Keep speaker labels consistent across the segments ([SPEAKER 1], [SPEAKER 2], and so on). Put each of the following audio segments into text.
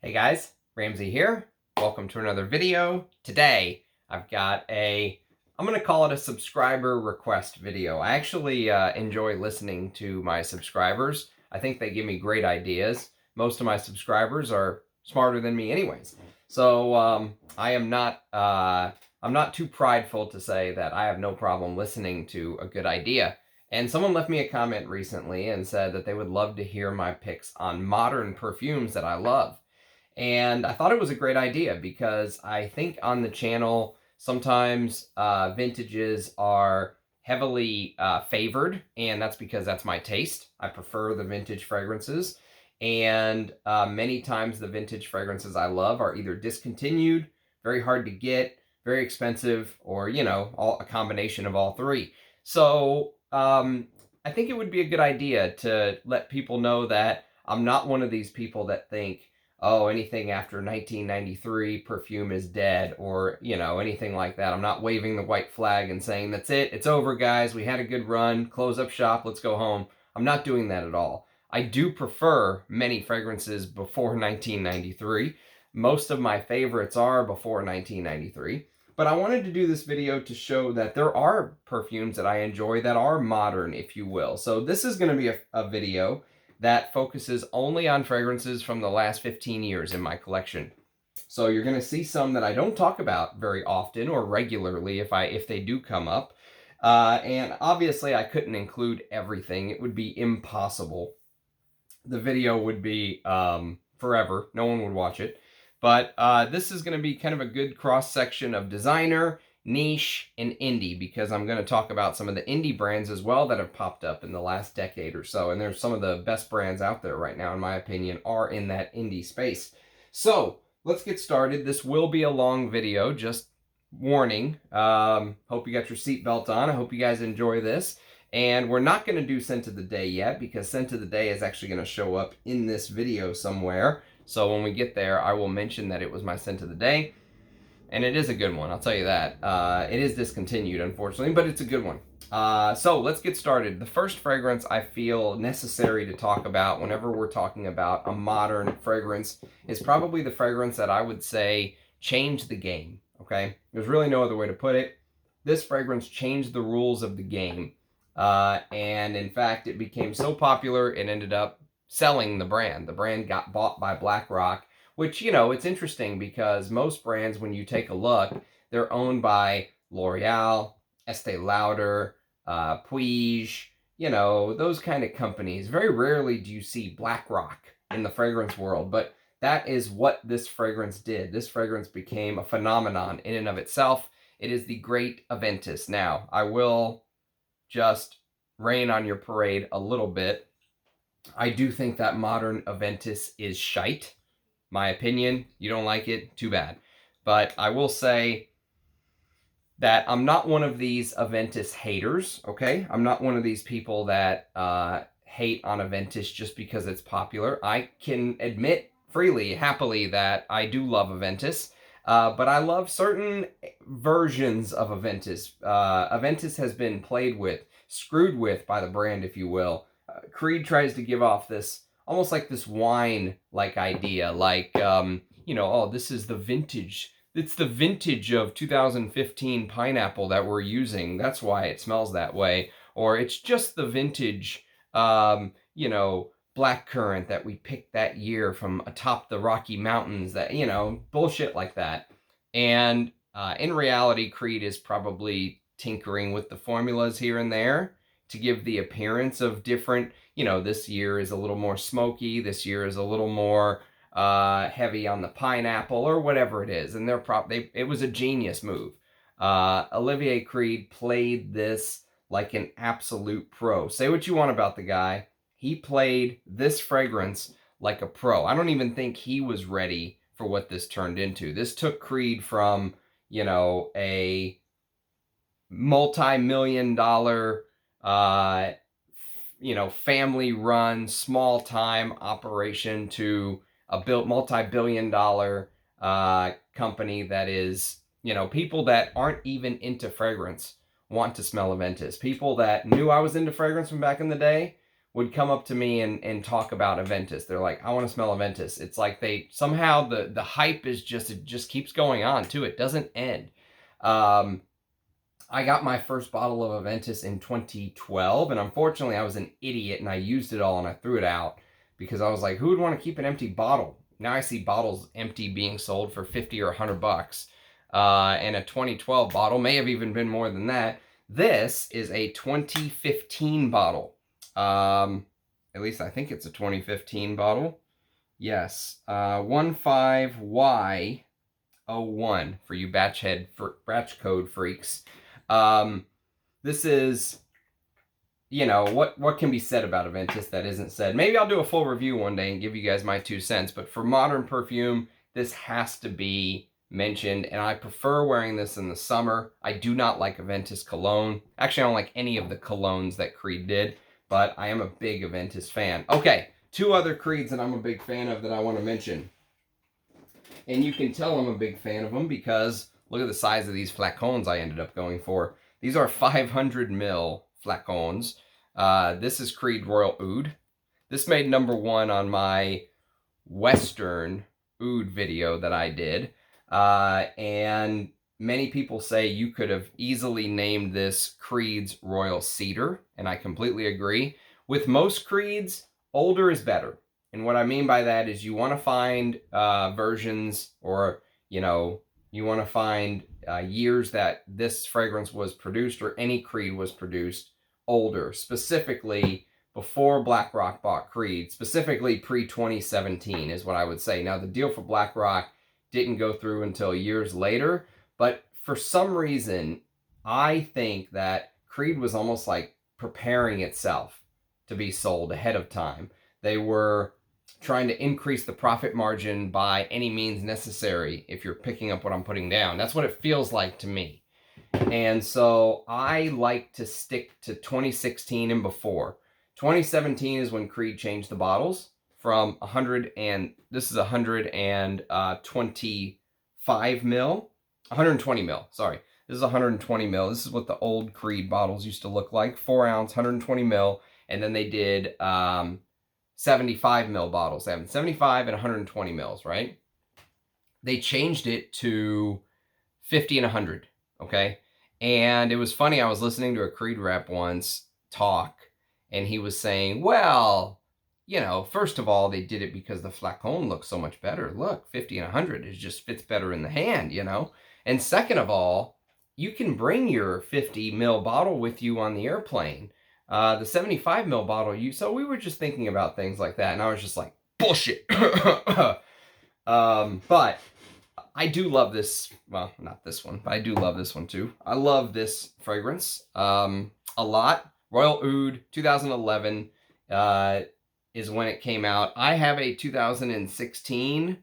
[SPEAKER 1] Hey guys, Ramsey here. Welcome to another video. Today, I've got I'm going to call it a subscriber request video. I actually enjoy listening to my subscribers. I think they give me great ideas. Most of my subscribers are smarter than me anyways. So I'm not too prideful to say that I have no problem listening to a good idea. And someone left me a comment recently and said that they would love to hear my picks on modern perfumes that I love. And I thought it was a great idea because I think on the channel, sometimes vintages are heavily favored, and that's because that's my taste. I prefer the vintage fragrances. And many times the vintage fragrances I love are either discontinued, very hard to get, very expensive, or, a combination of all three. So I think it would be a good idea to let people know that I'm not one of these people that think, oh, anything after 1993 perfume is dead, or, anything like that. I'm not waving the white flag and saying, that's it, it's over, guys, we had a good run, close up shop, let's go home. I'm not doing that at all. I do prefer many fragrances before 1993. Most of my favorites are before 1993. But I wanted to do this video to show that there are perfumes that I enjoy that are modern, if you will. So this is going to be a video that focuses only on fragrances from the last 15 years in my collection. So you're going to see some that I don't talk about very often or regularly if they do come up. And obviously I couldn't include everything. It would be impossible. The video would be forever. No one would watch it. But this is going to be kind of a good cross-section of designer, niche, and indie, because I'm going to talk about some of the indie brands as well that have popped up in the last decade or so. And there's some of the best brands out there right now, in my opinion, are in that indie space. So let's get started. This will be a long video, just warning. Hope you got your seatbelt on. I hope you guys enjoy this. And we're not going to do scent of the day yet, because scent of the day is actually going to show up in this video somewhere. So when we get there, I will mention that it was my scent of the day. And it is a good one, I'll tell you that. It is discontinued, unfortunately, but it's a good one. So let's get started. The first fragrance I feel necessary to talk about whenever we're talking about a modern fragrance is probably the fragrance that I would say changed the game, okay? There's really no other way to put it. This fragrance changed the rules of the game. And in fact, it became so popular, it ended up selling the brand. The brand got bought by BlackRock, which, it's interesting because most brands, when you take a look, they're owned by L'Oreal, Estee Lauder, Puig, those kind of companies. Very rarely do you see BlackRock in the fragrance world, but that is what this fragrance did. This fragrance became a phenomenon in and of itself. It is the great Aventus. Now, I will just rain on your parade a little bit. I do think that modern Aventus is shite. My opinion, you don't like it, too bad. But I will say that I'm not one of these Aventus haters, okay? I'm not one of these people that hate on Aventus just because it's popular. I can admit freely, happily, that I do love Aventus. But I love certain versions of Aventus. Aventus has been played with, screwed with by the brand, if you will. Creed tries to give off this, almost like this wine-like idea, like, oh, this is the vintage. It's the vintage of 2015 pineapple that we're using. That's why it smells that way. Or it's just the vintage, blackcurrant that we picked that year from atop the Rocky Mountains, that, bullshit like that. And in reality, Creed is probably tinkering with the formulas here and there to give the appearance of different, this year is a little more smoky, this year is a little more heavy on the pineapple, or whatever it is. And it was a genius move. Olivier Creed played this like an absolute pro. Say what you want about the guy. He played this fragrance like a pro. I don't even think he was ready for what this turned into. This took Creed from, a multi-million-dollar family-run, small-time operation to a multi-billion-dollar company that is, people that aren't even into fragrance want to smell Aventus. People that knew I was into fragrance from back in the day would come up to me and talk about Aventus. They're like, I want to smell Aventus. It's like they somehow the hype is just, it just keeps going on too. It doesn't end. I got my first bottle of Aventus in 2012, and unfortunately I was an idiot and I used it all and I threw it out because I was like, who would want to keep an empty bottle? Now I see bottles empty being sold for 50 or 100 bucks. And a 2012 bottle may have even been more than that. This is a 2015 bottle. At least I think it's a 2015 bottle. Yes, 15Y01 for you batch code freaks. This is, you know, what can be said about Aventus that isn't said. Maybe I'll do a full review one day and give you guys my 2 cents, but for modern perfume, this has to be mentioned, and I prefer wearing this in the summer. I do not like Aventus cologne. Actually, I don't like any of the colognes that Creed did, but I am a big Aventus fan. Okay, 2 other Creeds that I'm a big fan of that I want to mention. And you can tell I'm a big fan of them because look at the size of these flacons I ended up going for. These are 500 ml flacons. This is Creed Royal Oud. This made #1 on my Western Oud video that I did. And many people say you could have easily named this Creed's Royal Cedar, and I completely agree. With most Creeds, older is better. And what I mean by that is you want to find versions, or, you know, you want to find years that this fragrance was produced or any Creed was produced older, specifically before BlackRock bought Creed, specifically pre-2017 is what I would say. Now, the deal for BlackRock didn't go through until years later, but for some reason, I think that Creed was almost like preparing itself to be sold ahead of time. They were trying to increase the profit margin by any means necessary if you're picking up what I'm putting down. That's what it feels like to me. And so I like to stick to 2016 and before. 2017 is when Creed changed the bottles from 100 and this is 125 mil, 120 mil, sorry. This is 120 mil. This is what the old Creed bottles used to look like, 4 ounce, 120 mil. And then they did 75 mil bottles. They have 75 and 120 mils, right? They changed it to 50 and 100, okay? And it was funny, I was listening to a Creed rep once talk, and he was saying, well, you know, first of all, they did it because the flacon looks so much better. Look, 50 and 100, it just fits better in the hand, you know? And second of all, you can bring your 50 mil bottle with you on the airplane. The 75 mil bottle, so we were just thinking about things like that, and I was just like, bullshit. But I do love this, well, not this one, but I do love this one too. I love this fragrance a lot. Royal Oud, 2011 is when it came out. I have a 2016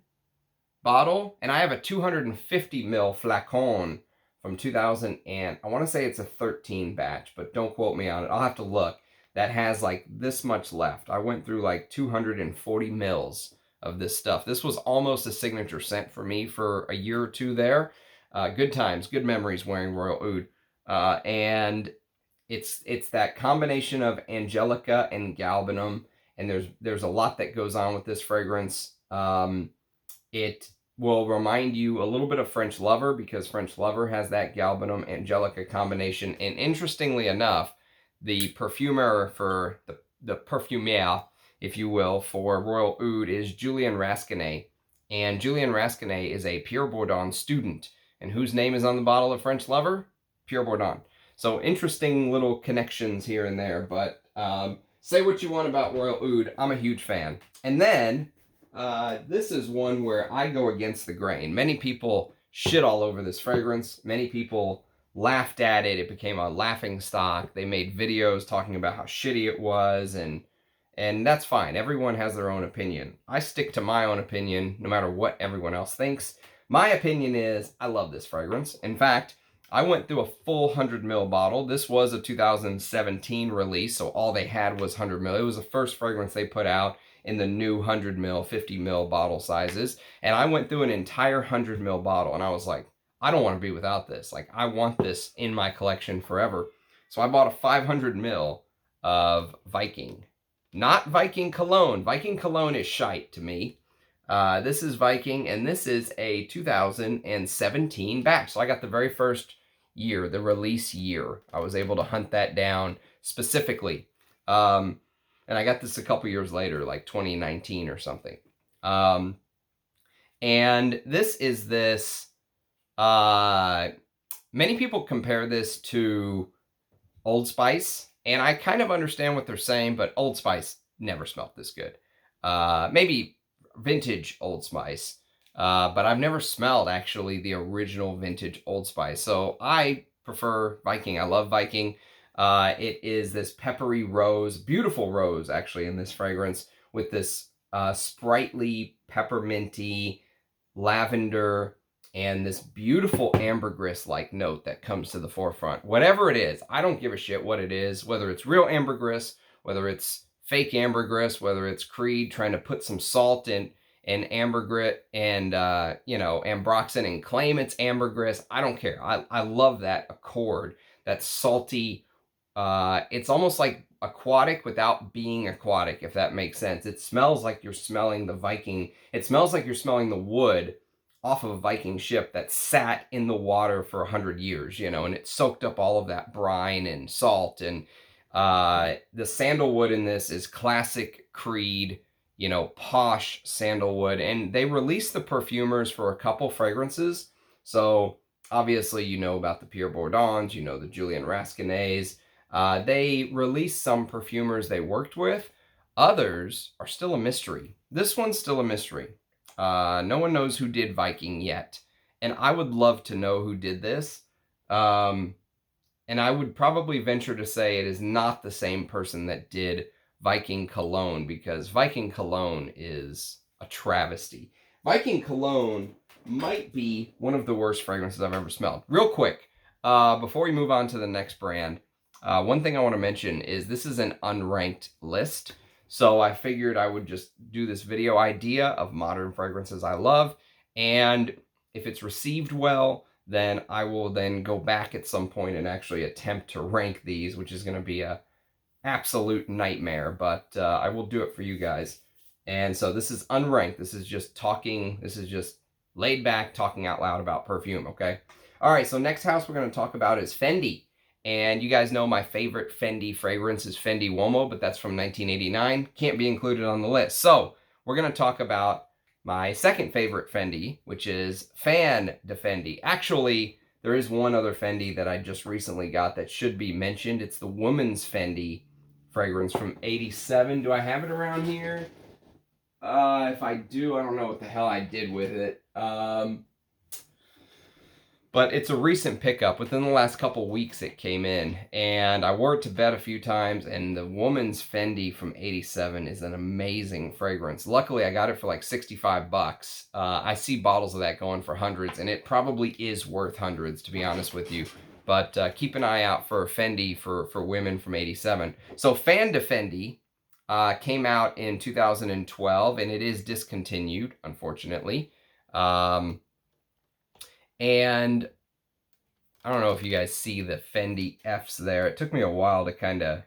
[SPEAKER 1] bottle, and I have a 250 ml flacon from 2000, and I want to say it's a 13 batch, but don't quote me on it. I'll have to look. That has like this much left. I went through like 240 mils of this stuff. This was almost a signature scent for me for a year or two there. Good times, good memories wearing Royal Oud. And it's that combination of Angelica and Galbanum, and there's a lot that goes on with this fragrance. It will remind you a little bit of French Lover, because French Lover has that Galbanum Angelica combination. And interestingly enough, the perfumer for the perfumier, if you will, for Royal Oud is Julien Rasquinet. And Julien Rasquinet is a Pierre Bourdon student. And whose name is on the bottle of French Lover? Pierre Bourdon. So interesting little connections here and there. But say what you want about Royal Oud. I'm a huge fan. And then this is one where I go against the grain. Many people shit all over this fragrance. Many people laughed at it. It became a laughing stock. They made videos talking about how shitty it was, and that's fine. Everyone has their own opinion. I stick to my own opinion no matter what everyone else thinks. My opinion is I love this fragrance. In fact, I went through a full 100 ml bottle. This was a 2017 release, so all they had was 100 ml. It was the first fragrance they put out in the new 100 ml, 50 ml bottle sizes. And I went through an entire 100 ml bottle, and I was like, I don't want to be without this. Like, I want this in my collection forever. So I bought a 500 ml of Viking. not Viking cologne. Viking cologne is shite to me. This is Viking, and this is a 2017 batch. So I got the very first year, the release year. I was able to hunt that down specifically. And I got this a couple years later, like 2019 or something. And this is this, many people compare this to Old Spice, and I kind of understand what they're saying, but Old Spice never smelled this good. Maybe vintage Old Spice, but I've never smelled actually the original vintage Old Spice. So I prefer Viking. I love Viking. It is this peppery rose, beautiful rose actually in this fragrance, with this sprightly, pepperminty, lavender, and this beautiful ambergris-like note that comes to the forefront. Whatever it is, I don't give a shit what it is, whether it's real ambergris, whether it's fake ambergris, whether it's Creed trying to put some salt in ambergris and, ambroxan and claim it's ambergris. I don't care. I love that accord, that salty, it's almost like aquatic without being aquatic, if that makes sense. It smells like you're smelling the Viking. It smells like you're smelling the wood off of a Viking ship that sat in the water for 100 years, and it soaked up all of that brine and salt. And the sandalwood in this is classic Creed, posh sandalwood. And they released the perfumers for a couple fragrances. So obviously, about the Pierre Bourdons, the Julian Raskinets. They released some perfumers they worked with. Others are still a mystery. This one's still a mystery. No one knows who did Viking yet. And I would love to know who did this. And I would probably venture to say it is not the same person that did Viking Cologne, because Viking Cologne is a travesty. Viking Cologne might be one of the worst fragrances I've ever smelled. Real quick, before we move on to the next brand, one thing I want to mention is this is an unranked list. So I figured I would just do this video idea of modern fragrances I love. And if it's received well, then I will then go back at some point and actually attempt to rank these, which is going to be a absolute nightmare. But I will do it for you guys. And so this is unranked. This is just talking. This is just laid back, talking out loud about perfume, okay? All right, so next house we're going to talk about is Fendi. And you guys know my favorite Fendi fragrance is Fendi Uomo, but that's from 1989. Can't be included on the list. So we're going to talk about my second favorite Fendi, which is Fan de Fendi. Actually, there is one other Fendi that I just recently got that should be mentioned. It's the Woman's Fendi fragrance from 87. Do I have it around here? If I do, I don't know what the hell I did with it. But it's a recent pickup. Within the last couple weeks it came in, and I wore it to bed a few times, and the Woman's Fendi from 87 is an amazing fragrance. Luckily, I got it for like 65 bucks. I see bottles of that going for hundreds, and it probably is worth hundreds, to be honest with you. But keep an eye out for Fendi for women from 87. So Fan de Fendi came out in 2012, and it is discontinued, unfortunately. And I don't know if you guys see the Fendi F's there. It took me a while to kind of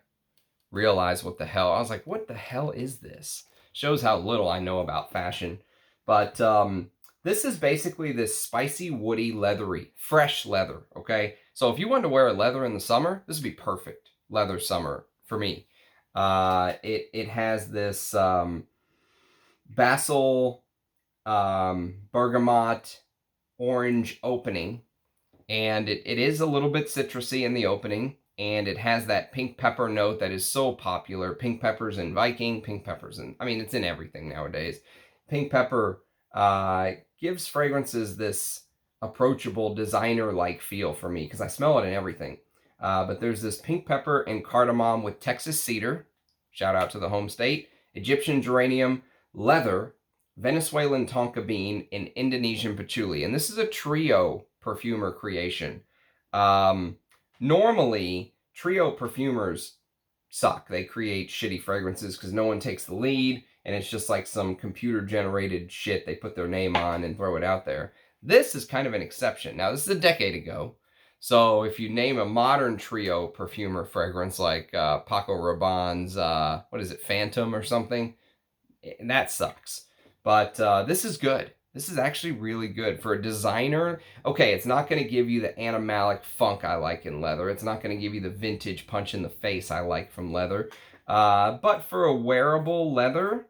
[SPEAKER 1] realize what the hell. I was like, what the hell is this? Shows how little I know about fashion. But this is basically this spicy, woody, leathery, fresh leather, okay? So if you wanted to wear a leather in the summer, this would be perfect leather summer for me. It has this basil, bergamot, orange opening, and it is a little bit citrusy in the opening, and it has that pink pepper note that is so popular. Pink peppers in Viking, pink peppers in, I mean, it's in everything nowadays. Pink pepper gives fragrances this approachable designer-like feel for me, because I smell it in everything. But there's this pink pepper and cardamom with Texas cedar, shout out to the home state, Egyptian geranium, leather, Venezuelan tonka bean, and Indonesian patchouli. And this is a trio perfumer creation. Normally, trio perfumers suck. They create shitty fragrances because no one takes the lead, and it's just like some computer-generated shit they put their name on and throw it out there. This is kind of an exception. Now, this is a decade ago, So if you name a modern trio perfumer fragrance like Paco Rabanne's, what is it, Phantom or something, that sucks. But this is good. This is actually really good for a designer. Okay, it's not going to give you the animalic funk I like in leather. It's not going to give you the vintage punch in the face I like from leather. But for a wearable leather,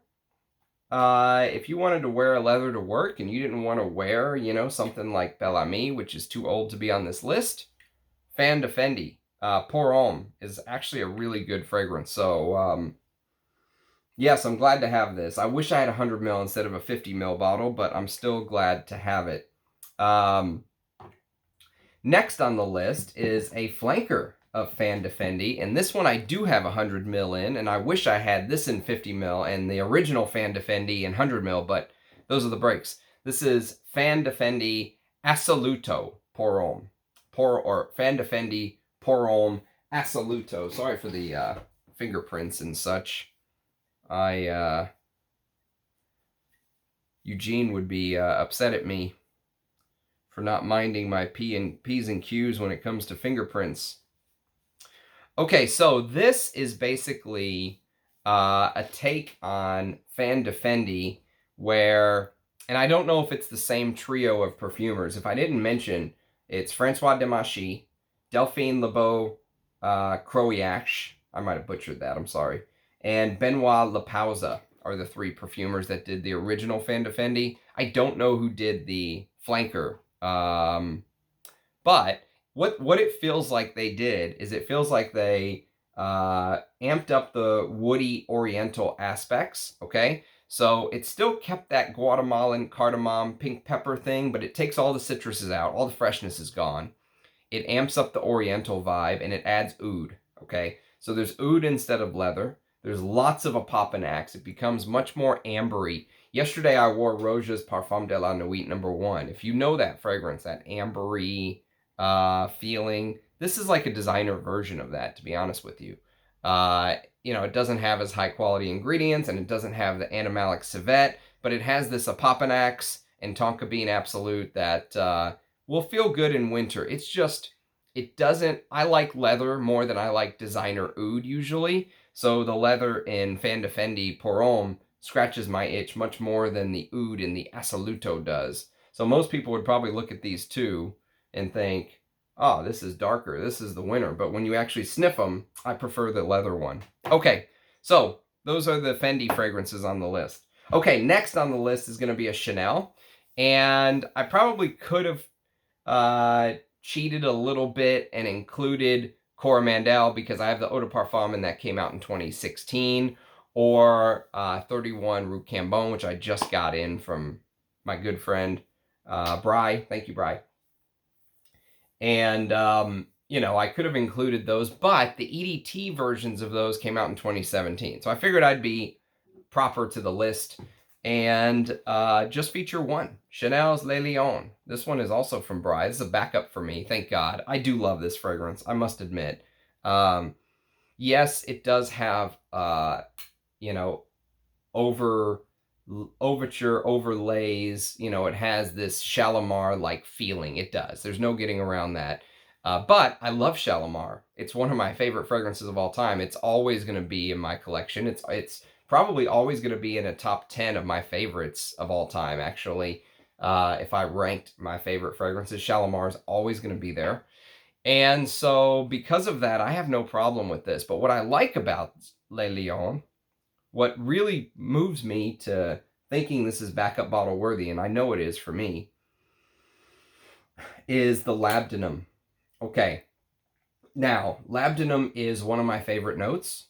[SPEAKER 1] if you wanted to wear a leather to work and you didn't want to wear, you know, something like Bel Ami, which is too old to be on this list, Fendi, Pour Homme is actually a really good fragrance. So, yes, I'm glad to have this. I wish I had a 100 ml instead of a 50 ml bottle, but I'm still glad to have it. Next on the list is a flanker of Fendi, and this one I do have 100 ml in, and I wish I had this in 50 ml and the original Fendi in 100 ml, but those are the breaks. This is Fendi Assoluto Pour Homme. Fendi Pour Homme Assoluto. Sorry for the fingerprints and such. Eugene would be upset at me for not minding my P's and Q's when it comes to fingerprints. Okay, so this is basically a take on Fendi where, and I don't know if it's the same trio of perfumers. If I didn't mention, it's Francois Demachy, Delphine Lebeau Croiac, I might have butchered that, I'm sorry, and Benoit Lapauza are the three perfumers that did the original Fendi. I don't know who did the flanker, but what it feels like they did is it feels like they amped up the woody oriental aspects, okay? So it still kept that Guatemalan cardamom pink pepper thing, but it takes all the citruses out, all the freshness is gone. It amps up the oriental vibe, and it adds oud, okay? So there's oud instead of leather. There's lots of a Papillon. It becomes much more ambery. Yesterday I wore Roja's Parfum de la Nuit #1. If you know that fragrance, that ambery feeling, this is like a designer version of that, to be honest with you. You know, it doesn't have as high quality ingredients, and it doesn't have the animalic civet, but it has this Apopanax and Tonka Bean Absolute that will feel good in winter. It's just, it doesn't, I like leather more than I like designer oud usually. So the leather in Fendi Pour Homme scratches my itch much more than the oud in the Assoluto does. So most people would probably look at these two and think, oh, this is darker, this is the winter. But when you actually sniff them, I prefer the leather one. Okay, so those are the Fendi fragrances on the list. Okay, next on the list is going to be a Chanel. And I probably could have cheated a little bit and included Coromandel because I have the Eau de Parfum and that came out in 2016, or 31 Rue Cambon, which I just got in from my good friend Bry. Thank you, Bry. And, you know, I could have included those, but the EDT versions of those came out in 2017. So I figured I'd be proper to the list and just feature one, Chanel's Le Lion. This one is also from Bry. This is a backup for me, thank God. I do love this fragrance, I must admit. Yes, it does have, you know, overture overlays. You know, it has this Shalimar-like feeling. It does. There's no getting around that. But I love Shalimar. It's one of my favorite fragrances of all time. It's always going to be in my collection. It's probably always going to be in a top 10 of my favorites of all time, actually. If I ranked my favorite fragrances, Shalimar is always going to be there. And so because of that, I have no problem with this. But what I like about Le Lion, what really moves me to thinking this is backup bottle worthy, and I know it is for me, is the labdanum. Okay, now, labdanum is one of my favorite notes.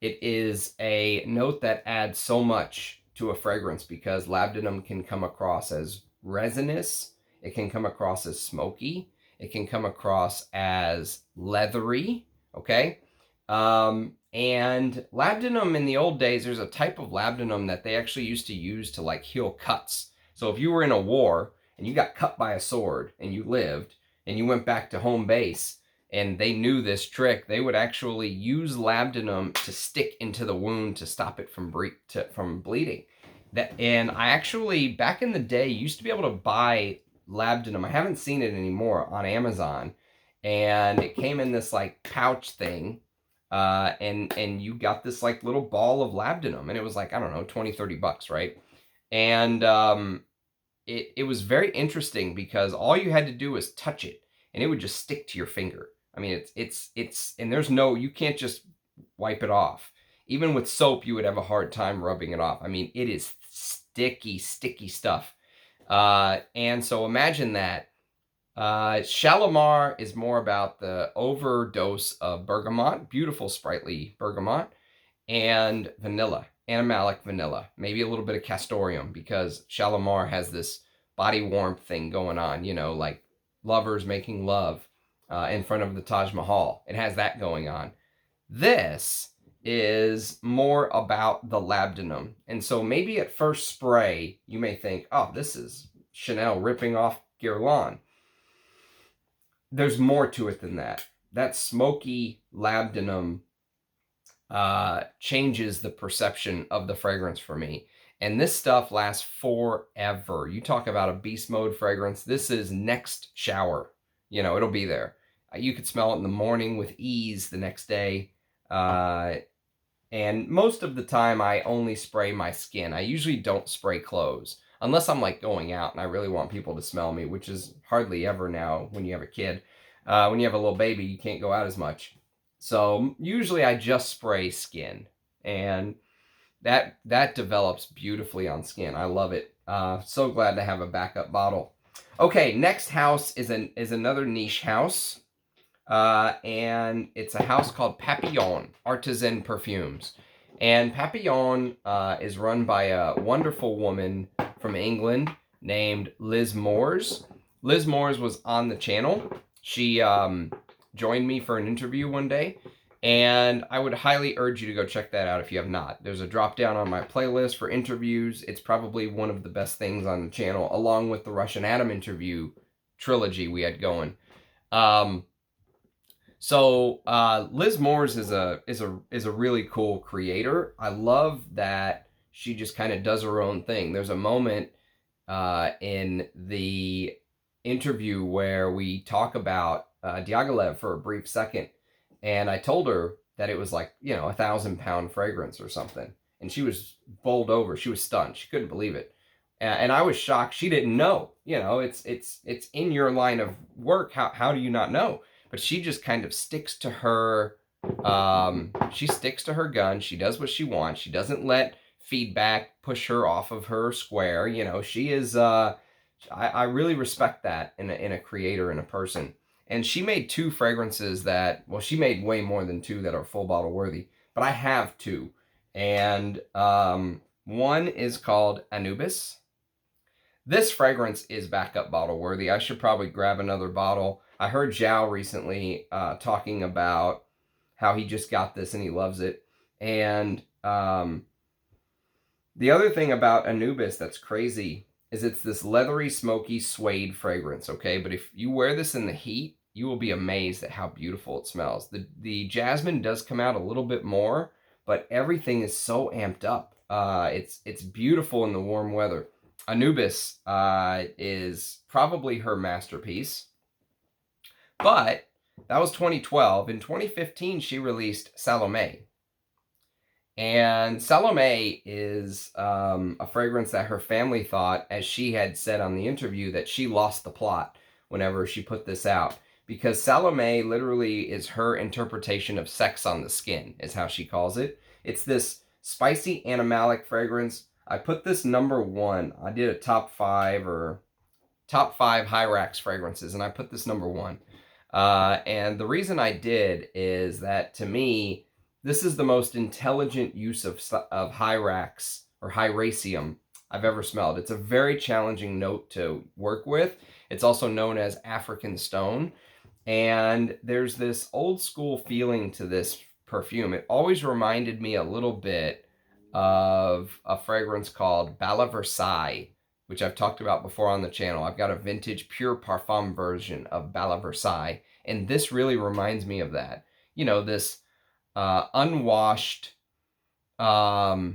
[SPEAKER 1] It is a note that adds so much to a fragrance because labdanum can come across as resinous, it can come across as smoky, it can come across as leathery, okay? And labdanum in the old days, there's a type of labdanum that they actually used to use to like heal cuts. So if you were in a war and you got cut by a sword and you lived and you went back to home base and they knew this trick, they would actually use labdanum to stick into the wound to stop it from bleeding. And I actually, back in the day, used to be able to buy labdanum. I haven't seen it anymore on Amazon. and it came in this like pouch thing, and you got this like little ball of labdanum, and it was like, I don't know, 20-30 bucks, right? And it was very interesting because all you had to do was touch it, and it would just stick to your finger. I mean, it's and there's no, you can't just wipe it off. Even with soap, you would have a hard time rubbing it off. I mean, it is sticky, sticky stuff. And so imagine that. Shalimar is more about the overdose of bergamot, beautiful sprightly bergamot, and vanilla, animalic vanilla, maybe a little bit of castoreum, because Shalimar has this body warmth thing going on, you know, like lovers making love in front of the Taj Mahal. It has that going on. This is more about the labdanum. And so maybe at first spray, you may think, oh, this is Chanel ripping off Guerlain. There's more to it than that. That smoky labdanum changes the perception of the fragrance for me. And this stuff lasts forever. You talk about a beast mode fragrance. This is next shower. You know, it'll be there. You could smell it in the morning with ease the next day. And most of the time I only spray my skin. I usually don't spray clothes unless I'm like going out and I really want people to smell me, which is hardly ever now when you have a kid. When you have a little baby, you can't go out as much. So usually I just spray skin, and that develops beautifully on skin. I love it. So glad to have a backup bottle. Okay, next house is another niche house. And it's a house called Papillon Artisan Perfumes. And Papillon is run by a wonderful woman from England named Liz Moores. Liz Moores was on the channel. She joined me for an interview one day, and I would highly urge you to go check that out if you have not. There's a drop down on my playlist for interviews. It's probably one of the best things on the channel, along with the Russian Adam interview trilogy we had going. So Liz Moores is a really cool creator. I love that she just kind of does her own thing. There's a moment in the interview where we talk about Diaghilev for a brief second, and I told her that it was like, you know, 1,000-pound fragrance or something, and she was bowled over. She was stunned. She couldn't believe it, and I was shocked. She didn't know. You know, it's in your line of work. How do you not know? But she just kind of sticks to her, she sticks to her gun. She does what she wants. She doesn't let feedback push her off of her square. You know, she is, I really respect that in a creator and a person. And she made 2 fragrances that, well, she made way more than 2 that are full bottle worthy, but I have 2. And one is called Anubis. This fragrance is backup bottle worthy. I should probably grab another bottle. I heard Zhao recently talking about how he just got this and he loves it. And the other thing about Anubis that's crazy is it's this leathery, smoky, suede fragrance, okay? But if you wear this in the heat, you will be amazed at how beautiful it smells. The jasmine does come out a little bit more, but everything is so amped up. It's beautiful in the warm weather. Anubis is probably her masterpiece. But that was 2012. In 2015, she released Salome. And Salome is a fragrance that her family thought, as she had said on the interview, that she lost the plot whenever she put this out. Because Salome literally is her interpretation of sex on the skin, is how she calls it. It's this spicy animalic fragrance. I put this number 1. I did a top 5 Hyrax fragrances, and I put this number 1. And the reason I did is that, to me, this is the most intelligent use of Hyrax or Hyraceum I've ever smelled. It's a very challenging note to work with. It's also known as African stone. And there's this old school feeling to this perfume. It always reminded me a little bit of a fragrance called Bala Versailles, which I've talked about before on the channel. I've got a vintage pure parfum version of Bala Versailles, and this really reminds me of that. You know, this unwashed, I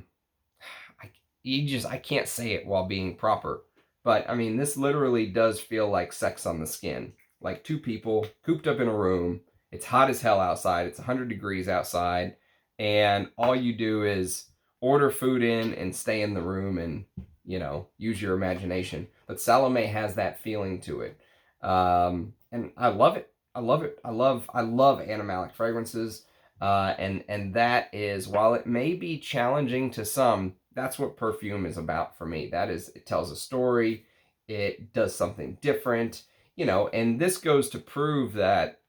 [SPEAKER 1] can't say it while being proper, but I mean, this literally does feel like sex on the skin. like 2 people cooped up in a room. It's hot as hell outside. It's 100 degrees outside. And all you do is order food in and stay in the room and, you know, use your imagination. But Salome has that feeling to it. And I love it. I love it. I love animalic fragrances. And that is, while it may be challenging to some, that's what perfume is about for me. That is, it tells a story. It does something different, you know, and this goes to prove that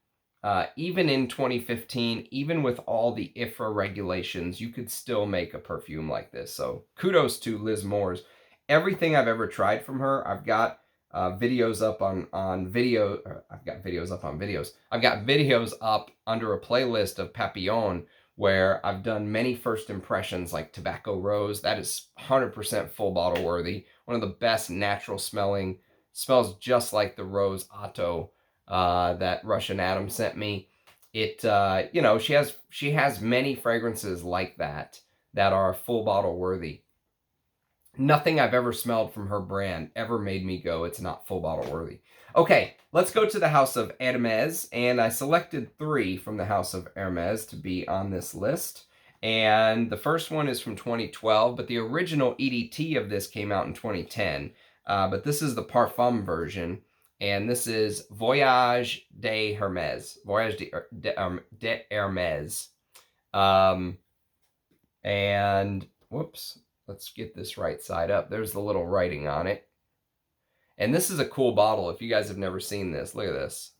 [SPEAKER 1] even in 2015, even with all the IFRA regulations, you could still make a perfume like this. So kudos to Liz Moores. Everything I've ever tried from her, I've got videos up on video. I've got videos up on videos. I've got videos up under a playlist of Papillon where I've done many first impressions like Tobacco Rose. That is 100% full bottle worthy. One of the best natural smelling, smells just like the Rose Otto that Russian Adam sent me. It, you know, she has many fragrances like that are full bottle worthy. Nothing I've ever smelled from her brand ever made me go, it's not full bottle worthy. Okay, let's go to the house of Hermes, and I selected 3 from the house of Hermes to be on this list. And the first one is from 2012, but the original EDT of this came out in 2010. But this is the Parfum version, and this is Voyage de Hermes. Voyage de Hermes. And, whoops. Let's get this right side up. There's the little writing on it. And this is a cool bottle. If you guys have never seen this, look at this.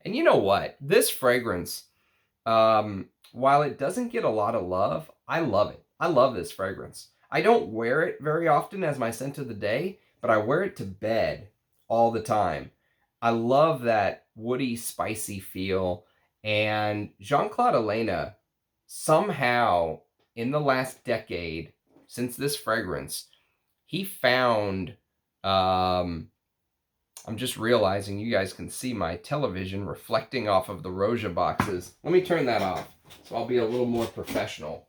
[SPEAKER 1] And you know what? This fragrance, while it doesn't get a lot of love, I love it. I love this fragrance. I don't wear it very often as my scent of the day, but I wear it to bed all the time. I love that woody, spicy feel. And Jean-Claude Elena somehow, in the last decade, since this fragrance, he found, I'm just realizing you guys can see my television reflecting off of the Roja boxes. Let me turn that off so I'll be a little more professional.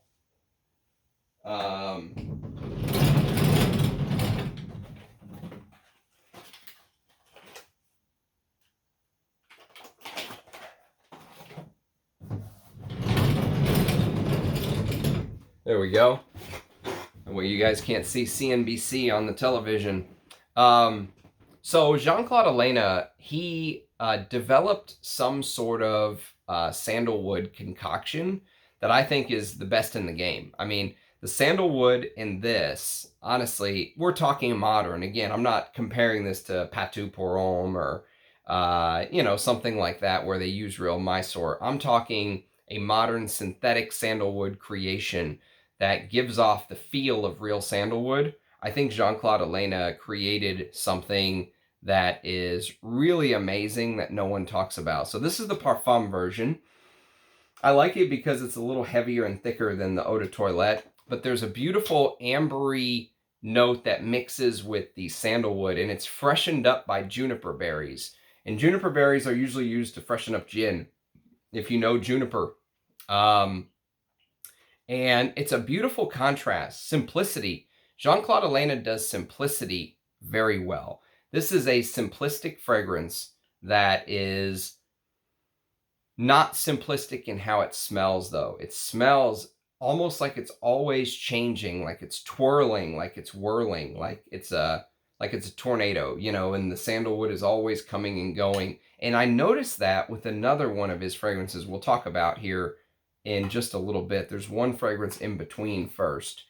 [SPEAKER 1] There we go. Well, you guys can't see CNBC on the television. So Jean-Claude Elena, he developed some sort of sandalwood concoction that I think is the best in the game. I mean, the sandalwood in this, honestly, we're talking modern. Again, I'm not comparing this to Patou pour Homme or, you know, something like that where they use real Mysore. I'm talking a modern synthetic sandalwood creation that gives off the feel of real sandalwood. I think Jean-Claude Elena created something that is really amazing that no one talks about. So this is the Parfum version. I like it because it's a little heavier and thicker than the Eau de Toilette, but there's a beautiful ambery note that mixes with the sandalwood, and it's freshened up by juniper berries. And juniper berries are usually used to freshen up gin, if you know juniper. And it's a beautiful contrast. Simplicity. Jean-Claude Elena does simplicity very well. This is a simplistic fragrance that is not simplistic in how it smells, though. It smells almost like it's always changing, like it's twirling, like it's whirling, like it's a tornado, you know, and the sandalwood is always coming and going. And I noticed that with another one of his fragrances we'll talk about here in just a little bit. There's one fragrance in between first,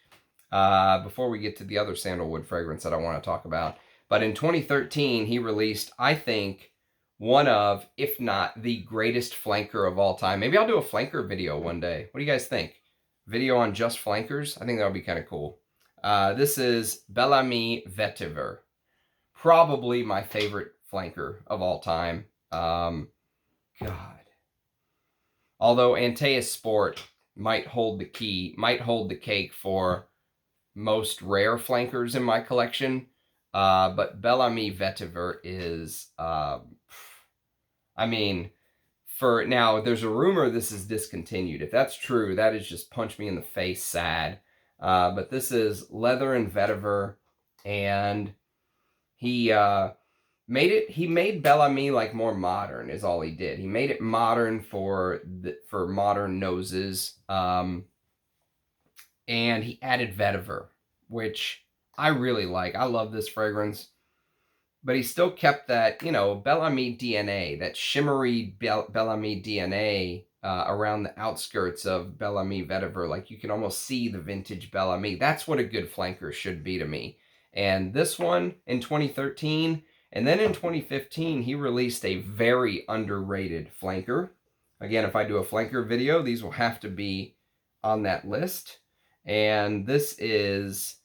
[SPEAKER 1] before we get to the other sandalwood fragrance that I want to talk about. But in 2013, he released, I think, one of, if not the greatest flanker of all time. Maybe I'll do a flanker video one day. What do you guys think? Video on just flankers? I think that would be kind of cool. This is Bel Ami Vétiver. Probably my favorite flanker of all time. God. Although Antaeus Sport might hold the cake for most rare flankers in my collection. But Bel Ami Vétiver is, I mean, for now, there's a rumor this is discontinued. If that's true, that is just punch me in the face sad. But this is leather and vetiver, and he He made Bel Ami like more modern is all he did. He made it modern for modern noses. And he added vetiver, which I really like. I love this fragrance. But he still kept that, you know, Bel Ami DNA, that shimmery Bel Ami DNA around the outskirts of Bel Ami vetiver. Like you can almost see the vintage Bel Ami. That's what a good flanker should be to me. And this one in 2013, and then in 2015, he released a very underrated flanker. Again, if I do a flanker video, these will have to be on that list. And this is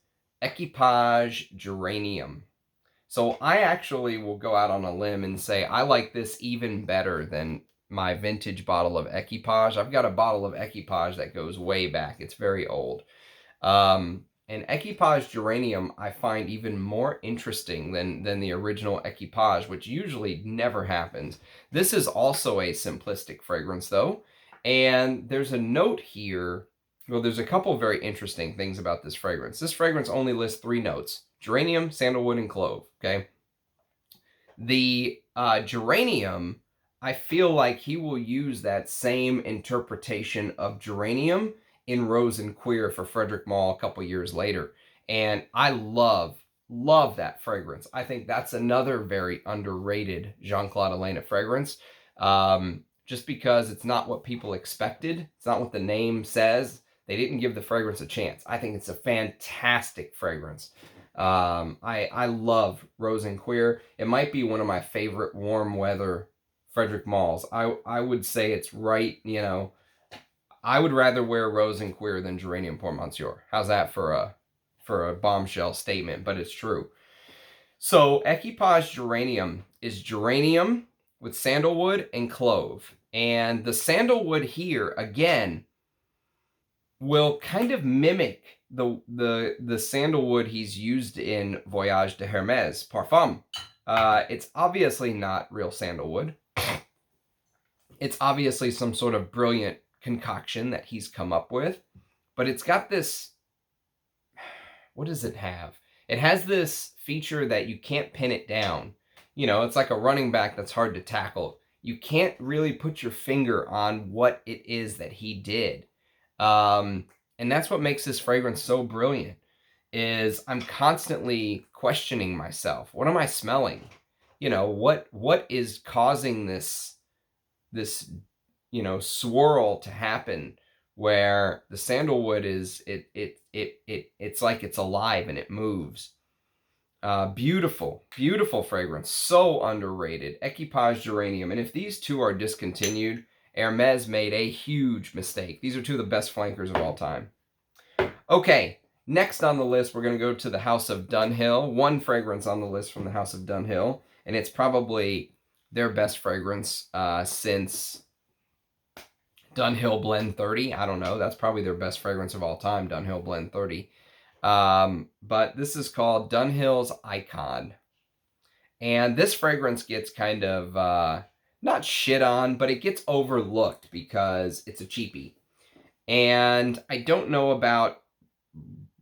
[SPEAKER 1] Equipage Geranium. So I actually will go out on a limb and say I like this even better than my vintage bottle of Equipage. I've got a bottle of Equipage that goes way back. It's very old. And Equipage Geranium I find even more interesting than the original Equipage, which usually never happens. This is also a simplistic fragrance though. And there's a note here. Well, there's a couple of very interesting things about this fragrance. This fragrance only lists 3 notes: geranium, sandalwood, and clove, okay? The geranium, I feel like he will use that same interpretation of geranium in Rose and Queer for Frederic Malle a couple years later. And I love that fragrance. I think that's another very underrated Jean-Claude Ellena fragrance. Just because it's not what people expected. It's not what the name says. They didn't give the fragrance a chance. I think it's a fantastic fragrance. I love Rose and Queer. It might be one of my favorite warm weather Frederic Malles. I would say it's right, you know, I would rather wear Rose and Queer than Geranium Pour Monsieur. How's that for a bombshell statement? But it's true. So Equipage Geranium is geranium with sandalwood and clove. And the sandalwood here, again, will kind of mimic the sandalwood he's used in Voyage de Hermès Parfum. It's obviously not real sandalwood. It's obviously some sort of brilliant concoction that he's come up with, but it's got this, what does it have? It has this feature that you can't pin it down. You know, it's like a running back that's hard to tackle. You can't really put your finger on what it is that he did. And that's what makes this fragrance so brilliant, is I'm constantly questioning myself. What am I smelling? You know, what is causing this, you know, swirl to happen where the sandalwood is, it's like it's alive and it moves. Beautiful, beautiful fragrance. So underrated. Equipage Geranium. And if these two are discontinued, Hermes made a huge mistake. These are 2 of the best flankers of all time. Okay, next on the list, we're going to go to the House of Dunhill. 1 fragrance on the list from the House of Dunhill, and it's probably their best fragrance since Dunhill Blend 30. I don't know. That's probably their best fragrance of all time, Dunhill Blend 30. But this is called Dunhill's Icon. And this fragrance gets kind of... not shit on, but it gets overlooked because it's a cheapie. And I don't know about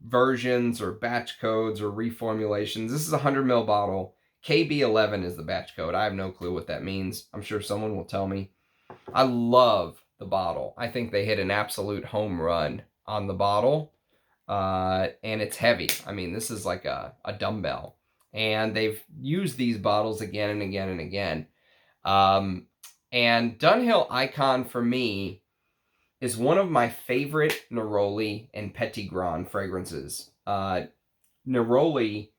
[SPEAKER 1] versions or batch codes or reformulations. This is a 100 ml bottle. KB11 is the batch code. I have no clue what that means. I'm sure someone will tell me. I love the bottle. I think they hit an absolute home run on the bottle. And it's heavy. I mean, this is like a dumbbell. And they've used these bottles again and again and again. And Dunhill Icon for me is one of my favorite Neroli and Petit Grand fragrances. Neroli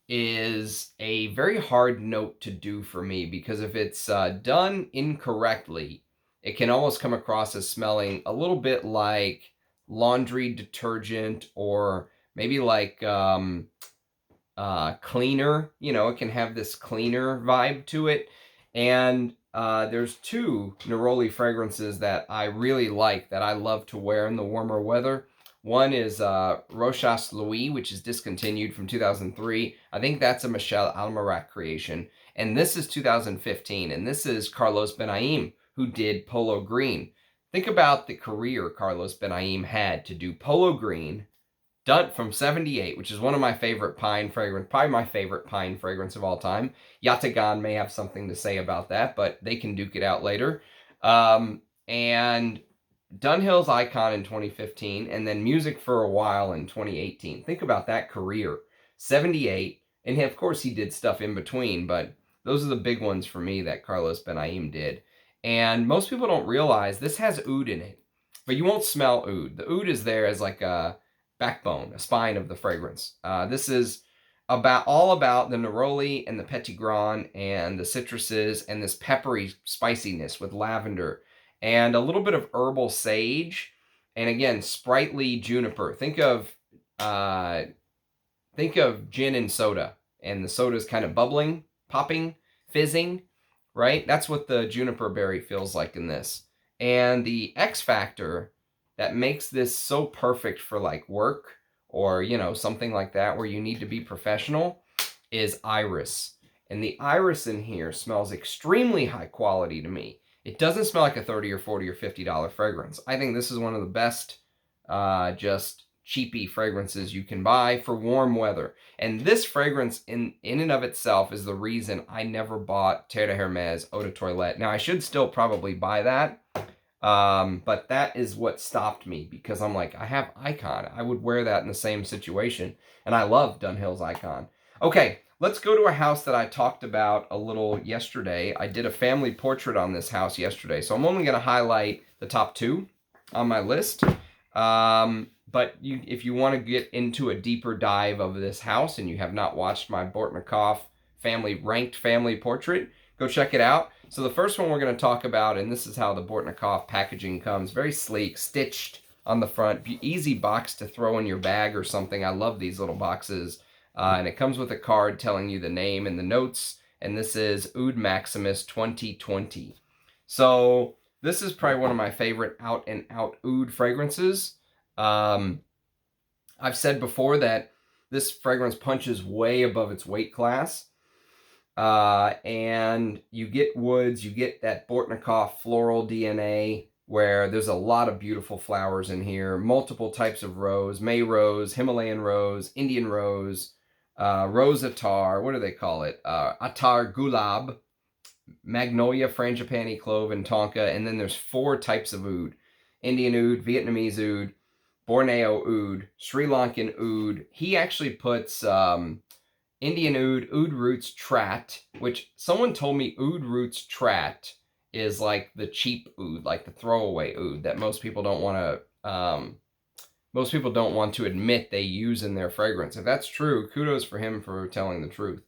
[SPEAKER 1] is a very hard note to do for me because if it's done incorrectly, it can almost come across as smelling a little bit like laundry detergent or maybe like cleaner. You know, it can have this cleaner vibe to it. And there's 2 Neroli fragrances that I really like, that I love to wear in the warmer weather. One is Rochas Louis, which is discontinued from 2003. I think that's a Michel Almerac creation. And this is 2015, and this is Carlos Benaim, who did Polo Green. Think about the career Carlos Benaim had to do Polo Green, Done from 78, which is one of my favorite pine fragrance, probably my favorite pine fragrance of all time. Yatagan may have something to say about that, but they can duke it out later. And Dunhill's Icon in 2015, and then Music for a While in 2018. Think about that career. 78, and of course he did stuff in between, but those are the big ones for me that Carlos Ben-Aim did. And most people don't realize this has oud in it, but you won't smell oud. The oud is there as like a backbone, a spine of the fragrance. This is all about the neroli and the petit grain and the citruses and this peppery spiciness with lavender and a little bit of herbal sage, and again, sprightly juniper. Think of gin and soda, and the soda is kind of bubbling, popping, fizzing, right? That's what the juniper berry feels like in this. And the X factor that makes this so perfect for like work or, you know, something like that where you need to be professional is iris. And the iris in here smells extremely high quality to me. It doesn't smell like a $30 or $40 or $50 fragrance. I think this is one of the best just cheapy fragrances you can buy for warm weather. And this fragrance in and of itself is the reason I never bought Terre de Hermès Eau de Toilette. Now, I should still probably buy that, but that is what stopped me, because I'm like, I have Icon. I would wear that in the same situation, and I love Dunhill's Icon. Okay, let's go to a house that I talked about a little yesterday. I did a family portrait on this house yesterday, so I'm only going to highlight the top 2 on my list. But if you want to get into a deeper dive of this house and you have not watched my Bortnikoff ranked family portrait, go check it out. So the first one we're going to talk about, and this is how the Bortnikoff packaging comes. Very sleek, stitched on the front. Easy box to throw in your bag or something. I love these little boxes. And it comes with a card telling you the name and the notes. And this is Oud Maximus 2020. So this is probably one of my favorite out-and-out oud fragrances. I've said before that this fragrance punches way above its weight class. And you get woods, you get that Bortnikoff floral DNA where there's a lot of beautiful flowers in here, multiple types of rose, May rose, Himalayan rose, Indian rose, rose attar, what do they call it? Attar gulab, magnolia, frangipani, clove, and tonka. And then there's 4 types of oud: Indian oud, Vietnamese oud, Borneo oud, Sri Lankan oud. He actually puts Indian oud roots trat, which someone told me oud roots trat is like the cheap oud, like the throwaway oud that most people don't want to admit they use in their fragrance. If that's true, kudos for him for telling the truth.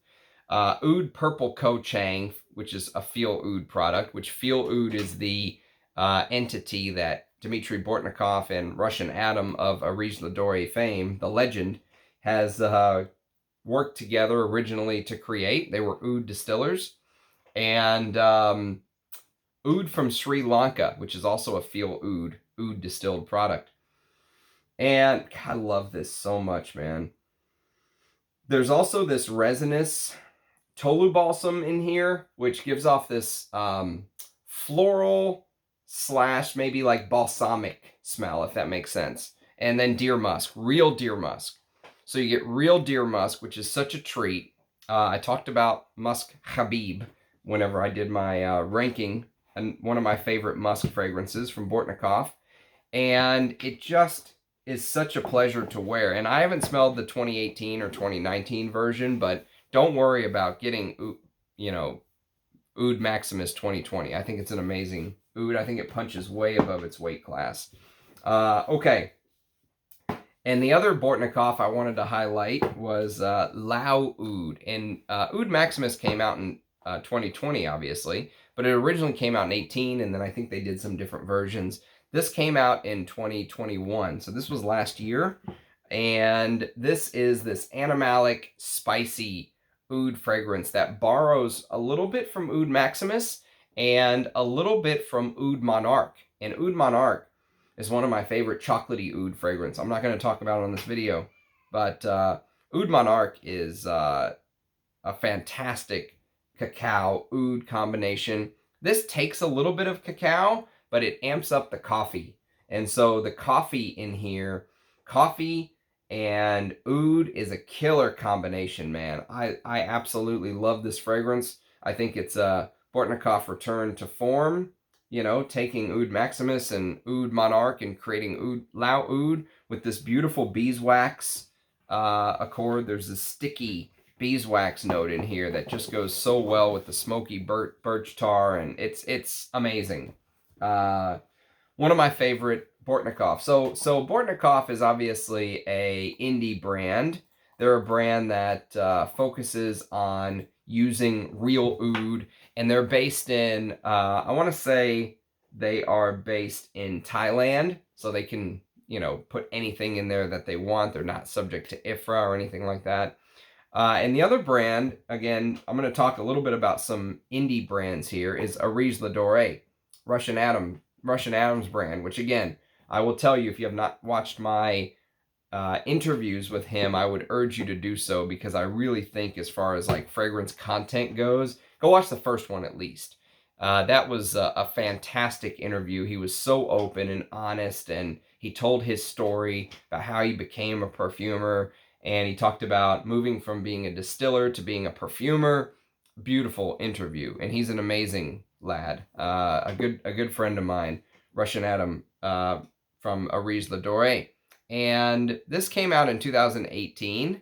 [SPEAKER 1] Oud Purple Ko Chang, which is a Feel Oud product, which Feel Oud is the entity that Dmitry Bortnikov and Russian Adam of Areej Doré fame, the legend, has worked together originally to create. They were oud distillers. And oud from Sri Lanka, which is also a Feel oud distilled product. And God, I love this so much, man. There's also this resinous Tolu balsam in here, which gives off this floral / maybe like balsamic smell, if that makes sense. And then deer musk, real deer musk. So you get real deer musk, which is such a treat. I talked about Musk Habib whenever I did my ranking, and one of my favorite musk fragrances from Bortnikoff. And it just is such a pleasure to wear. And I haven't smelled the 2018 or 2019 version, but don't worry about getting, you know, Oud Maximus 2020. I think it's an amazing oud. I think it punches way above its weight class. Okay. And the other Bortnikoff I wanted to highlight was Lao Oud. And Oud Maximus came out in 2020, obviously, but it originally came out in 18, and then I think they did some different versions. This came out in 2021, so this was last year. And this is this animalic, spicy oud fragrance that borrows a little bit from Oud Maximus and a little bit from Oud Monarch. And Oud Monarch is one of my favorite chocolatey oud fragrance. I'm not going to talk about it on this video, but Oud Monarch is a fantastic cacao oud combination. This takes a little bit of cacao, but it amps up the coffee. And so the coffee in here, coffee And oud is a killer combination, man. I absolutely love this fragrance. I think it's a Bortnikoff return to form, you know, taking Oud Maximus and Oud Monarch and creating Oud Lao Oud with this beautiful beeswax accord. There's this sticky beeswax note in here that just goes so well with the smoky birch tar, and it's amazing. One of my favorite Bortnikoff. So Bortnikoff is obviously a indie brand. They're a brand that focuses on using real oud, and they're based in, I want to say they are based in Thailand, so they can, you know, put anything in there that they want. They're not subject to IFRA or anything like that. And the other brand, again, I'm going to talk a little bit about some indie brands here, is Areej Doré, Russian Adam's brand, which again, I will tell you, if you have not watched my interviews with him, I would urge you to do so, because I really think, as far as like fragrance content goes, go watch the first one at least. That was a fantastic interview. He was so open and honest, and he told his story about how he became a perfumer, and he talked about moving from being a distiller to being a perfumer. Beautiful interview, and he's an amazing lad, a good friend of mine, Russian Adam, from Areej Doré. And this came out in 2018.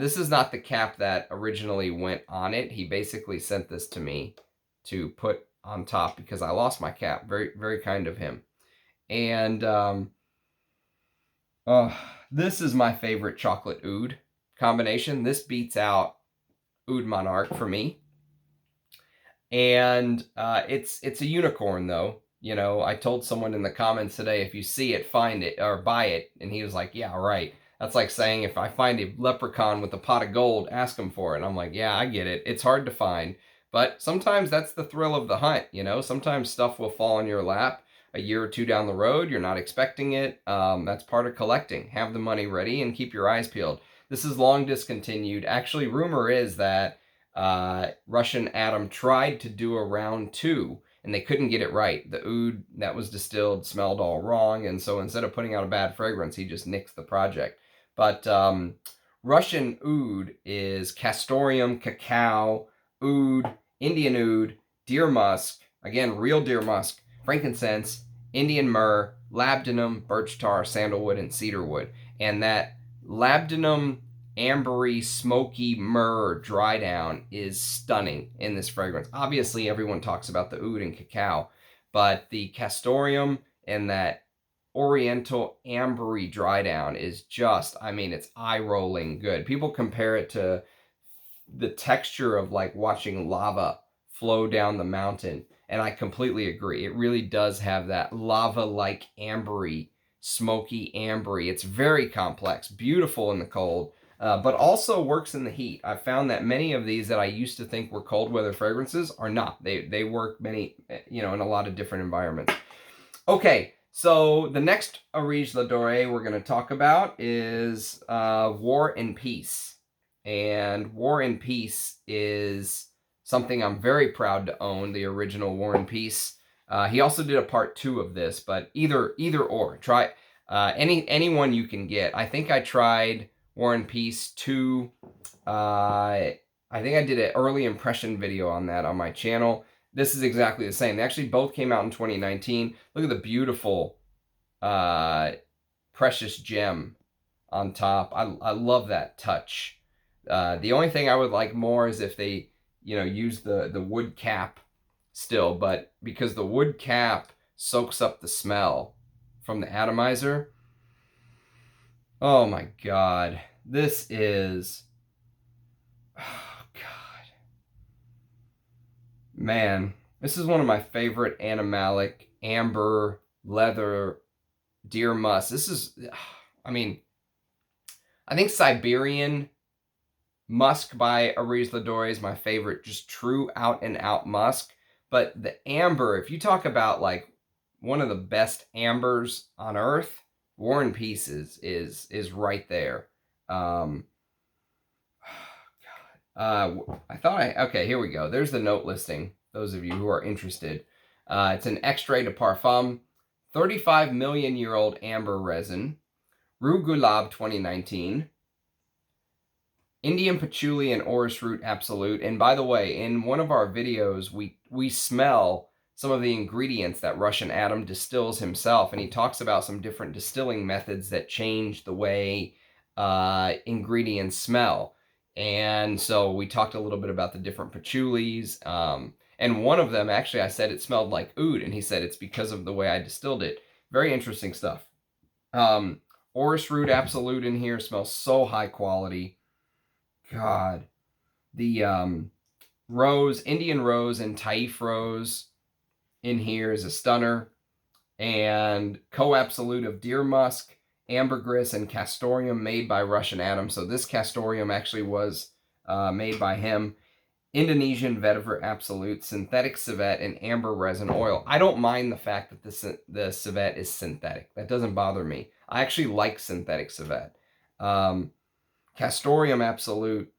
[SPEAKER 1] This is not the cap that originally went on it. He basically sent this to me to put on top because I lost my cap. Very, very kind of him. And this is my favorite chocolate oud combination. This beats out Oud Monarch for me. And it's a unicorn, though. You know, I told someone in the comments today, if you see it, find it or buy it. And he was like, yeah, right. That's like saying, if I find a leprechaun with a pot of gold, ask him for it. And I'm like, yeah, I get it. It's hard to find. But sometimes that's the thrill of the hunt, you know? Sometimes stuff will fall in your lap a year or two down the road. You're not expecting it. That's part of collecting. Have the money ready and keep your eyes peeled. This is long discontinued. Actually, rumor is that Russian Adam tried to do a round 2, and they couldn't get it right. The oud that was distilled smelled all wrong, and so instead of putting out a bad fragrance, he just nixed the project. But Russian oud is castoreum, cacao, oud, Indian oud, deer musk, again, real deer musk, frankincense, Indian myrrh, labdanum, birch tar, sandalwood, and cedarwood. And that labdanum, ambery, smoky myrrh dry down is stunning in this fragrance. Obviously, everyone talks about the oud and cacao, but the castoreum and that oriental ambery dry down is just, I mean, it's eye-rolling good. People compare it to the texture of like watching lava flow down the mountain, and I completely agree. It really does have that lava-like ambery, smoky ambery. It's very complex, beautiful in the cold, but also works in the heat. I've found that many of these that I used to think were cold weather fragrances are not. They work many, you know, in a lot of different environments. Okay, so the next Areej Doré we're going to talk about is War and Peace. And War and Peace is something I'm very proud to own, the original War and Peace. He also did a part 2 of this, but either or. Try anyone you can get. I think I tried War and Peace 2. I think I did an early impression video on that on my channel. This is exactly the same. They actually both came out in 2019. Look at the beautiful precious gem on top. I love that touch. The only thing I would like more is if they, you know, use the wood cap still, but because the wood cap soaks up the smell from the atomizer. Oh my God, this is, oh God, man, this is one of my favorite animalic, amber, leather, deer musk. This is, I mean, I think Siberian musk by Areej Doré is my favorite, just true out and out musk. But the amber, if you talk about like one of the best ambers on earth, War and Peace is right there. Oh God. Okay, here we go. There's the note listing, those of you who are interested. It's an extrait de parfum, 35 million year old amber resin, Rue Gulab 2019, Indian Patchouli and Orris Root Absolute. And by the way, in one of our videos, we smell some of the ingredients that Russian Adam distills himself, and he talks about some different distilling methods that change the way ingredients smell. And so we talked a little bit about the different patchoulis, and one of them, actually, I said it smelled like oud, and he said it's because of the way I distilled it. Very interesting stuff. Orris Root Absolute in here smells so high quality. God. The rose, Indian rose and Taif rose in here is a stunner. And Co-Absolute of Deer Musk, Ambergris, and Castoreum made by Russian Adam. So this Castoreum actually was made by him. Indonesian Vetiver Absolute, Synthetic Civet, and Amber Resin Oil. I don't mind the fact that the civet is synthetic. That doesn't bother me. I actually like synthetic civet. Castoreum Absolute.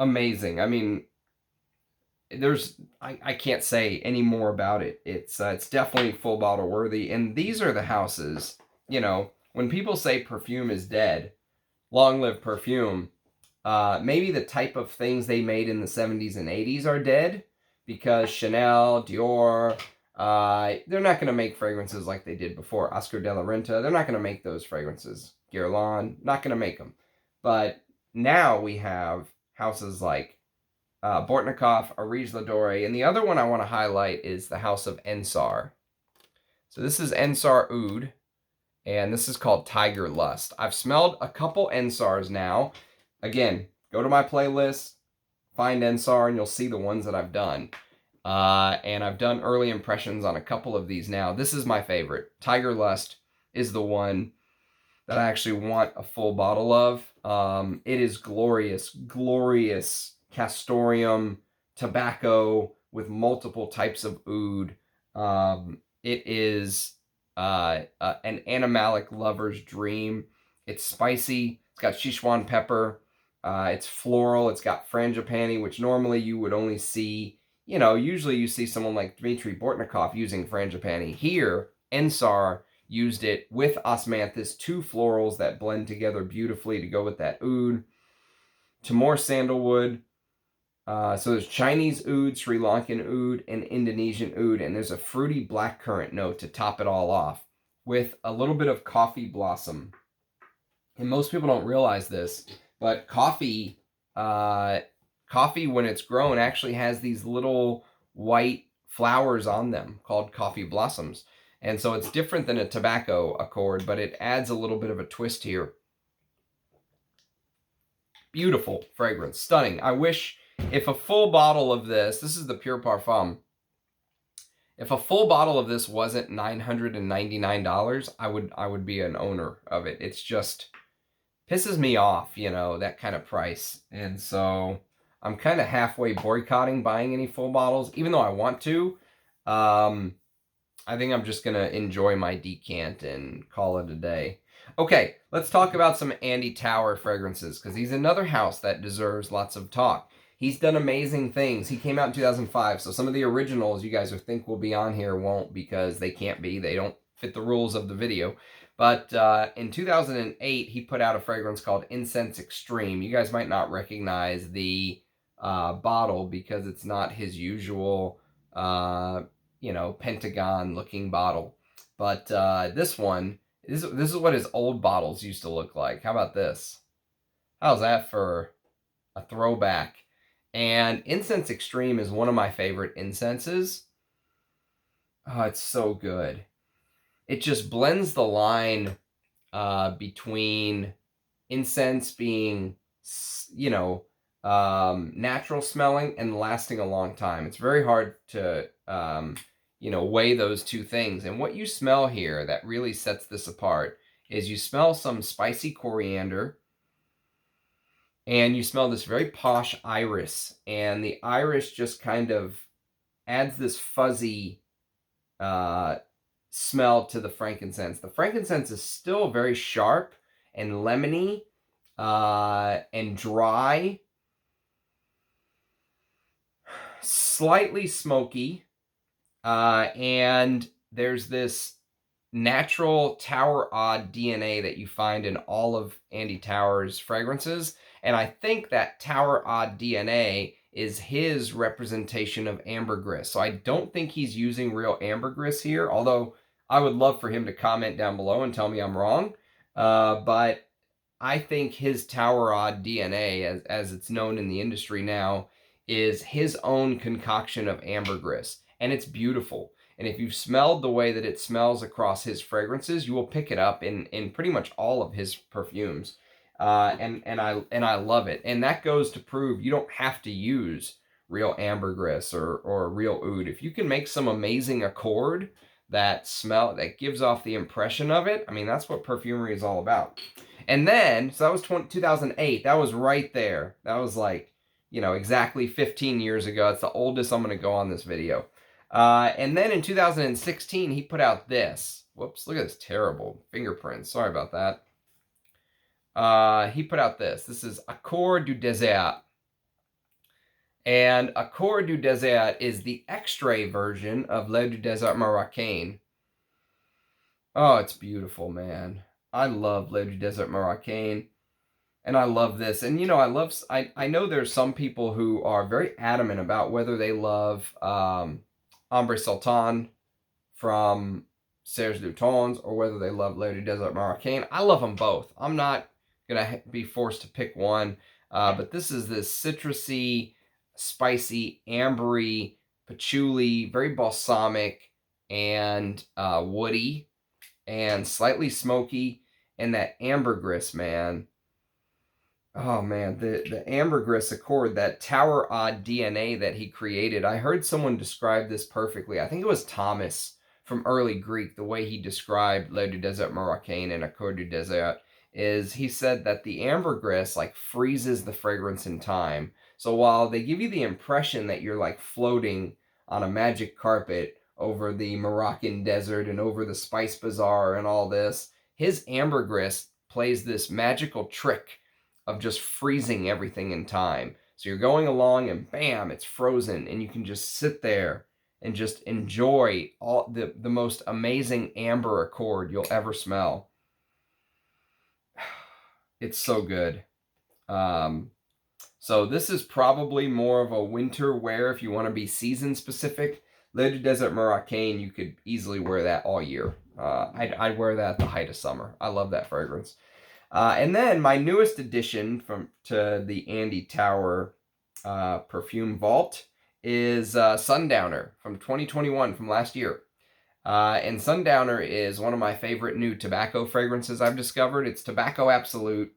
[SPEAKER 1] Amazing. I mean, I can't say any more about it. It's definitely full bottle worthy. And these are the houses, you know, when people say perfume is dead, long live perfume. Maybe the type of things they made in the 70s and 80s are dead, because Chanel, Dior, they're not going to make fragrances like they did before. Oscar de la Renta, they're not going to make those fragrances. Guerlain, not going to make them. But now we have houses like Bortnikoff, Areej, Doré, and the other one I want to highlight is the house of Ensar. So this is Ensar Oud, and this is called Tigerlust. I've smelled a couple Ensars now. Again, go to my playlist, find Ensar, and you'll see the ones that I've done. And I've done early impressions on a couple of these now. This is my favorite. Tigerlust is the one that I actually want a full bottle of. It is glorious, glorious Castoreum tobacco with multiple types of oud. It is an animalic lover's dream. It's spicy. It's got Sichuan pepper. It's floral. It's got frangipani, which normally you would only see, you know, usually you see someone like Dmitry Bortnikov using frangipani. Here, Ensar used it with osmanthus, two florals that blend together beautifully to go with that oud. Timor sandalwood. So there's Chinese oud, Sri Lankan oud, and Indonesian oud, and there's a fruity blackcurrant note to top it all off with a little bit of coffee blossom. And most people don't realize this, but coffee when it's grown actually has these little white flowers on them called coffee blossoms. And so it's different than a tobacco accord, but it adds a little bit of a twist here. Beautiful fragrance, stunning. I wish if a full bottle of this is the Pure Parfum. If a full bottle of this wasn't $999, I would be an owner of it. It's just pisses me off, you know, that kind of price. And so I'm kind of halfway boycotting buying any full bottles, even though I want to. I think I'm just going to enjoy my decant and call it a day. Okay, let's talk about some Andy Tower fragrances, because he's another house that deserves lots of talk. He's done amazing things. He came out in 2005, so some of the originals you guys would think will be on here won't, because they can't be. They don't fit the rules of the video. But in 2008, he put out a fragrance called Incense Extreme. You guys might not recognize the bottle because it's not his usual, you know, pentagon-looking bottle. But this one, this is what his old bottles used to look like. How about this? How's that for a throwback? And Incense Extreme is one of my favorite incenses. Oh, it's so good. It just blends the line between incense being, you know, natural smelling and lasting a long time. It's very hard to, you know, weigh those two things. And what you smell here that really sets this apart is you smell some spicy coriander, and you smell this very posh iris, and the iris just kind of adds this fuzzy smell to the frankincense. The frankincense is still very sharp and lemony and dry, slightly smoky, and there's this natural Tower Oud DNA that you find in all of Andy Tauer's fragrances. And I think that Tower Oud DNA is his representation of ambergris. So I don't think he's using real ambergris here, although I would love for him to comment down below and tell me I'm wrong. But I think his Tower Oud DNA, as it's known in the industry now, is his own concoction of ambergris. And it's beautiful. And if you've smelled the way that it smells across his fragrances, you will pick it up in pretty much all of his perfumes. And I love it. And that goes to prove you don't have to use real ambergris or real oud. If you can make some amazing accord that gives off the impression of it, I mean, that's what perfumery is all about. And then, so that was 2008. That was right there. That was like, exactly 15 years ago. It's the oldest I'm going to go on this video. And then in 2016, he put out this. Whoops, look at this terrible fingerprint. Sorry about that. He put out this. This is Accord du Désert. And Accord du Désert is the Extrême version of L'Eau du Désert Marocain. Oh, it's beautiful, man. I love L'Eau du Désert Marocain. And I love this. And, I know there's some people who are very adamant about whether they love Ambre Sultan from Serge Lutens or whether they love L'Eau du Désert Marocain. I love them both. I'm not going to be forced to pick one. But this is this citrusy, spicy, ambery, patchouli, very balsamic, and woody, and slightly smoky, and that ambergris, man. Oh, man, the ambergris accord, that Tower Oud DNA that he created. I heard someone describe this perfectly. I think it was Thomas from early Greek, the way he described L'Eau du Désert Marocain and Accord du Désert, is he said that the ambergris like freezes the fragrance in time. So while they give you the impression that you're like floating on a magic carpet over the Moroccan desert and over the Spice Bazaar and all this, his ambergris plays this magical trick of just freezing everything in time. So you're going along and bam, it's frozen, and you can just sit there and just enjoy all the most amazing amber accord you'll ever smell. It's so good. So this is probably more of a winter wear if you want to be season specific. L'Eau du Désert Marocain, you could easily wear that all year. I'd wear that at the height of summer. I love that fragrance. And then my newest addition to the Andy Tauer perfume vault is Sundowner from 2021, from last year. And Sundowner is one of my favorite new tobacco fragrances I've discovered. It's Tobacco Absolute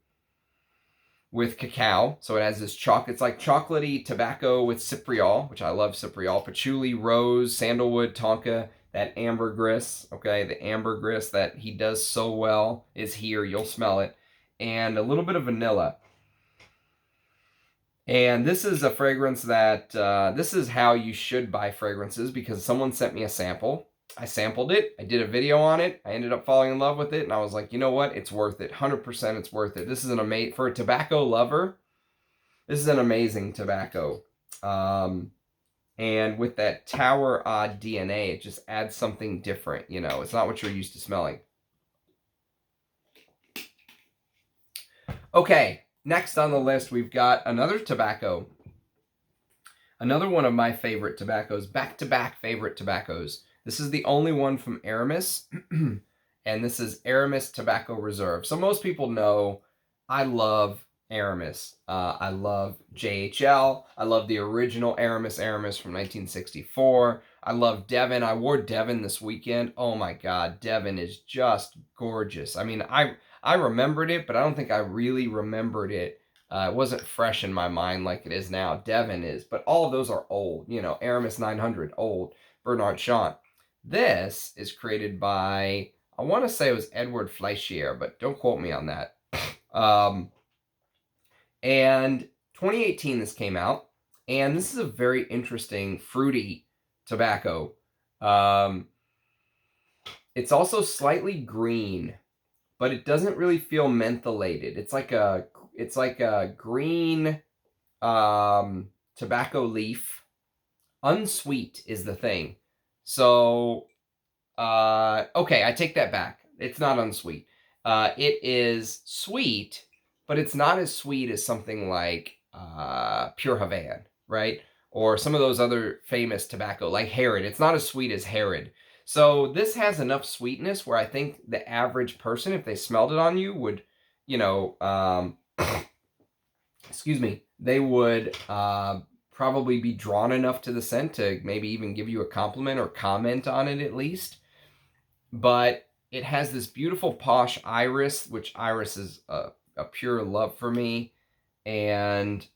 [SPEAKER 1] with cacao. So it has this it's like chocolatey tobacco with cypriol, which I love cypriol, patchouli, rose, sandalwood, tonka, that ambergris, okay? The ambergris that he does so well is here. You'll smell it. And a little bit of vanilla. And this is a fragrance that, this is how you should buy fragrances, because someone sent me a sample. I sampled it. I did a video on it. I ended up falling in love with it. And I was like, you know what? It's worth it. 100% it's worth it. This is for a tobacco lover, this is an amazing tobacco. And with that Tower Oud DNA, it just adds something different. It's not what you're used to smelling. Okay, next on the list, we've got another tobacco. Another one of my favorite tobaccos, back-to-back favorite tobaccos. This is the only one from Aramis, and this is Aramis Tobacco Reserve. So most people know I love Aramis. I love JHL. I love the original Aramis from 1964. I love Devon. I wore Devon this weekend. Oh my God, Devon is just gorgeous. I mean, I remembered it, but I don't think I really remembered it. It wasn't fresh in my mind like it is now. Devon is, but all of those are old. Aramis 900, old. Bernard Chant. This is created by, I want to say it was Edward Fleischier, but don't quote me on that. And 2018 this came out, and this is a very interesting fruity tobacco. It's also slightly green, but it doesn't really feel mentholated. It's like a green tobacco leaf. Unsweet is the thing. So Okay, I take that back. It's not unsweet. It is sweet, but it's not as sweet as something like Pure Havana, right? Or some of those other famous tobacco, like Herod. It's not as sweet as Herod. So this has enough sweetness where I think the average person, if they smelled it on you, would, you know, excuse me, they would probably be drawn enough to the scent to maybe even give you a compliment or comment on it at least. But it has this beautiful posh iris, which iris is a pure love for me. And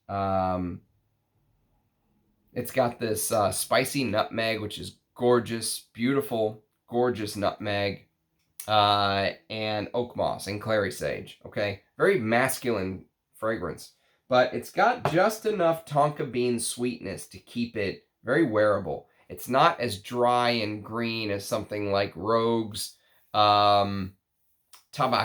[SPEAKER 1] it's got this spicy nutmeg, which is gorgeous, beautiful, gorgeous nutmeg, and oak moss and clary sage. Okay, very masculine fragrance, but it's got just enough tonka bean sweetness to keep it very wearable. It's not as dry and green as something like Rogue's Tabac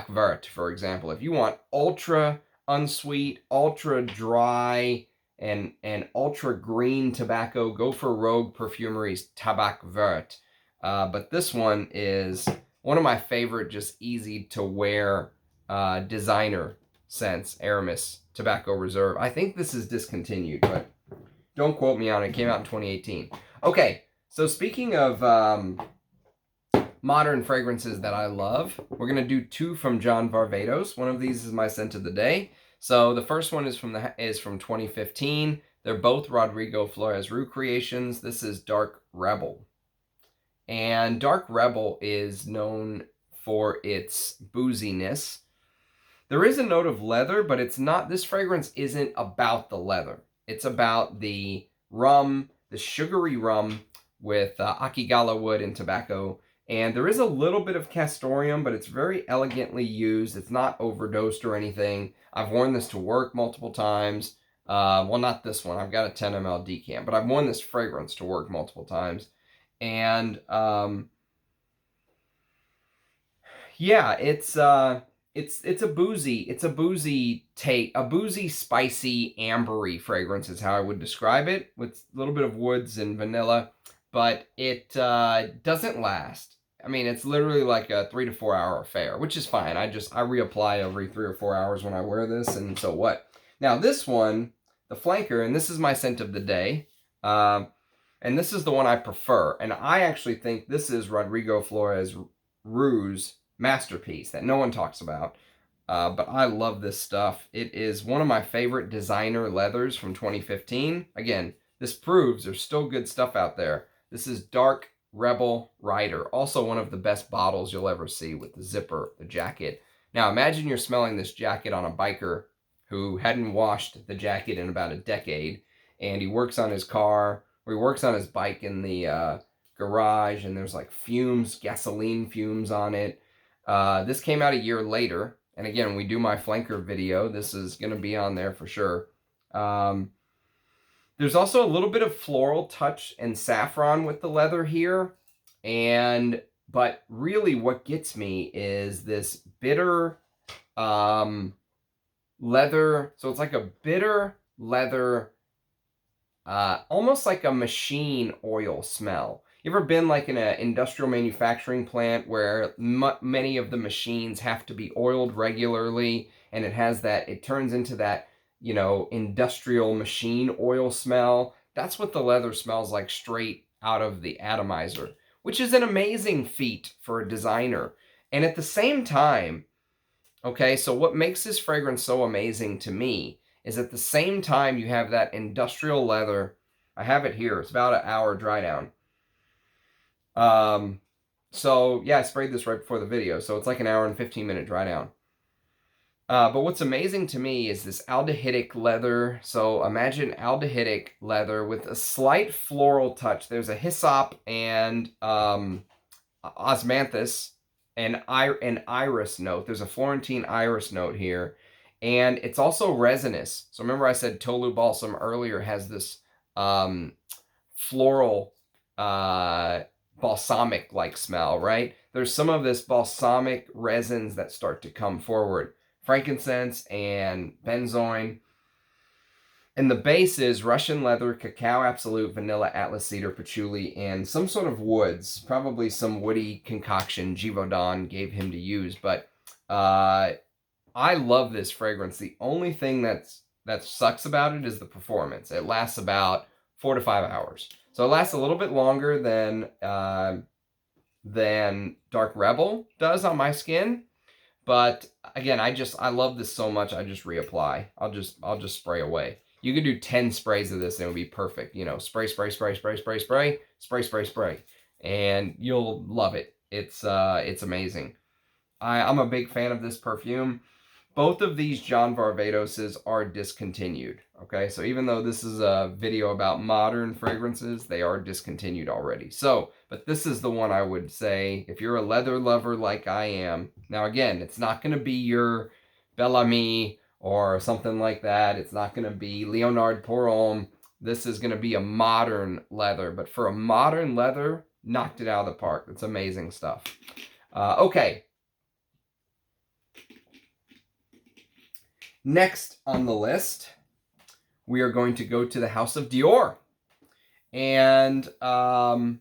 [SPEAKER 1] Vert, for example. If you want ultra unsweet, ultra dry, and ultra green tobacco, go for Rogue Perfumery's Tabac Vert. But this one is one of my favorite, just easy to wear designer scents, Aramis Tobacco Reserve. I think this is discontinued, but don't quote me on it. It came out in 2018. Okay, so speaking of modern fragrances that I love, we're going to do two from John Varvatos. One of these is my scent of the day. So the first one is from 2015. They're both Rodrigo Flores Roux creations. This is Dark Rebel. And Dark Rebel is known for its booziness. There is a note of leather, but it's not, this fragrance isn't about the leather. It's about the rum, the sugary rum with Akigala wood and tobacco. And there is a little bit of castoreum, but it's very elegantly used. It's not overdosed or anything. I've worn this to work multiple times. Well, not this one. I've got a 10 ml decant, but I've worn this fragrance to work multiple times. And yeah, it's a boozy take, a boozy, spicy, ambery fragrance is how I would describe it, with a little bit of woods and vanilla, but it doesn't last. I mean, it's literally like a 3 to 4 hour affair, which is fine. I reapply every 3 or 4 hours when I wear this, and so what? Now this one, the flanker, and this is my scent of the day, and this is the one I prefer, and I actually think this is Rodrigo Flores Roux's masterpiece that no one talks about, but I love this stuff. It is one of my favorite designer leathers from 2015. Again, this proves there's still good stuff out there. This is Dark Rebel Rider, also one of the best bottles you'll ever see, with the zipper, the jacket. Now imagine you're smelling this jacket on a biker who hadn't washed the jacket in about a decade, and he works on his car, or he works on his bike in the garage, and there's like fumes, gasoline fumes on it. This came out a year later, and again, when we do my flanker video, this is going to be on there for sure. There's also a little bit of floral touch and saffron with the leather here, but really what gets me is this bitter leather. So it's like a bitter leather, almost like a machine oil smell. You ever been like in an industrial manufacturing plant where many of the machines have to be oiled regularly, and it turns into that, you know, industrial machine oil smell? That's what the leather smells like straight out of the atomizer, which is an amazing feat for a designer. And at the same time, okay, so what makes this fragrance so amazing to me is at the same time you have that industrial leather. I have it here. It's about an hour dry down. So yeah, I sprayed this right before the video, so it's like an hour and 15-minute dry down. But what's amazing to me is this aldehydic leather. So imagine aldehydic leather with a slight floral touch. There's a hyssop and osmanthus and an iris note. There's a Florentine iris note here. And it's also resinous. So remember I said Tolu Balsam earlier has this floral, balsamic-like smell, right? There's some of this balsamic resins that start to come forward. Frankincense and benzoin. And the base is Russian leather, cacao absolute, vanilla, atlas cedar, patchouli, and some sort of woods. Probably some woody concoction Givaudan gave him to use. But I love this fragrance. The only thing that sucks about it is the performance. It lasts about 4 to 5 hours. So it lasts a little bit longer than Dark Rebel does on my skin. But again, I love this so much. I just reapply. I'll just spray away. You could do 10 sprays of this and it would be perfect. You know, spray, spray, spray, spray, spray, spray, spray, spray, spray, and you'll love it. It's amazing. I'm a big fan of this perfume. Both of these John Varvatoses are discontinued. Okay, so even though this is a video about modern fragrances, they are discontinued already. So, but this is the one I would say, if you're a leather lover like I am. Now again, it's not going to be your Bel Ami or something like that. It's not going to be Leonard pour Homme. This is going to be a modern leather. But for a modern leather, knocked it out of the park. It's amazing stuff. Okay. Next on the list, we are going to go to the house of Dior. And Dior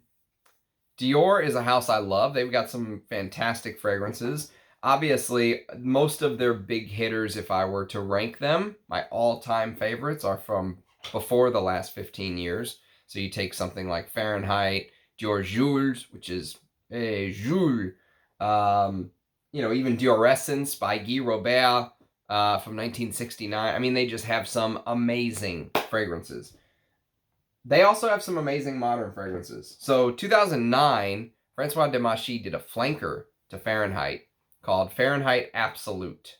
[SPEAKER 1] is a house I love. They've got some fantastic fragrances. Obviously, most of their big hitters, if I were to rank them, my all-time favorites are from before the last 15 years. So you take something like Fahrenheit, Dior Jules, which is Jules. You know, even Dior Essence by Guy Robert from 1969. I mean, they just have some amazing fragrances. They also have some amazing modern fragrances. So 2009, Francois Demachy did a flanker to Fahrenheit called Fahrenheit Absolute.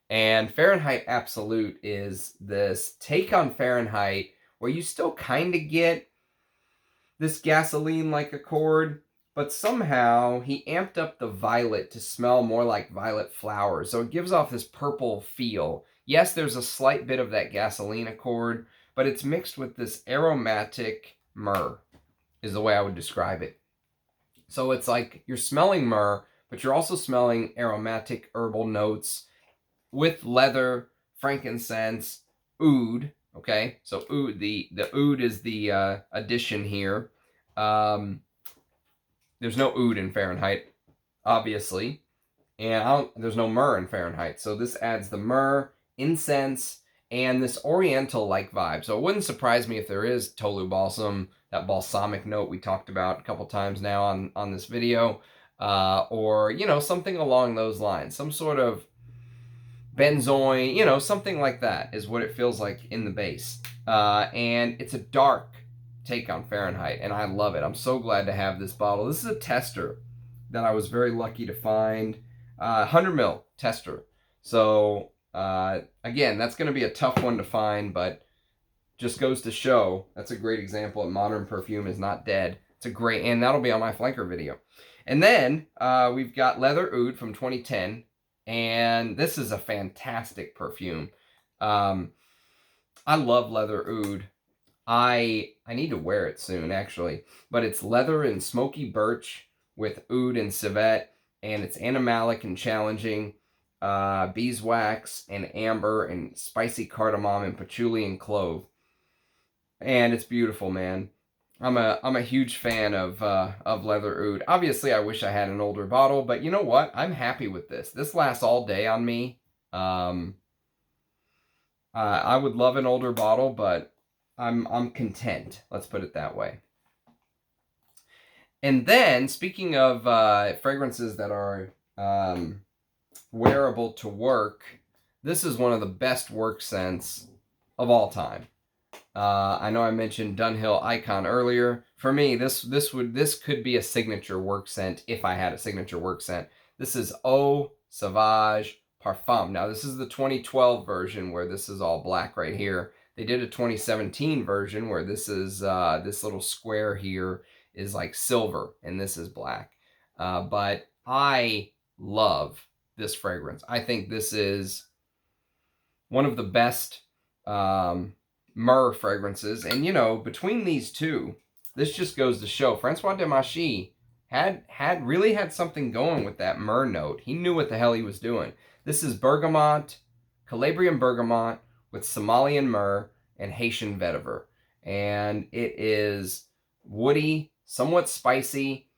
[SPEAKER 1] And Fahrenheit Absolute is this take on Fahrenheit where you still kind of get this gasoline-like accord, but somehow he amped up the violet to smell more like violet flowers. So it gives off this purple feel. Yes, there's a slight bit of that gasoline accord, but it's mixed with this aromatic myrrh, is the way I would describe it. So it's like you're smelling myrrh, but you're also smelling aromatic herbal notes with leather, frankincense, oud. Okay, so oud, the oud is the addition here. There's no oud in Fahrenheit, obviously, and there's no myrrh in Fahrenheit. So this adds the myrrh, incense, and this oriental-like vibe. So it wouldn't surprise me if there is Tolu balsam, that balsamic note we talked about a couple times now on this video, or, you know, something along those lines. Some sort of benzoin, you know, something like that is what it feels like in the base. And it's a dark take on Fahrenheit, and I love it. I'm so glad to have this bottle. This is a tester that I was very lucky to find. 100 ml tester. So, again, that's going to be a tough one to find, but just goes to show that's a great example that modern perfume is not dead. It's a great, and that'll be on my flanker video. And then we've got Leather Oud from 2010, and this is a fantastic perfume. I love Leather Oud. I need to wear it soon, actually. But it's leather and smoky birch with oud and civet, and it's animalic and challenging. Beeswax and amber and spicy cardamom and patchouli and clove. And it's beautiful, man. I'm a huge fan of Leather Oud. Obviously, I wish I had an older bottle, but you know what? I'm happy with this. This lasts all day on me. I would love an older bottle, but I'm content. Let's put it that way. And then, speaking of fragrances that are wearable to work, this is one of the best work scents of all time. I know I mentioned Dunhill Icon earlier. For me, this could be a signature work scent if I had a signature work scent. This is Eau Sauvage Parfum. Now, this is the 2012 version where this is all black right here. They did a 2017 version where this is this little square here is like silver and this is black. But I love this fragrance. I think this is one of the best myrrh fragrances. And, you know, between these two, this just goes to show Francois Demachy really had something going with that myrrh note. He knew what the hell he was doing. This is bergamot, Calabrian bergamot, with Somalian myrrh and Haitian vetiver. And it is woody, somewhat spicy,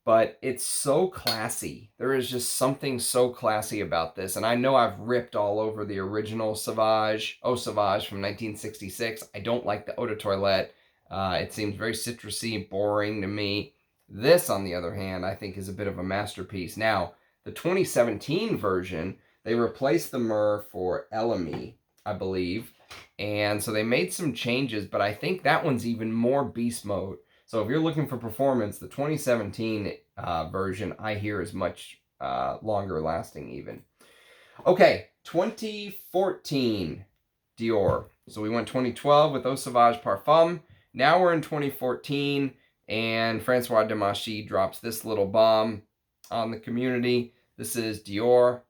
[SPEAKER 1] but it's so classy. There is just something so classy about this. And I know I've ripped all over the original Sauvage, Eau Sauvage from 1966. I don't like the Eau de Toilette. It seems very citrusy, boring to me. This, on the other hand, I think is a bit of a masterpiece. Now, the 2017 version, they replaced the myrrh for Elemi, I believe. And so they made some changes, but I think that one's even more beast mode. So if you're looking for performance, the 2017 version, I hear, is much longer lasting even. Okay, 2014 Dior. So we went 2012 with Eau Sauvage Parfum. Now we're in 2014, and Francois Demachy drops this little bomb on the community. This is Dior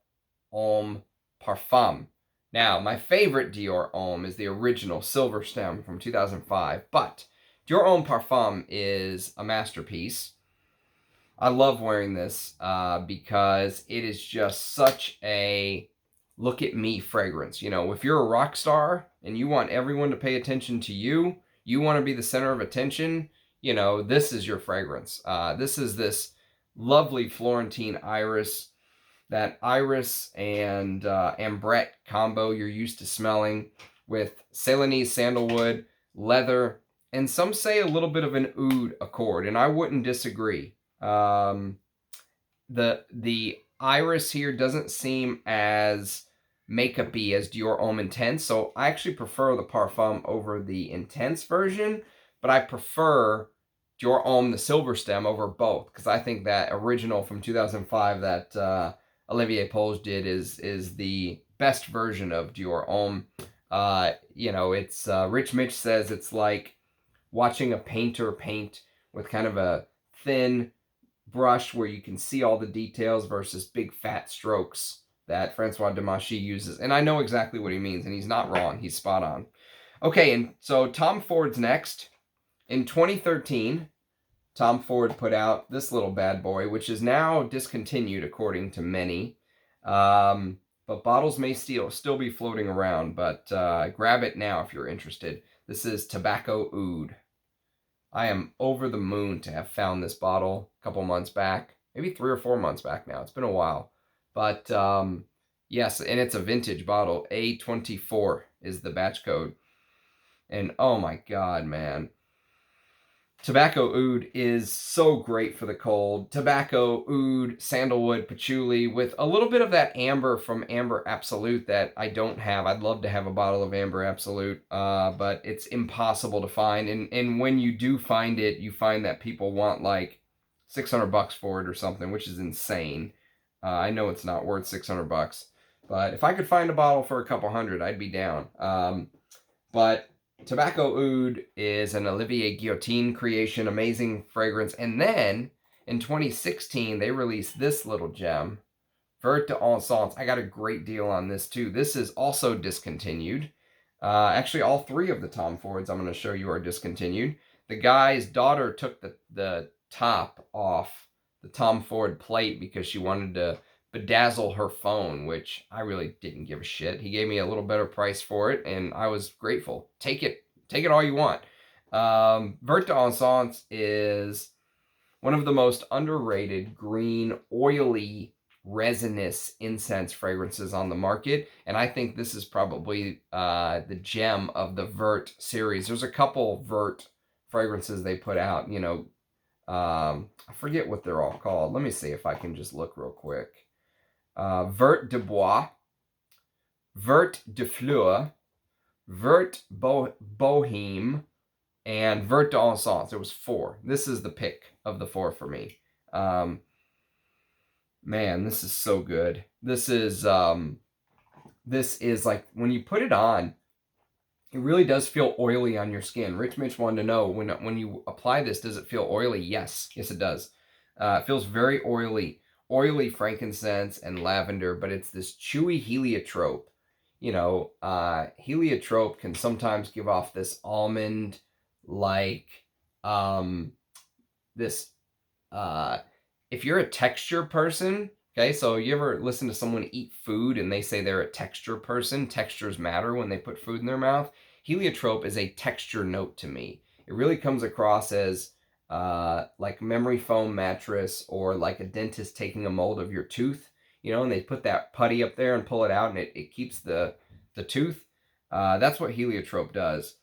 [SPEAKER 1] Homme Parfum. Now, my favorite Dior Homme is the original silver stem from 2005, but Dior Homme Parfum is a masterpiece. I love wearing this because it is just such a look at me fragrance. You know, if you're a rock star and you want everyone to pay attention to you, you want to be the center of attention, you know, this is your fragrance. This is this lovely Florentine iris, that iris and ambrette combo you're used to smelling, with Ceylonese sandalwood, leather, and some say a little bit of an oud accord, and I wouldn't disagree. The iris here doesn't seem as makeup-y as Dior Homme Intense, so I actually prefer the Parfum over the Intense version, but I prefer Dior Homme, the silver stem, over both, because I think that original from 2005 that Olivier Polge did is the best version of Dior Homme. You know, it's Rich Mitch says it's like watching a painter paint with kind of a thin brush where you can see all the details versus big fat strokes that Francois Demachy uses. And I know exactly what he means, and he's not wrong. He's spot on. Okay, and so Tom Ford's next. In 2013, Tom Ford put out this little bad boy, which is now discontinued according to many. But bottles may still be floating around, but grab it now if you're interested. This is Tobacco Oud. I am over the moon to have found this bottle a couple months back, maybe 3 or 4 months back now. It's been a while. But yes, and it's a vintage bottle. A24 is the batch code. And oh my God, man. Tobacco Oud is so great for the cold. Tobacco Oud, sandalwood, patchouli, with a little bit of that amber from Amber Absolute that I don't have. I'd love to have a bottle of Amber Absolute, but it's impossible to find. And when you do find it, you find that people want like $600 for it or something, which is insane. I know it's not worth $600, but if I could find a bottle for a couple hundred, I'd be down. But Tobacco Oud is an Olivier Guillotine creation, amazing fragrance. And then in 2016, they released this little gem, Vert de Ensar. I got a great deal on this too. This is also discontinued. Actually, all 3 of the Tom Fords I'm going to show you are discontinued. The guy's daughter took the top off the Tom Ford plate because she wanted to bedazzle her phone, which I really didn't give a shit. He gave me a little better price for it, and I was grateful. Take it all you want. Vert de Ensar is one of the most underrated green, oily, resinous incense fragrances on the market, and I think this is probably the gem of the Vert series. There's a couple Vert fragrances they put out, you know. I forget what they're all called. Let me see if I can just look real quick. Vert de Bois, Vert de Fleur, Vert Bohème, and Vert d'Encens. There was 4. This is the pick of the 4 for me. Man, this is so good. This is like, when you put it on, it really does feel oily on your skin. Rich Mitch wanted to know, when you apply this, does it feel oily? Yes, it does. It feels very oily. Oily frankincense and lavender, but it's this chewy heliotrope. You know, heliotrope can sometimes give off this almond, like, this, if you're a texture person, Okay, so you ever listen to someone eat food and they say they're a texture person? Textures matter when they put food in their mouth. Heliotrope is a texture note to me. It really comes across as like memory foam mattress, or like a dentist taking a mold of your tooth, you know, and they put that putty up there and pull it out, and it keeps the tooth. That's what heliotrope does.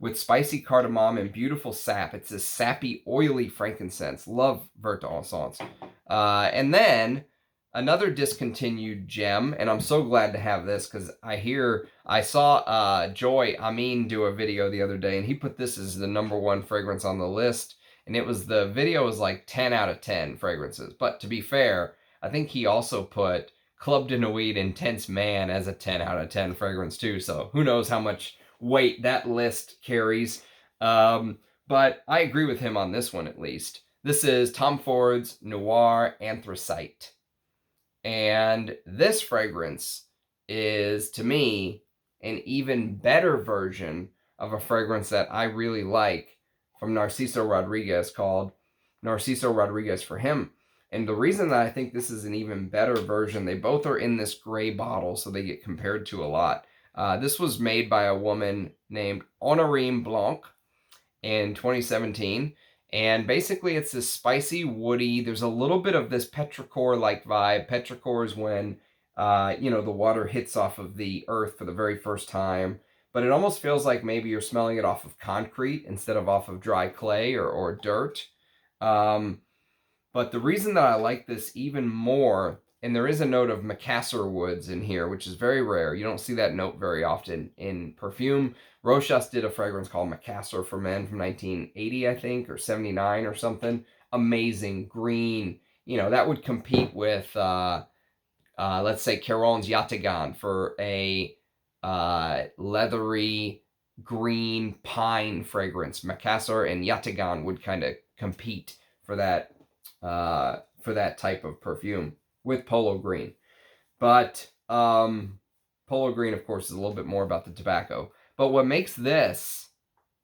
[SPEAKER 1] With spicy cardamom and beautiful sap. It's a sappy, oily frankincense. Love Vert d'Encens. And then another discontinued gem, and I'm so glad to have this because I saw Joy Amin do a video the other day, and he put this as the #1 fragrance on the list, and the video was like 10 out of 10 fragrances. But to be fair, I think he also put Club de Nuit Intense Man as a 10 out of 10 fragrance too, so who knows how much weight that list carries. But I agree with him on this one, at least. This is Tom Ford's Noir Anthracite. And this fragrance is, to me, an even better version of a fragrance that I really like from Narciso Rodriguez called Narciso Rodriguez for Him. And the reason that I think this is an even better version, they both are in this gray bottle, so they get compared to a lot. This was made by a woman named Honorine Blanc in 2017. And basically it's this spicy, woody, there's a little bit of this petrichor-like vibe. Petrichor is when, you know, the water hits off of the earth for the very first time. But it almost feels like maybe you're smelling it off of concrete instead of off of dry clay or dirt. But the reason that I like this even more, and there is a note of Macassar woods in here, which is very rare. You don't see that note very often in perfume. Rochas did a fragrance called Macassar for Men from 1980, I think, or 79 or something. Amazing, green. You know, that would compete with, let's say, Caron's Yatagan for a leathery, green pine fragrance. Macassar and Yatagan would kind of compete for that type of perfume with Polo Green. But Polo Green, of course, is a little bit more about the tobacco. But what makes this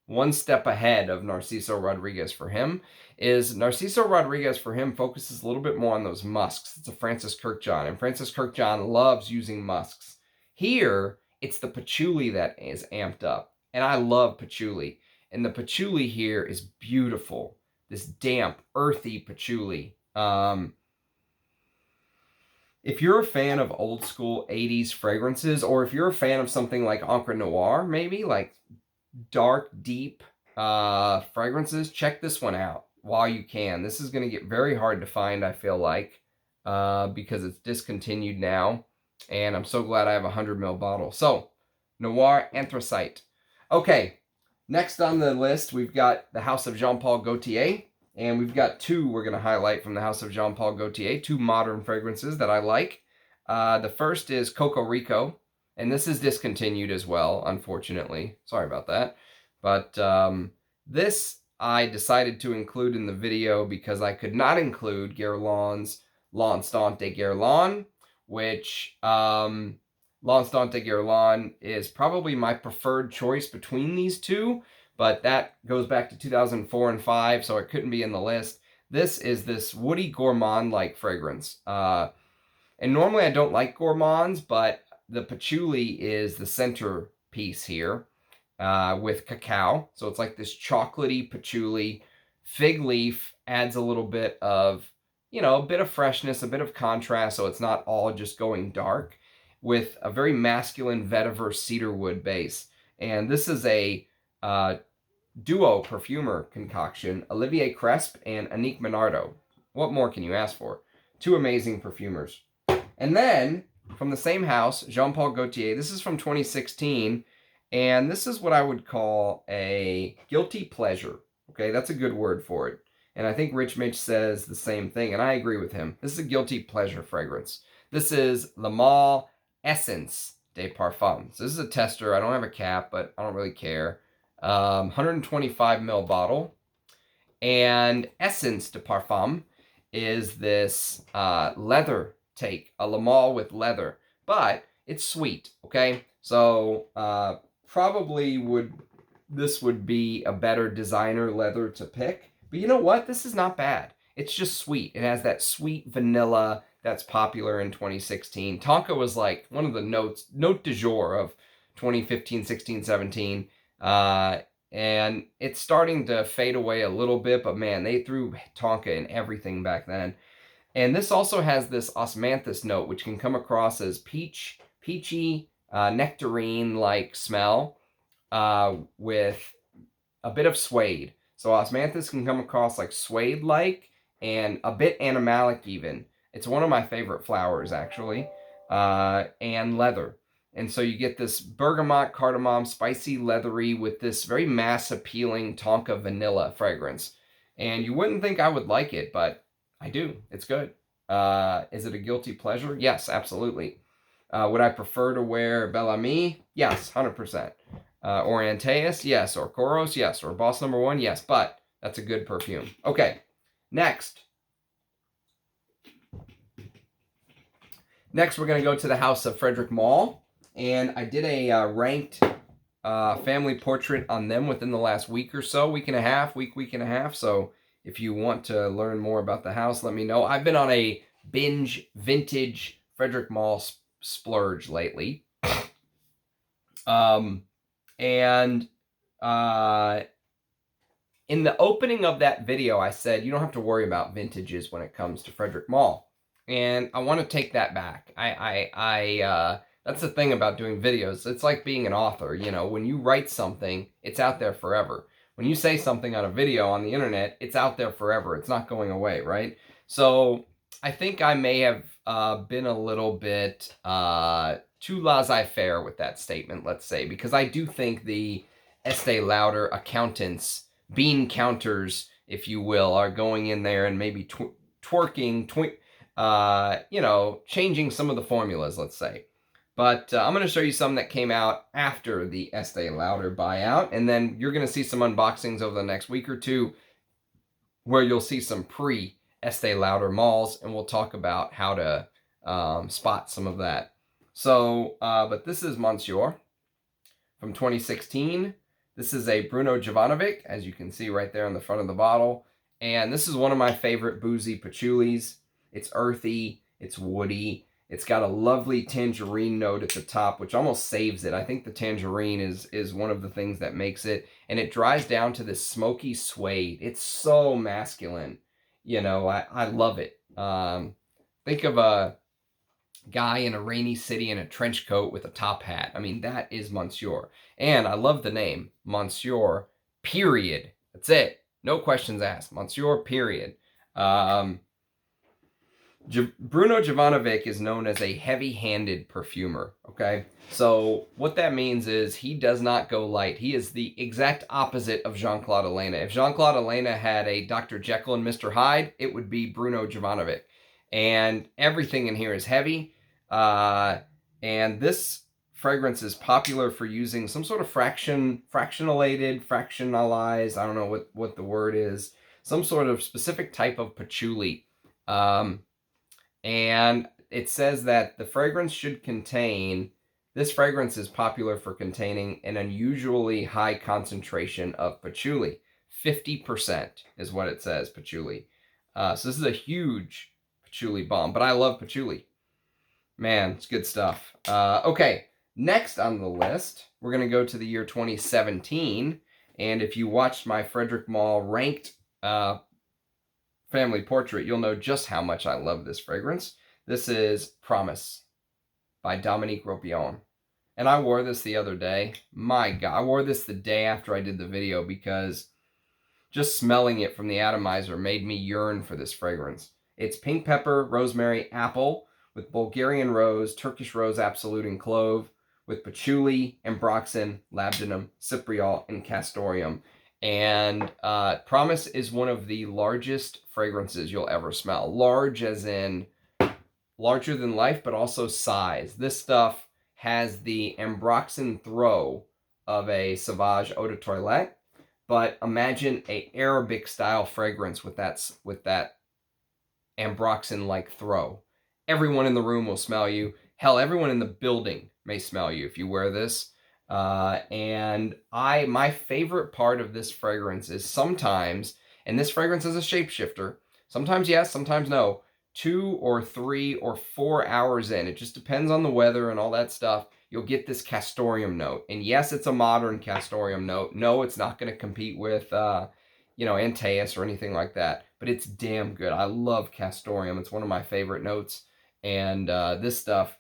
[SPEAKER 1] one step ahead of Narciso Rodriguez for Him is Narciso Rodriguez for Him focuses a little bit more on those musks. It's a Francis Kirkjohn, and Francis Kirkjohn loves using musks. Here, it's the patchouli that is amped up, and I love patchouli. And the patchouli here is beautiful. This damp, earthy patchouli. If you're a fan of old school 80s fragrances, or if you're a fan of something like Encre Noire, maybe, like dark, deep fragrances, check this one out while you can. This is going to get very hard to find, I feel like, because it's discontinued now. And I'm so glad I have a 100 ml bottle. So, Noir Anthracite. Okay, next on the list, we've got the House of Jean Paul Gaultier. And we've got two we're going to highlight from the House of Jean Paul Gaultier, two modern fragrances that I like. The first is Coco Rico, and this is discontinued as well, unfortunately. Sorry about that. But this I decided to include in the video because I could not include Guerlain's L'Instant de Guerlain, which L'Instant de Guerlain is probably my preferred choice between these two. But that goes back to 2004 and 5, so it couldn't be in the list. This is this woody gourmand-like fragrance. And normally I don't like gourmands, but the patchouli is the centerpiece here with cacao. So it's like this chocolatey patchouli. Fig leaf adds a little bit of, you know, a bit of freshness, a bit of contrast, so it's not all just going dark, with a very masculine vetiver cedarwood base. And this is a duo perfumer concoction, Olivier Cresp and Annick Minardo. What more can you ask for? Two amazing perfumers. And then, from the same house, Jean Paul Gaultier, this is from 2016, and this is what I would call a guilty pleasure. Okay, that's a good word for it. And I think Rich Mitch says the same thing, and I agree with him. This is a guilty pleasure fragrance. This is Le Malle Essence de Parfum. So this is a tester. I don't have a cap, but I don't really care. 125 ml bottle. And Essence de Parfum is this leather take, a Le Malle with leather. But it's sweet, okay? So probably this would be a better designer leather to pick. But you know what? This is not bad. It's just sweet. It has that sweet vanilla, that's popular in 2016. Tonka was like one of the note du jour of 2015, 16, 17. And it's starting to fade away a little bit, but man, they threw Tonka in everything back then. And this also has this osmanthus note, which can come across as peachy, nectarine-like smell with a bit of suede. So osmanthus can come across like suede-like and a bit animalic even. It's one of my favorite flowers, actually, and leather. And so you get this bergamot, cardamom, spicy, leathery with this very mass-appealing Tonka vanilla fragrance. And you wouldn't think I would like it, but I do. It's good. Is it a guilty pleasure? Yes, absolutely. Would I prefer to wear Bel Ami? Yes, 100%. Or Antaeus? Yes. Or Koros? Yes. Or Boss Number 1? Yes. But that's a good perfume. Okay, next. Next, we're going to go to the house of Frederic Malle. And I did a ranked family portrait on them within the last week or so, week and a half. So if you want to learn more about the house, let me know. I've been on a binge vintage Frederic Malle splurge lately. In the opening of that video, I said, you don't have to worry about vintages when it comes to Frederic Malle. And I want to take that back. That's the thing about doing videos. It's like being an author. You know, when you write something, it's out there forever. When you say something on a video on the internet, it's out there forever. It's not going away, right? So I think I may have been a little bit too laissez-faire with that statement, let's say, because I do think the Estee Lauder accountants, bean counters, if you will, are going in there and maybe twerking, you know, changing some of the formulas, let's say. But I'm going to show you some that came out after the Estee Lauder buyout, and then you're going to see some unboxings over the next week or two where you'll see some pre-Estee Lauder Malles, and we'll talk about how to spot some of that. So, but this is Monsieur from 2016. This is a Bruno Jovanovic, as you can see right there on the front of the bottle. And this is one of my favorite boozy patchoulis. It's earthy, it's woody. It's got a lovely tangerine note at the top, which almost saves it. I think the tangerine is one of the things that makes it. And it dries down to this smoky suede. It's so masculine. You know, I love it. Think of a guy in a rainy city in a trench coat with a top hat. I mean, that is Monsieur. And I love the name, Monsieur, period. That's it. No questions asked. Monsieur, period. Bruno Jovanovic is known as a heavy-handed perfumer, okay? So what that means is he does not go light. He is the exact opposite of Jean-Claude Elena. If Jean-Claude Elena had a Dr. Jekyll and Mr. Hyde, it would be Bruno Jovanovic. And everything in here is heavy. And this fragrance is popular for using some sort of fractionalized, I don't know what the word is, some sort of specific type of patchouli. And it says that the fragrance should contain, this fragrance is popular for containing an unusually high concentration of patchouli. 50% is what it says, patchouli. So this is a huge patchouli bomb, but I love patchouli. Man, it's good stuff. Okay, next on the list, we're going to go to the year 2017. And if you watched my Frederic Malle ranked family portrait, you'll know just how much I love this fragrance. This is Promise by Dominique Ropion. And I wore this the other day. My God, I wore this the day after I did the video because just smelling it from the atomizer made me yearn for this fragrance. It's pink pepper, rosemary, apple, with Bulgarian rose, Turkish rose absolute, and clove, with patchouli, ambroxan, labdanum, cypriol, and castoreum. And Promise is one of the largest fragrances you'll ever smell. Large as in larger than life, but also size. This stuff has the ambroxan throw of a Sauvage Eau de Toilette, but imagine a Arabic style fragrance with that ambroxan-like throw. Everyone in the room will smell you. Hell, everyone in the building may smell you if you wear this. And my favorite part of this fragrance is sometimes, and this fragrance is a shapeshifter, sometimes yes, sometimes no, 2 or 3 or 4 hours in, it just depends on the weather and all that stuff, you'll get this castoreum note. And yes, it's a modern castoreum note. No, it's not going to compete with, you know, Antaeus or anything like that. But it's damn good. I love castoreum. It's one of my favorite notes. And this stuff,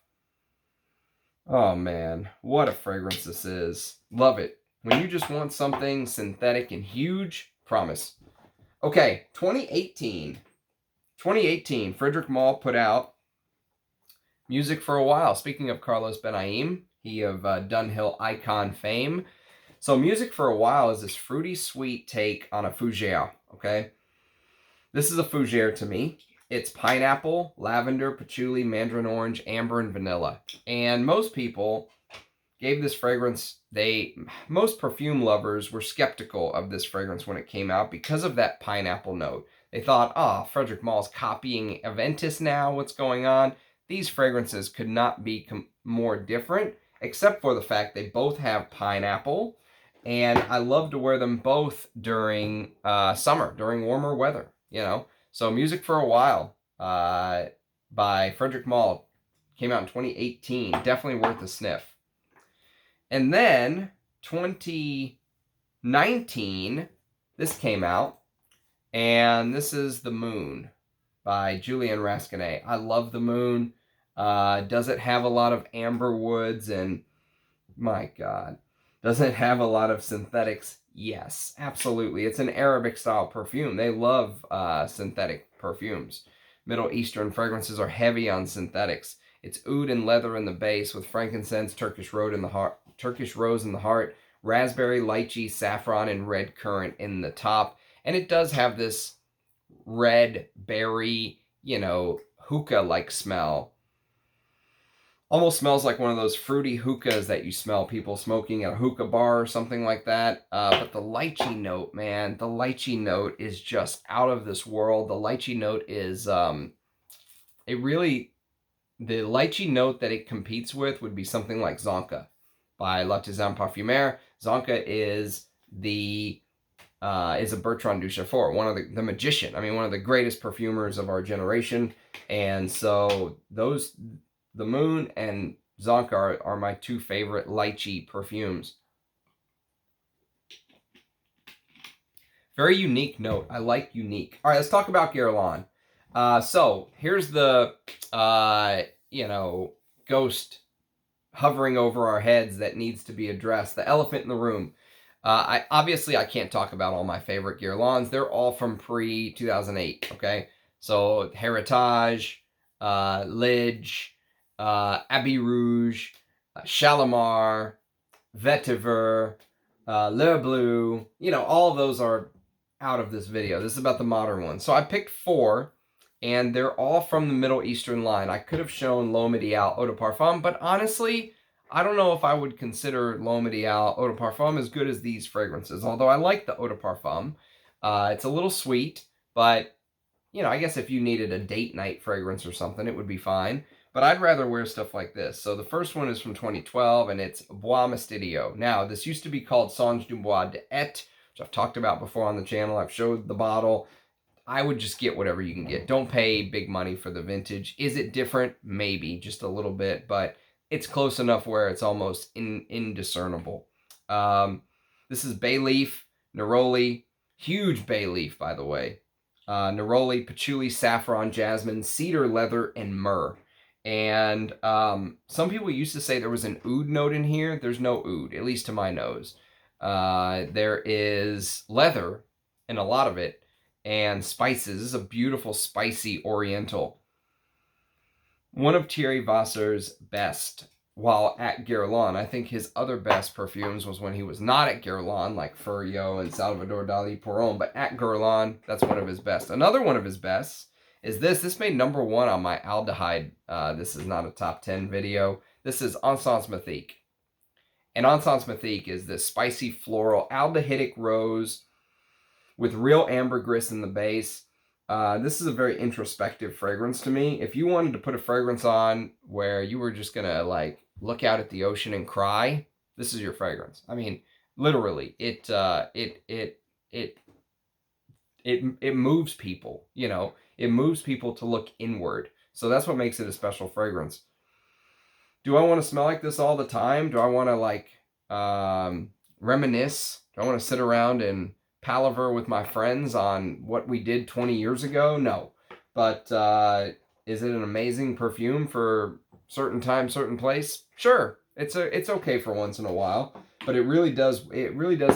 [SPEAKER 1] oh man, what a fragrance this is. Love it. When you just want something synthetic and huge, promise. Okay, 2018. 2018, Frederic Malle put out Music for a While. Speaking of Carlos Ben-Aim, he of Dunhill Icon fame. So Music for a While is this fruity sweet take on a fougere, okay? This is a fougere to me. It's pineapple, lavender, patchouli, mandarin orange, amber, and vanilla. And most people gave this fragrance, most perfume lovers were skeptical of this fragrance when it came out because of that pineapple note. They thought, oh, Frederic Malle's copying Aventus now, what's going on? These fragrances could not be more different, except for the fact they both have pineapple, and I love to wear them both during summer, during warmer weather, you know? So Music for a While by Frederic Malle came out in 2018, definitely worth a sniff. And then 2019, this came out, and this is The Moon by Julien Rasquinet. I love The Moon. Does it have a lot of amber woods and, my God, does it have a lot of synthetics? Yes, absolutely. It's an Arabic style perfume. They love synthetic perfumes. Middle Eastern fragrances are heavy on synthetics. It's oud and leather in the base with frankincense, Turkish rose in the heart, raspberry, lychee, saffron, and red currant in the top. And it does have this red berry, you know, hookah-like smell. Almost smells like one of those fruity hookahs that you smell people smoking at a hookah bar or something like that. But the lychee note, man, the lychee note is just out of this world. The lychee note is, the lychee note that it competes with would be something like Zonka by L'Artisan Parfumeur. Zonka is a Bertrand Duchaufour, one of the magician. I mean, one of the greatest perfumers of our generation. And so The Moon and Zonka are my two favorite lychee perfumes. Very unique note. I like unique. All right, let's talk about Guerlain. So here's the, you know, ghost hovering over our heads that needs to be addressed. The elephant in the room. I can't talk about all my favorite Guerlains. They're all from pre-2008, okay? So Heritage, Lidge, Abbey Rouge, Shalimar, Vetiver, Le Bleu. You know, all of those are out of this video. This is about the modern ones. So I picked 4, and they're all from the Middle Eastern line. I could have shown L'Homme Ideal Eau de Parfum, but honestly, I don't know if I would consider L'Homme Ideal Eau de Parfum as good as these fragrances, although I like the Eau de Parfum. It's a little sweet, but, you know, I guess if you needed a date night fragrance or something, it would be fine. But I'd rather wear stuff like this. So the first one is from 2012, and it's Bois Mystérieux. Now, this used to be called Songe du Bois d'Et, which I've talked about before on the channel. I've showed the bottle. I would just get whatever you can get. Don't pay big money for the vintage. Is it different? Maybe, just a little bit, but it's close enough where it's almost indiscernible. This is bay leaf, neroli, huge bay leaf, by the way. Neroli, patchouli, saffron, jasmine, cedar, leather, and myrrh. And some people used to say there was an oud note in here. There's no oud, at least to my nose. There is leather in a lot of it, and spices. This is a beautiful, spicy oriental. One of Thierry Vassar's best while at Guerlain. I think his other best perfumes was when he was not at Guerlain, like Furio and Salvador Dali Poron, but at Guerlain, that's one of his best. Another one of his bests is this. This made #1 on my aldehyde. This is not a top 10 video. This is Encens Mythique. And Encens Mythique is this spicy floral aldehydic rose with real ambergris in the base. This is a very introspective fragrance to me. If you wanted to put a fragrance on where you were just gonna like look out at the ocean and cry, this is your fragrance. I mean, literally, it moves people. You know, It moves people to look inward. So that's what makes it a special fragrance. Do I want to smell like this all the time? Do I want to like reminisce? Do I want to sit around and palaver with my friends on what we did 20 years ago? No. But is it an amazing perfume for certain time, certain place? Sure. It's okay for once in a while, but it really does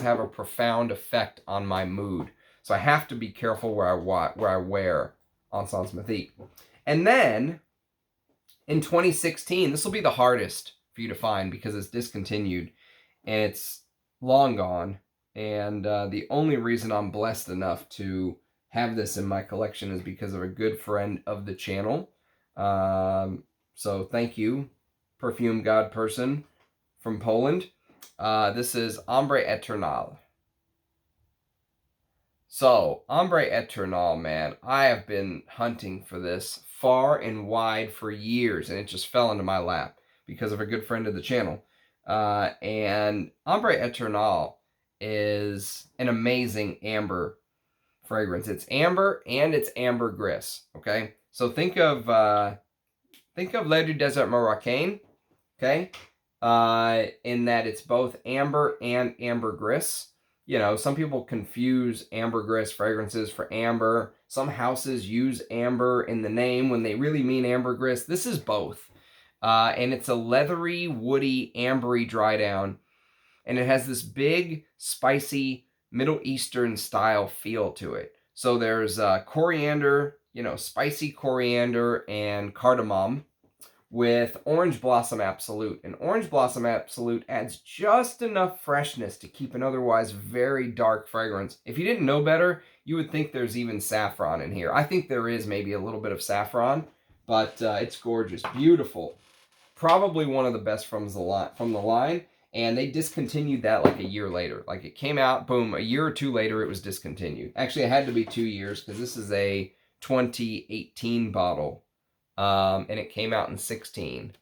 [SPEAKER 1] have a profound effect on my mood. So I have to be careful where I wear Encens Mythique. And then in 2016, this will be the hardest for you to find because it's discontinued and it's long gone. And the only reason I'm blessed enough to have this in my collection is because of a good friend of the channel. So thank you, perfume god person from Poland. This is Ombre Eternal. So, Ombre Eternal, man, I have been hunting for this far and wide for years, and it just fell into my lap because of a good friend of the channel. And Ombre Eternal is an amazing amber fragrance. It's amber and it's ambergris, okay? So think of Lait du Desert Marocain, okay? In that it's both amber and ambergris. You know, some people confuse ambergris fragrances for amber. Some houses use amber in the name when they really mean ambergris. This is both. And it's a leathery, woody, ambery dry down. And it has this big, spicy, Middle Eastern style feel to it. So there's coriander, you know, spicy coriander and cardamom with Orange Blossom Absolute. And Orange Blossom Absolute adds just enough freshness to keep an otherwise very dark fragrance. If you didn't know better, you would think there's even saffron in here. I think there is maybe a little bit of saffron, but it's gorgeous, beautiful. Probably one of the best from the line. And they discontinued that like a year later. Like it came out, boom, a year or two later it was discontinued. Actually, it had to be 2 years because this is a 2018 bottle. And it came out in 16.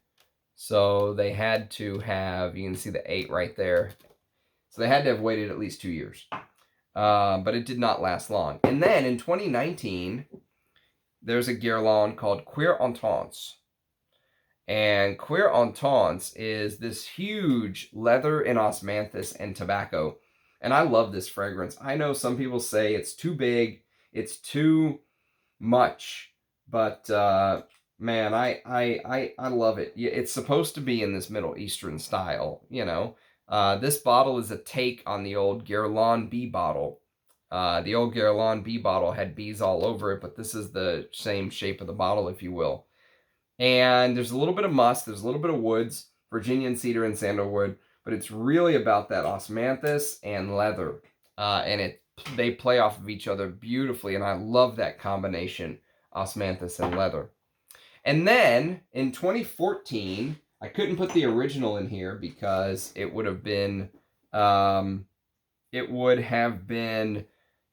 [SPEAKER 1] So they had to have, you can see the 8 right there. So they had to have waited at least 2 years. But it did not last long. And then in 2019, there's a Guerlain called Cuir Intense. And Cuir Intense is this huge leather and osmanthus and tobacco. And I love this fragrance. I know some people say it's too big, it's too much, but man, I love it. It's supposed to be in this Middle Eastern style, you know. This bottle is a take on the old Guerlain bee bottle. The old Guerlain bee bottle had bees all over it, but this is the same shape of the bottle, if you will. And there's a little bit of musk, there's a little bit of woods, Virginian cedar and sandalwood, but it's really about that osmanthus and leather. And they play off of each other beautifully, and I love that combination, osmanthus and leather. And then in 2014, I couldn't put the original in here because it would have been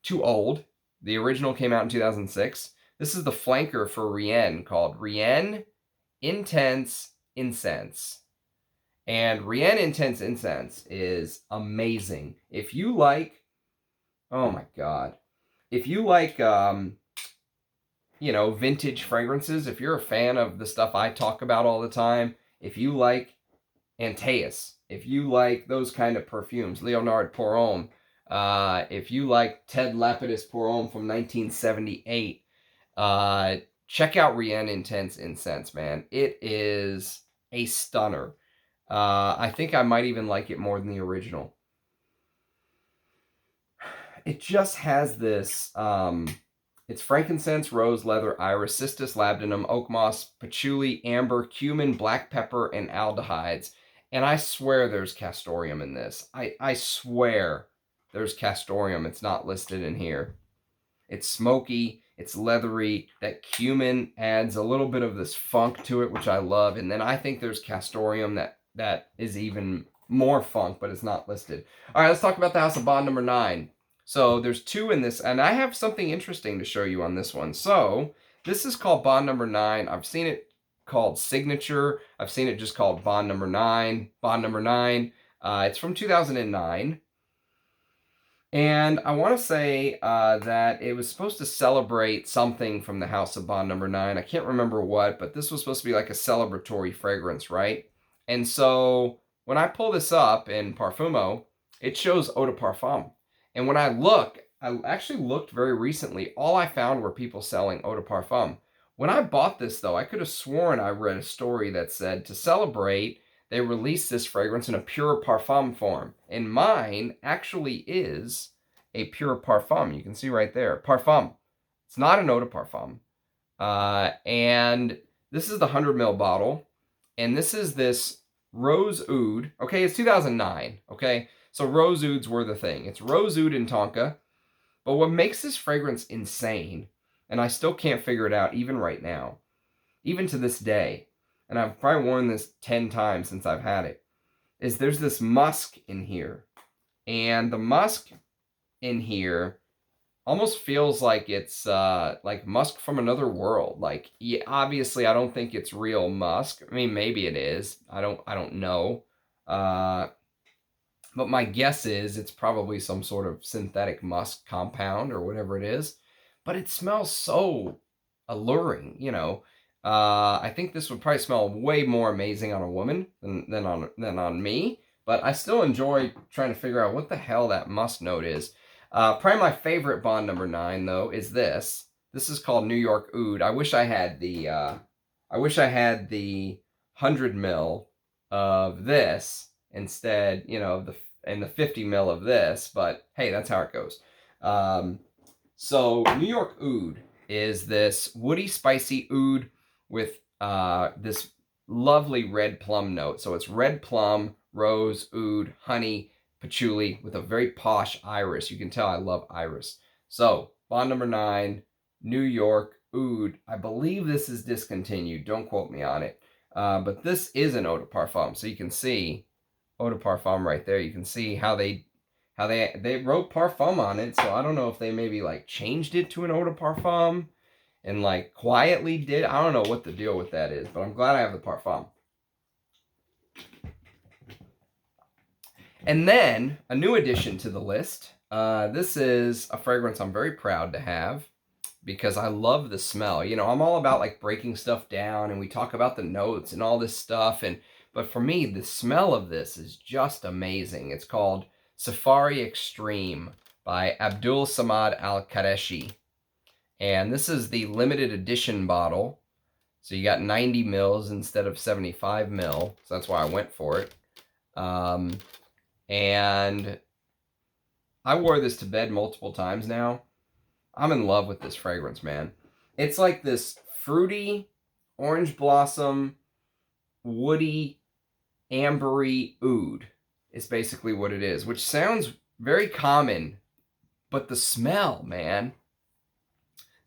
[SPEAKER 1] too old. The original came out in 2006. This is the flanker for Rien called Rien Intense Incense. And Rien Intense Incense is amazing. If you like, oh my God, if you like, you know, vintage fragrances, if you're a fan of the stuff I talk about all the time, if you like Antaeus, if you like those kind of perfumes, Leonard Pour Homme, if you like Ted Lapidus Pour Homme from 1978, check out Rien Intense Incense, man. It is a stunner. I think I might even like it more than the original. It just has this, it's frankincense, rose, leather, iris, cistus, labdanum, oak moss, patchouli, amber, cumin, black pepper, and aldehydes. And I swear there's castoreum in this. I swear there's castoreum. It's not listed in here. It's smoky. It's leathery. That cumin adds a little bit of this funk to it, which I love. And then I think there's castoreum that is even more funk, but it's not listed. All right, let's talk about the House of Bond number 9. So there's 2 in this, and I have something interesting to show you on this one. So this is called Bond number 9. I've seen it called Signature. I've seen it just called Bond number 9. Bond number 9. It's from 2009. And I want to say that it was supposed to celebrate something from the house of Bond number 9. I can't remember what, but this was supposed to be like a celebratory fragrance, right? And so when I pull this up in Parfumo, it shows Eau de Parfum. And when I actually looked very recently, all I found were people selling Eau de Parfum. When I bought this, though, I could have sworn I read a story that said to celebrate, they released this fragrance in a pure parfum form. And mine actually is a pure parfum. You can see right there. Parfum. It's not an eau de parfum. And this is the 100 ml bottle. And this is this Rose Oud. Okay, it's 2009. Okay, so Rose Ouds were the thing. It's Rose Oud and Tonka. But what makes this fragrance insane, and I still can't figure it out even right now, even to this day, and I've probably worn this 10 times since I've had it, is there's this musk in here. And the musk in here almost feels like it's like musk from another world. Like, yeah, obviously, I don't think it's real musk. I mean, maybe it is. I don't know. But my guess is it's probably some sort of synthetic musk compound or whatever it is. But it smells so alluring, you know. I think this would probably smell way more amazing on a woman than on me. But I still enjoy trying to figure out what the hell that musk note is. Probably my favorite Bond number 9 though is this. This is called New York Oud. I wish I had the 100 ml of this instead, you know, the 50 ml of this. But hey, that's how it goes. So New York Oud is this woody, spicy oud with this lovely red plum note. So it's red plum, rose, oud, honey, patchouli with a very posh iris. You can tell I love iris. So Bond number 9, New York Oud. I believe this is discontinued. Don't quote me on it. But this is an eau de parfum. So you can see eau de parfum right there. You can see how they wrote parfum on it. So I don't know if they maybe like changed it to an eau de parfum and like quietly did. I don't know what the deal with that is, but I'm glad I have the parfum. And then a new addition to the list. This is a fragrance I'm very proud to have because I love the smell. You know, I'm all about like breaking stuff down and we talk about the notes and all this stuff. But for me, the smell of this is just amazing. It's called Safari Extreme by Abdul Samad Al-Qareshi. And this is the limited edition bottle. So you got 90 mils instead of 75 mil. So that's why I went for it. And I wore this to bed multiple times now. I'm in love with this fragrance, man. It's like this fruity, orange blossom, woody, ambery oud is basically what it is, which sounds very common, but the smell, man,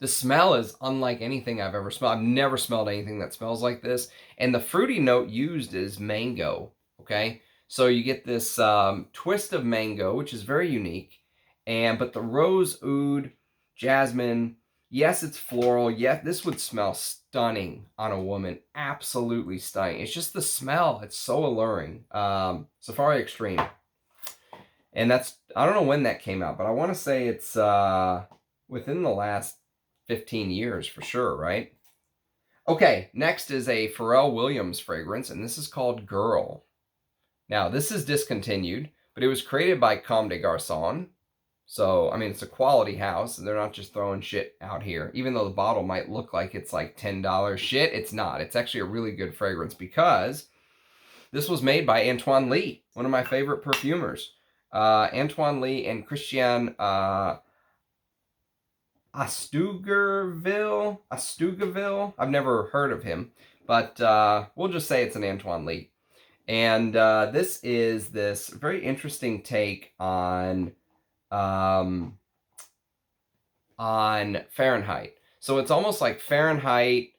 [SPEAKER 1] the smell is unlike anything I've ever smelled. I've never smelled anything that smells like this. And the fruity note used is mango, okay? So you get this twist of mango, which is very unique. But the rose, oud, jasmine, yes, it's floral. Yes, this would smell stunning on a woman. Absolutely stunning. It's just the smell. It's so alluring. Safari Extreme. And that's, I don't know when that came out, but I want to say it's within the last 15 years for sure, right? Okay, next is a Pharrell Williams fragrance, and this is called Girl. Now, this is discontinued, but it was created by Comme des Garçons. So, I mean, it's a quality house, and they're not just throwing shit out here. Even though the bottle might look like it's like $10 shit, it's not. It's actually a really good fragrance because this was made by Antoine Lee, one of my favorite perfumers. Antoine Lee and Christian Astugaville. I've never heard of him, but we'll just say it's an Antoine Lee. And this is this very interesting take on Fahrenheit. So it's almost like Fahrenheit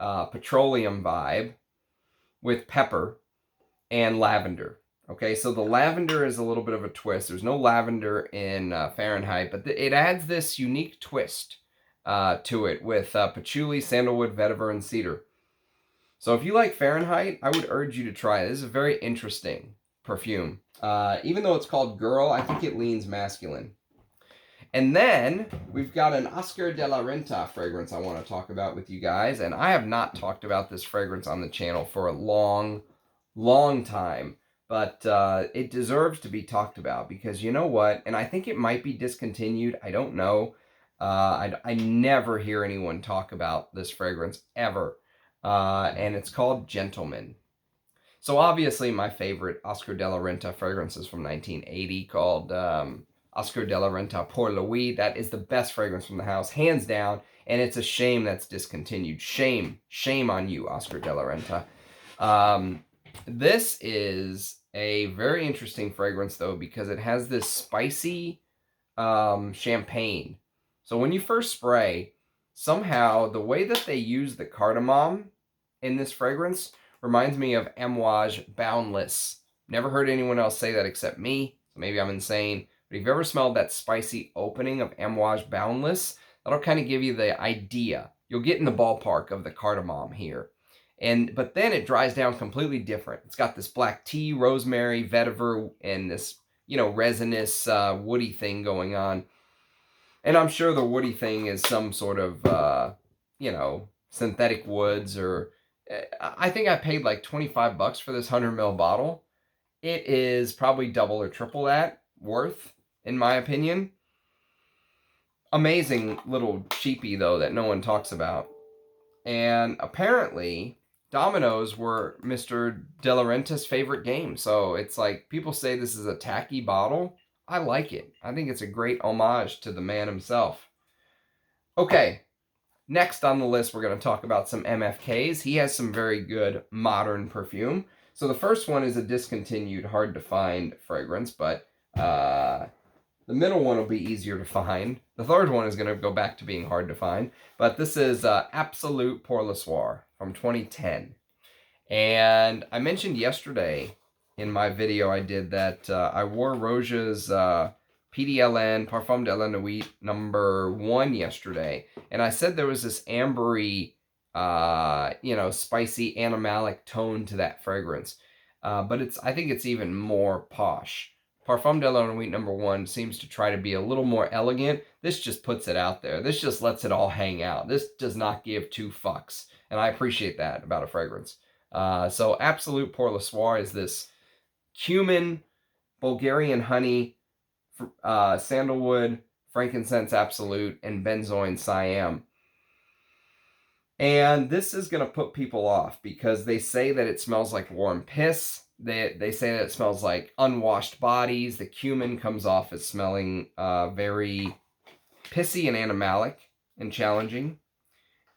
[SPEAKER 1] petroleum vibe with pepper and lavender. Okay, so the lavender is a little bit of a twist. There's no lavender in Fahrenheit, but it adds this unique twist to it with patchouli, sandalwood, vetiver, and cedar. So if you like Fahrenheit, I would urge you to try it. This is a very interesting perfume. Even though it's called Girl, I think it leans masculine. And then we've got an Oscar de la Renta fragrance I want to talk about with you guys. And I have not talked about this fragrance on the channel for a long time. But it deserves to be talked about because you know what? And I think it might be discontinued. I don't know. I never hear anyone talk about this fragrance ever. And it's called Gentleman. So obviously my favorite Oscar de la Renta fragrance is from 1980 called Oscar de la Renta Pour Louis. That is the best fragrance from the house, hands down. And it's a shame that's discontinued. Shame on you, Oscar de la Renta. This is a very interesting fragrance though because it has this spicy champagne. So when you first spray, somehow the way that they use the cardamom in this fragrance reminds me of Amouage Boundless. Never heard anyone else say that except me. So maybe I'm insane. But if you've ever smelled that spicy opening of Amouage Boundless, that'll kind of give you the idea. You'll get in the ballpark of the cardamom here. But then it dries down completely different. It's got this black tea, rosemary, vetiver, and this, resinous woody thing going on. And I'm sure the woody thing is some sort of, synthetic woods or... I think I paid like 25 bucks for this 100 ml bottle. It is probably double or triple that worth, in my opinion. Amazing little cheapie, though, that no one talks about. And apparently, Dominoes were Mr. De La Renta's favorite game. So it's like, people say this is a tacky bottle. I like it. I think it's a great homage to the man himself. Okay. Next on the list, we're going to talk about some MFKs. He has some very good modern perfume. So the first one is a discontinued, hard-to-find fragrance, but the middle one will be easier to find. The third one is going to go back to being hard to find. But this is Absolute Pour le Soir from 2010. And I mentioned yesterday in my video I did that I wore Roja's PDLN, Parfum de la Nuit, #1 yesterday. And I said there was this ambery, spicy animalic tone to that fragrance. But I think it's even more posh. Parfum de la Nuit #1 seems to try to be a little more elegant. This just puts it out there. This just lets it all hang out. This does not give two fucks. And I appreciate that about a fragrance. So Absolute Pour le Soir is this cumin, Bulgarian honey, sandalwood, frankincense absolute, and benzoin Siam. And this is going to put people off because they say that it smells like warm piss. They say that it smells like unwashed bodies. The cumin comes off as smelling very pissy and animalic and challenging.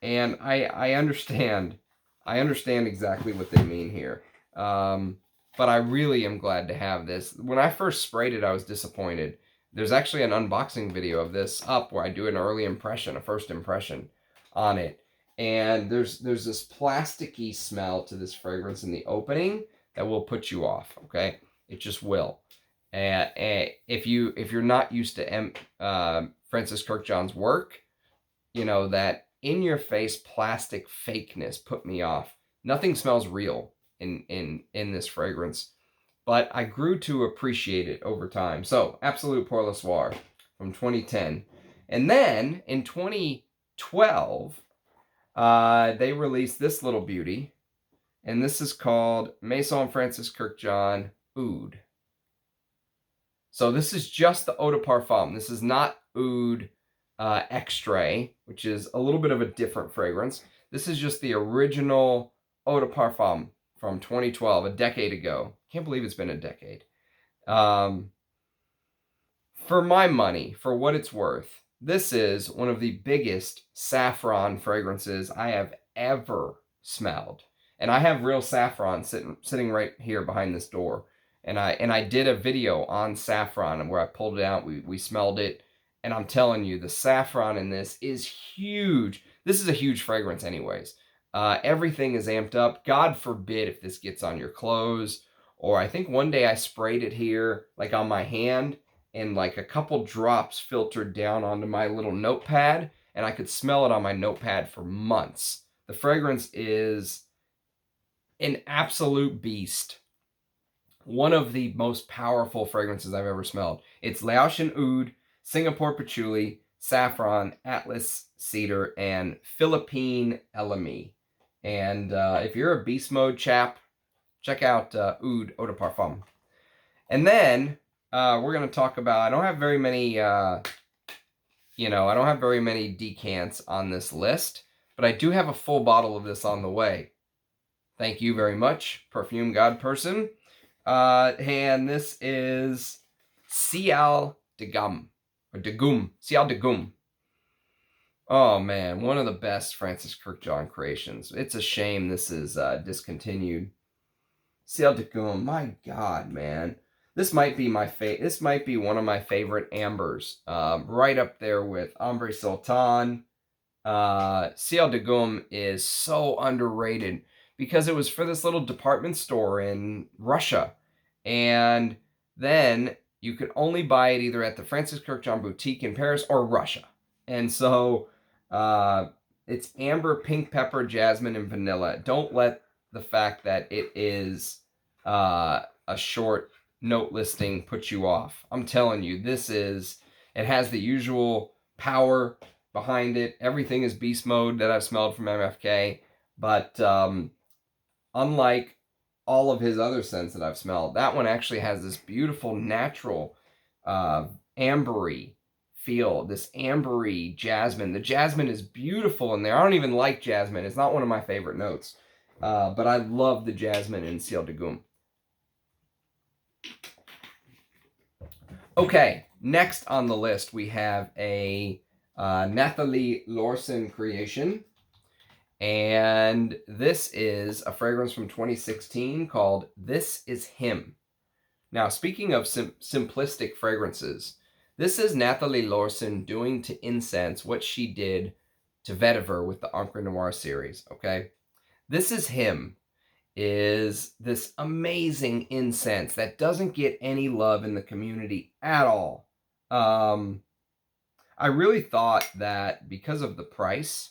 [SPEAKER 1] And I understand. I understand exactly what they mean here. But I really am glad to have this. When I first sprayed it, I was disappointed. There's actually an unboxing video of this up where I do an early impression, a first impression on it. And there's this plasticky smell to this fragrance in the opening that will put you off, okay? It just will. And if you're not used to Francis Kirkjohn's work, that in-your-face plastic fakeness put me off. Nothing smells real in this fragrance, but I grew to appreciate it over time. So Absolute Pour le Soir from 2010. And then in 2012, they released this little beauty, and this is called Maison Francis Kirkjohn Oud. So this is just the Eau de Parfum. This is not Oud Extrême, which is a little bit of a different fragrance. This is just the original Eau de Parfum from 2012, a decade ago. Can't believe it's been a decade. For my money, for what it's worth, this is one of the biggest saffron fragrances I have ever smelled. And I have real saffron sitting right here behind this door. And I did a video on saffron where I pulled it out. We smelled it. And I'm telling you, the saffron in this is huge. This is a huge fragrance anyways. Everything is amped up. God forbid if this gets on your clothes. Or I think one day I sprayed it here, like on my hand, and like a couple drops filtered down onto my little notepad, and I could smell it on my notepad for months. The fragrance is an absolute beast. one of the most powerful fragrances I've ever smelled. It's Laotian Oud, Singapore Patchouli, Saffron, Atlas Cedar, and Philippine Elemi. And if you're a beast mode chap, check out Oud Eau de Parfum. And then we're going to talk about, I don't have very many, I don't have very many decants on this list, but I do have a full bottle of this on the way. Thank you very much, Perfume God Person. And this is Ciel de Gum, or de Gum, Ciel de Gum. Oh man, one of the best Francis Kirkjohn creations. It's a shame this is discontinued. Ciel de Gum, my God, man. This might be this might be one of my favorite ambers. Right up there with Ambre Sultan. Ciel de Gum is so underrated because it was for this little department store in Russia. And then you could only buy it either at the Francis Kirkjohn boutique in Paris or Russia. And so it's amber, pink pepper, jasmine, and vanilla. Don't let the fact that it is a short note listing put you off. I'm telling you, it has the usual power behind it. Everything is beast mode that I've smelled from MFK. But unlike all of his other scents that I've smelled, that one actually has this beautiful natural ambery feel, this ambery jasmine. The jasmine is beautiful in there. I don't even like jasmine. It's not one of my favorite notes. But I love the jasmine in Ciel de Gum. Okay, next on the list we have a Nathalie Lorson creation. And this is a fragrance from 2016 called This Is Him. Now, speaking of simplistic fragrances, this is Nathalie Lorson doing to Incense what she did to Vétiver with the Encre Noire series, okay? This Is Him is this amazing incense that doesn't get any love in the community at all. I really thought that because of the price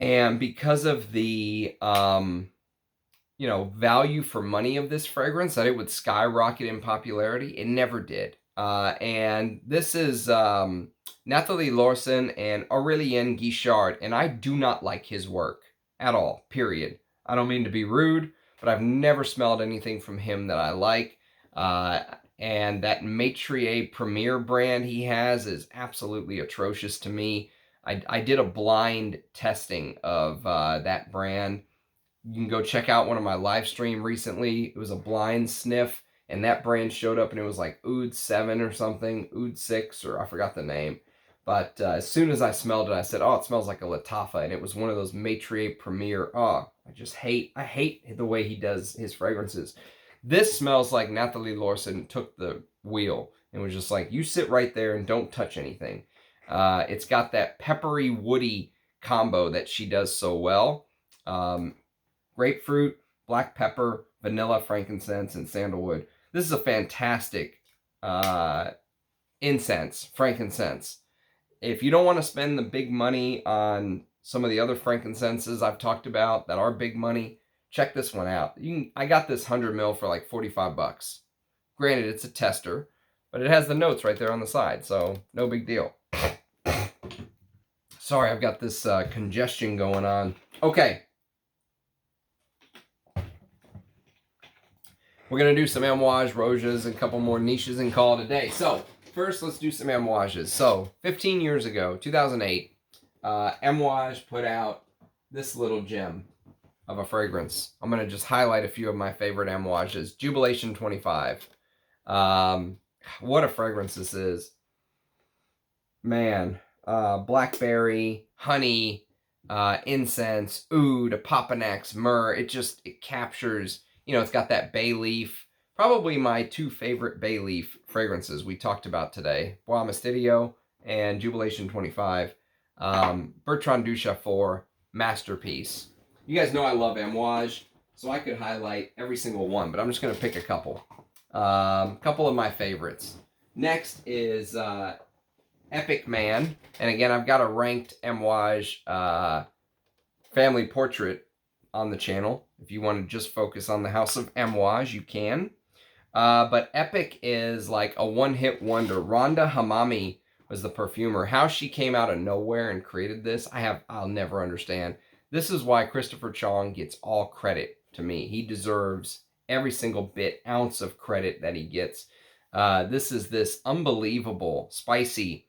[SPEAKER 1] and because of the value for money of this fragrance, that it would skyrocket in popularity. It never did. And this is Nathalie Lorson and Aurélien Guichard, and I do not like his work at all, period. I don't mean to be rude, but I've never smelled anything from him that I like. And that Maitrier Premier brand he has is absolutely atrocious to me. I did a blind testing of that brand. You can go check out one of my live stream recently. It was a blind sniff, and that brand showed up, and it was like Oud 7 or something, Oud 6, or I forgot the name. But as soon as I smelled it, I said, oh, it smells like a Lattafa, and it was one of those Maitrier Premier. Oh, I hate the way he does his fragrances. This smells like Nathalie Lorson took the wheel and was just like, you sit right there and don't touch anything. It's got that peppery, woody combo that she does so well. Grapefruit, black pepper, vanilla, frankincense, and sandalwood. This is a fantastic incense, frankincense. If you don't want to spend the big money on some of the other frankincenses I've talked about that are big money, check this one out. I got this 100 ml for like 45 bucks. Granted, it's a tester, but it has the notes right there on the side, so no big deal. Sorry, I've got this congestion going on. Okay. We're going to do some Amouage, Rojas, and a couple more niches and call it a day. So, first, let's do some Amouages. So, 15 years ago, 2008, Amouage put out this little gem of a fragrance. I'm going to just highlight a few of my favorite Amouages. Jubilation 25. What a fragrance this is. Man. Blackberry, honey, incense, oud, Papanax, myrrh. It captures, it's got that bay leaf. Probably my two favorite bay leaf fragrances we talked about today. Bois Mastidio and Jubilation 25. Bertrand Duchaufour, masterpiece. You guys know I love Amouage, so I could highlight every single one, but I'm just going to pick a couple. Couple of my favorites. Next is Epic Man, and again, I've got a ranked Amouage family portrait on the channel. If you want to just focus on the house of Amouage, you can. But Epic is like a one-hit wonder. Rhonda Hamami was the perfumer. How she came out of nowhere and created this, I'll never understand. This is why Christopher Chong gets all credit to me. He deserves every single ounce of credit that he gets. This is this unbelievable, spicy,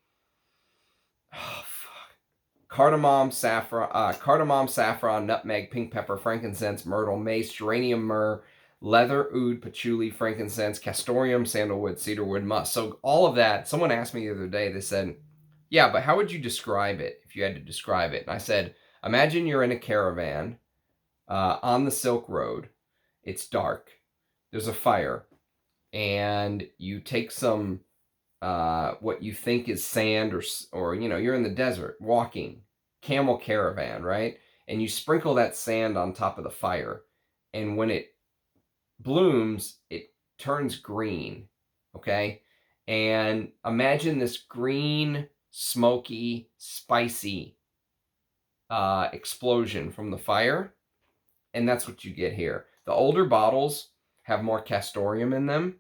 [SPEAKER 1] cardamom, saffron, nutmeg, pink pepper, frankincense, myrtle, mace, geranium, myrrh, leather, oud, patchouli, frankincense, castoreum, sandalwood, cedarwood, musk. So all of that, someone asked me the other day, they said, yeah, but how would you describe it if you had to describe it? And I said, imagine you're in a caravan on the Silk Road. It's dark. There's a fire. And you take some, what you think is sand or you're in the desert walking, camel caravan, right? And you sprinkle that sand on top of the fire. And when it blooms, it turns green, okay? And imagine this green, smoky, spicy explosion from the fire. And that's what you get here. The older bottles have more castoreum in them.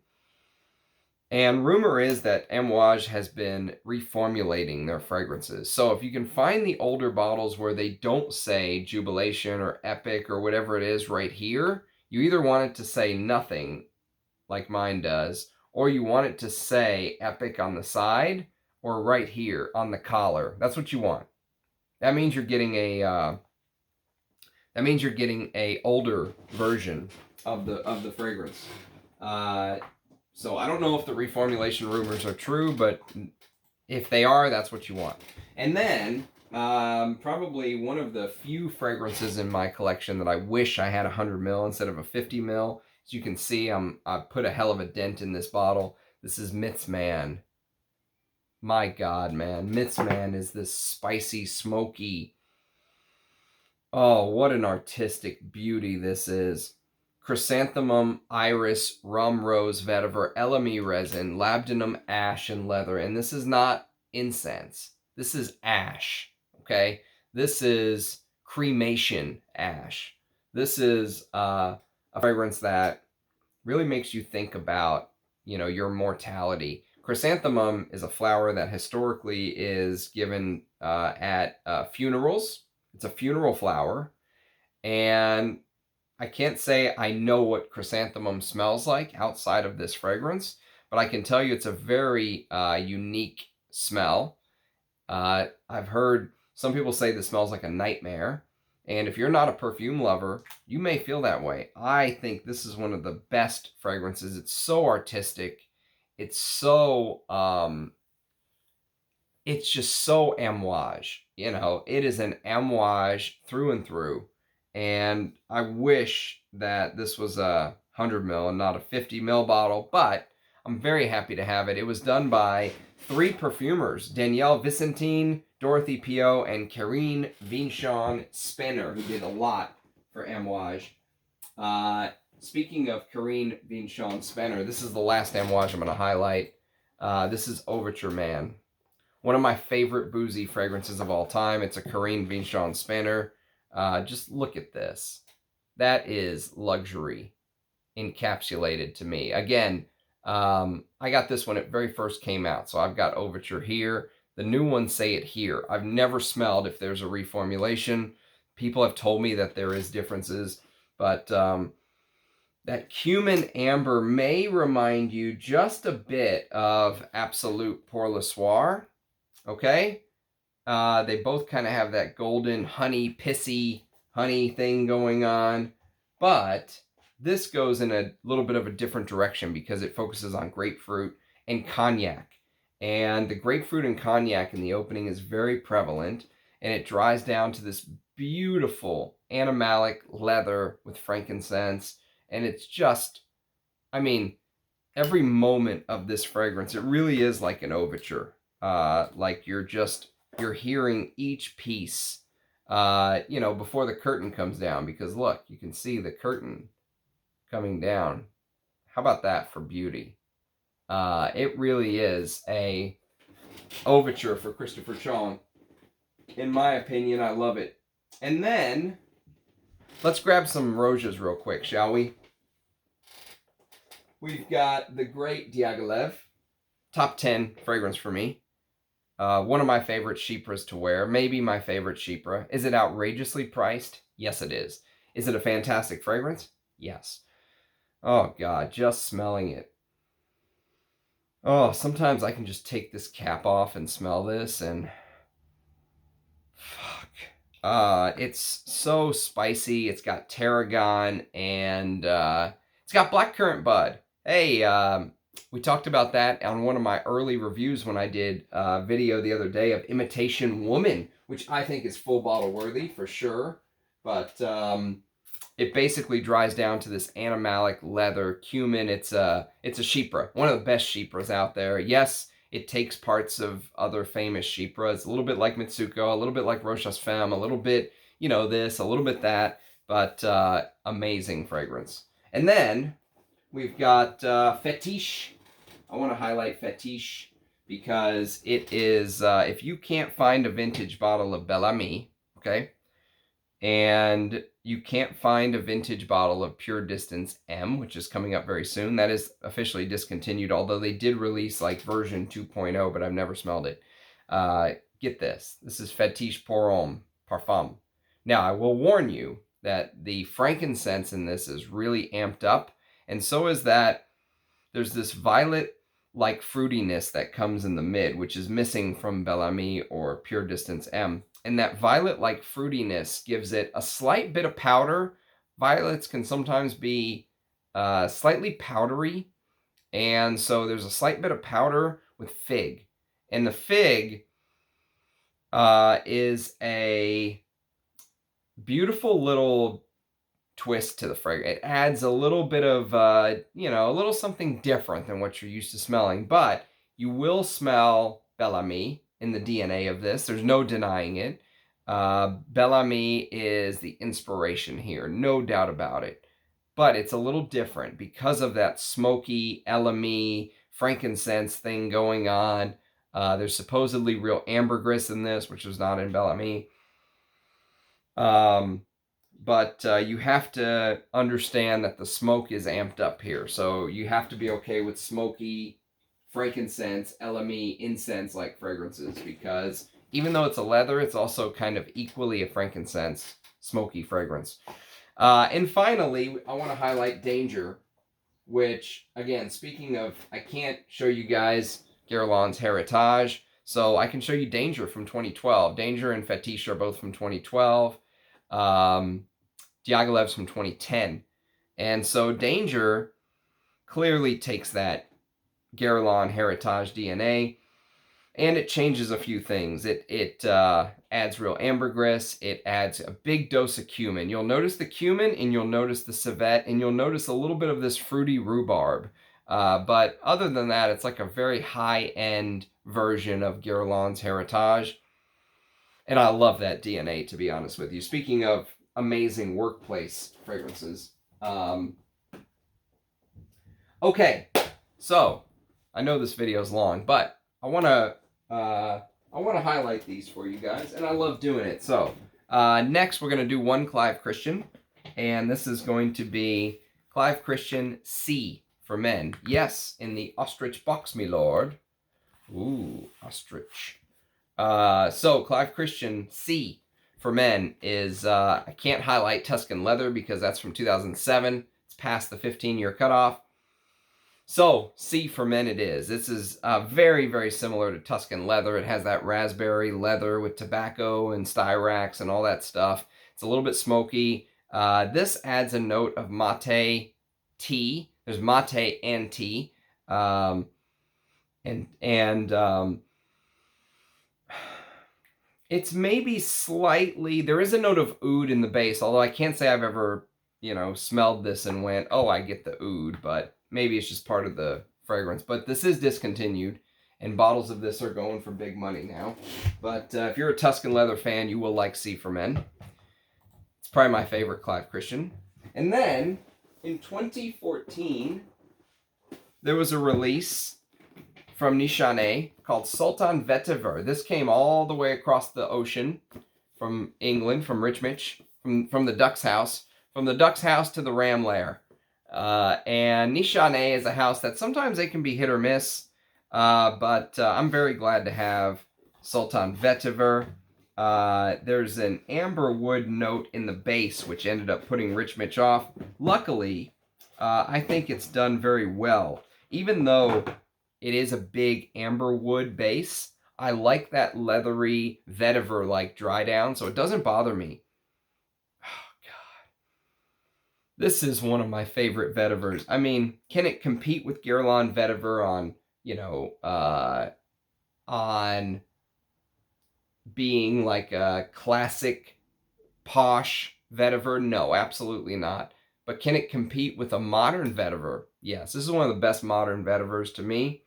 [SPEAKER 1] And rumor is that Amouage has been reformulating their fragrances. So if you can find the older bottles where they don't say Jubilation or Epic or whatever it is right here, you either want it to say nothing, like mine does, or you want it to say Epic on the side or right here on the collar. That's what you want. That means you're getting a older version of the fragrance. So I don't know if the reformulation rumors are true, but if they are, that's what you want. And then probably one of the few fragrances in my collection that I wish I had 100 ml instead of a 50 ml. As you can see, I put a hell of a dent in this bottle. This is Mitzman. My God, man. Mitzman is this spicy, smoky. Oh, what an artistic beauty this is. Chrysanthemum, iris, rum, rose, vetiver, elemi resin, labdanum, ash, and leather. And this is not incense. This is ash, okay? This is cremation ash. This is a fragrance that really makes you think about, your mortality. Chrysanthemum is a flower that historically is given at funerals. It's a funeral flower. And I can't say I know what chrysanthemum smells like outside of this fragrance, but I can tell you it's a very unique smell. I've heard some people say this smells like a nightmare, and if you're not a perfume lover, you may feel that way. I think this is one of the best fragrances. It's so artistic. It's so, it's just so Amouage. It is an Amouage through and through. And I wish that this was a 100 ml and not a 50 ml bottle, but I'm very happy to have it. It was done by 3 perfumers, Danielle Vicentine, Dorothy Pio, and Karine Vinchon Spinner, who did a lot for Amouage. Speaking of Karine Vinchon Spinner, this is the last Amouage I'm going to highlight. This is Overture Man. One of my favorite boozy fragrances of all time. It's a Karine Vinchon Spinner. Just look at this. That is luxury encapsulated to me. Again, I got this when it very first came out, so I've got Overture here. The new ones say it here. I've never smelled if there's a reformulation. People have told me that there is differences, but that cumin amber may remind you just a bit of Absolute Pour Le Soir, okay? They both kind of have that golden honey, pissy honey thing going on. But this goes in a little bit of a different direction because it focuses on grapefruit and cognac. And the grapefruit and cognac in the opening is very prevalent. And it dries down to this beautiful animalic leather with frankincense. And it's just, every moment of this fragrance, it really is like an overture. Like you're hearing each piece, before the curtain comes down, because look, you can see the curtain coming down. How about that for beauty? It really is a overture for Christopher Chong. In my opinion, I love it. And then let's grab some Roses real quick, shall we? We've got the great Diaghilev, top 10 fragrance for me. One of my favorite chypres to wear, maybe my favorite chypre. Is it outrageously priced? Yes, it is. Is it a fantastic fragrance? Yes. Oh, God, just smelling it. Oh, sometimes I can just take this cap off and smell this, and fuck. It's so spicy. It's got tarragon, and it's got blackcurrant bud. Hey, we talked about that on one of my early reviews when I did a video the other day of Imitation Woman, which I think is full bottle worthy for sure. But it basically dries down to this animalic leather cumin. It's a chypre, one of the best chypres out there. Yes, it takes parts of other famous chypres, a little bit like Mitsuko, a little bit like Rochas Femme, a little bit, you know, this, a little bit that, but amazing fragrance. And then we've got Fetiche. I want to highlight Fetiche because it is, if you can't find a vintage bottle of Bel Ami, okay, and you can't find a vintage bottle of Pure Distance M, which is coming up very soon. That is officially discontinued, although they did release like version 2.0, but I've never smelled it. Get this. This is Fetiche pour Homme Parfum. Now, I will warn you that the frankincense in this is really amped up, and so is that there's this violet-like fruitiness that comes in the mid, which is missing from Bel Ami or Pure Distance M. And that violet-like fruitiness gives it a slight bit of powder. Violets can sometimes be slightly powdery. And so there's a slight bit of powder with fig. And the fig is a beautiful little twist to the fragrance. It adds a little bit of, you know, a little something different than what you're used to smelling. But you will smell Bel Ami in the DNA of this. There's no denying it. Bel Ami is the inspiration here, no doubt about it. But it's a little different because of that smoky, elemi, frankincense thing going on. There's supposedly real ambergris in this, which is not in Bel Ami. But you have to understand that the smoke is amped up here. So you have to be okay with smoky, frankincense, elemi, incense-like fragrances, because even though it's a leather, it's also kind of equally a frankincense, smoky fragrance. And finally, I want to highlight Danger, which, again, speaking of, I can't show you guys Guerlain's Heritage, so I can show you Danger from 2012. Danger and Fetiche are both from 2012. Diaghilev's from 2010. And so Danger clearly takes that Guerlain Heritage DNA, and it changes a few things. It adds real ambergris. It adds a big dose of cumin. You'll notice the cumin, and you'll notice the civet, and you'll notice a little bit of this fruity rhubarb. But other than that, it's like a very high-end version of Guerlain's Heritage. And I love that DNA, to be honest with you. Speaking of amazing workplace fragrances. Okay, so I know this video is long, but I want to highlight these for you guys, and I love doing it. So next we're going to do one Clive Christian, and this is going to be Clive Christian C for men. Yes, in the ostrich box, me lord. Ooh, ostrich. So Clive Christian C for men is, I can't highlight Tuscan Leather because that's from 2007. It's past the 15-year cutoff. So, C for men it is. This is very, very similar to Tuscan Leather. It has that raspberry leather with tobacco and styrax and all that stuff. It's a little bit smoky. This adds a note of mate tea. There's mate and tea. It's maybe slightly, there is a note of oud in the base, although I can't say I've ever, you know, smelled this and went, oh, I get the oud, but maybe it's just part of the fragrance. But this is discontinued, and bottles of this are going for big money now. But if you're a Tuscan Leather fan, you will like C for Men. It's probably my favorite Clive Christian. And then, in 2014, there was a release from Nishane called Sultan Vétiver. This came all the way across the ocean from England, from Rich Mitch, from the duck's house, from the duck's house to the ram lair. And Nichane is a house that sometimes they can be hit or miss, but I'm very glad to have Sultan Vetiver. There's an amber wood note in the base, which ended up putting Rich Mitch off. Luckily, I think it's done very well. Even though it is a big amber wood base, I like that leathery vetiver-like dry down, so it doesn't bother me. Oh, God. This is one of my favorite vetivers. I mean, can it compete with Guerlain vetiver on, you know, on being like a classic posh vetiver? No, absolutely not. But can it compete with a modern vetiver? Yes, this is one of the best modern vetivers to me.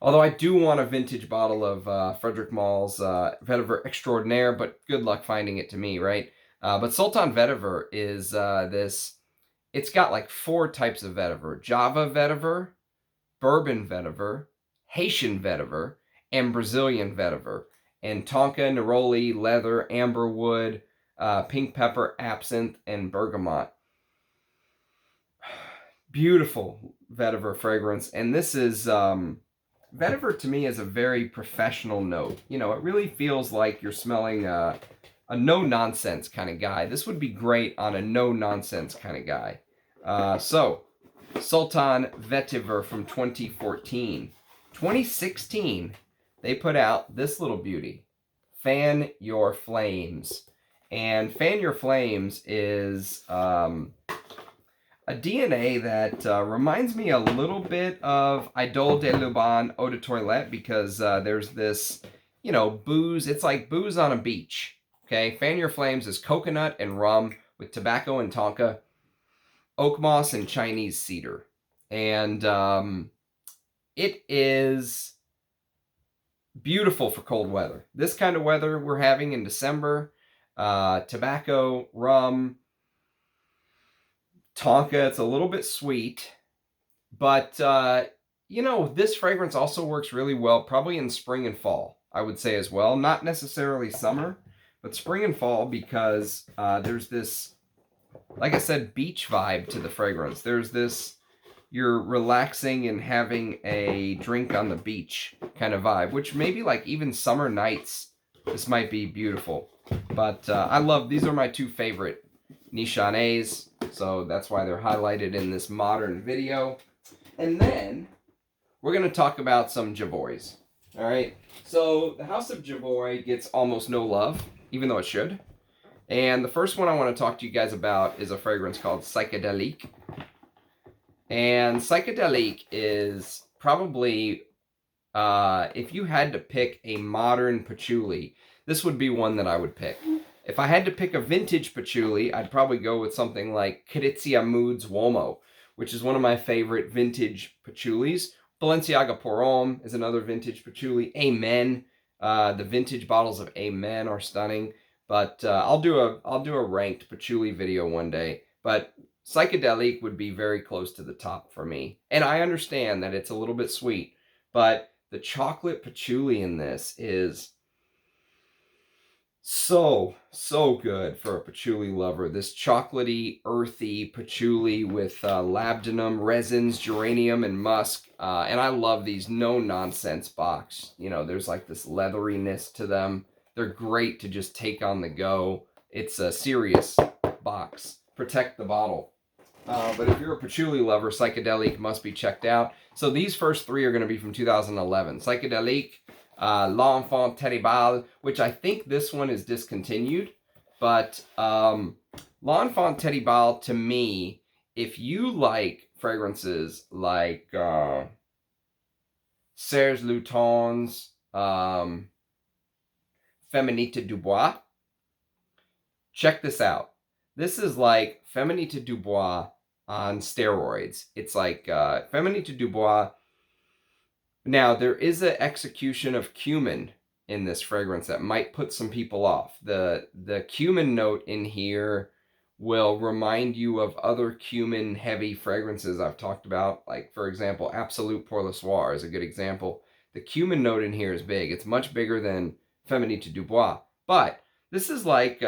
[SPEAKER 1] Although I do want a vintage bottle of Frederic Malle's Vetiver Extraordinaire, but good luck finding it to me, right? But Sultan Vetiver is this, it's got like 4 types of vetiver. Java vetiver, Bourbon vetiver, Haitian vetiver, and Brazilian vetiver. And Tonka, Neroli, leather, amber wood, pink pepper, absinthe, and bergamot. Beautiful vetiver fragrance. And this is... vetiver to me is a very professional note. You know, it really feels like you're smelling a no-nonsense kind of guy. This would be great on a no-nonsense kind of guy. So, Sultan Vetiver from 2014. 2016, they put out this little beauty, Fan Your Flames. And Fan Your Flames is... a DNA that reminds me a little bit of Idole de Luban Eau de Toilette, because there's this, you know, booze. It's like booze on a beach. Okay, Fan Your Flames is coconut and rum with tobacco and tonka, oak moss and Chinese cedar. And it is beautiful for cold weather. This kind of weather we're having in December, tobacco, rum, tonka, it's a little bit sweet, but, you know, this fragrance also works really well, probably in spring and fall, I would say as well. Not necessarily summer, but spring and fall, because there's this, like I said, beach vibe to the fragrance. There's this, you're relaxing and having a drink on the beach kind of vibe, which maybe like even summer nights, this might be beautiful. But I love, these are my 2 favorite Nichanes. So that's why they're highlighted in this modern video. And then we're going to talk about some Javois. All right. So the House of Javois gets almost no love, even though it should. And the first one I want to talk to you guys about is a fragrance called Psychedelique. And Psychedelique is probably, if you had to pick a modern patchouli, this would be one that I would pick. If I had to pick a vintage patchouli, I'd probably go with something like Crizia Moods Uomo, which is one of my favorite vintage patchoulis. Balenciaga Pour Homme is another vintage patchouli. Amen. The vintage bottles of Amen are stunning. But I'll do a ranked patchouli video one day. But Psychedelic would be very close to the top for me. And I understand that it's a little bit sweet, but the chocolate patchouli in this is so good for a patchouli lover. This chocolatey, earthy patchouli with labdanum, resins, geranium, and musk. And I love these no-nonsense box. You know, there's like this leatheriness to them. They're great to just take on the go. It's a serious box. Protect the bottle. But if you're a patchouli lover, Psychedelic must be checked out. So these first 3 are going to be from 2011. Psychedelic, L'Enfant Terrible, which I think this one is discontinued. But L'Enfant Terrible, to me, if you like fragrances like Serge Lutens, Féminité Dubois, check this out. This is like Féminité Dubois on steroids. It's like Féminité Dubois. Now, there is an execution of cumin in this fragrance that might put some people off. The cumin note in here will remind you of other cumin-heavy fragrances I've talked about. Like, for example, Absolute Pour le Soir is a good example. The cumin note in here is big. It's much bigger than Féminité Dubois. But this is like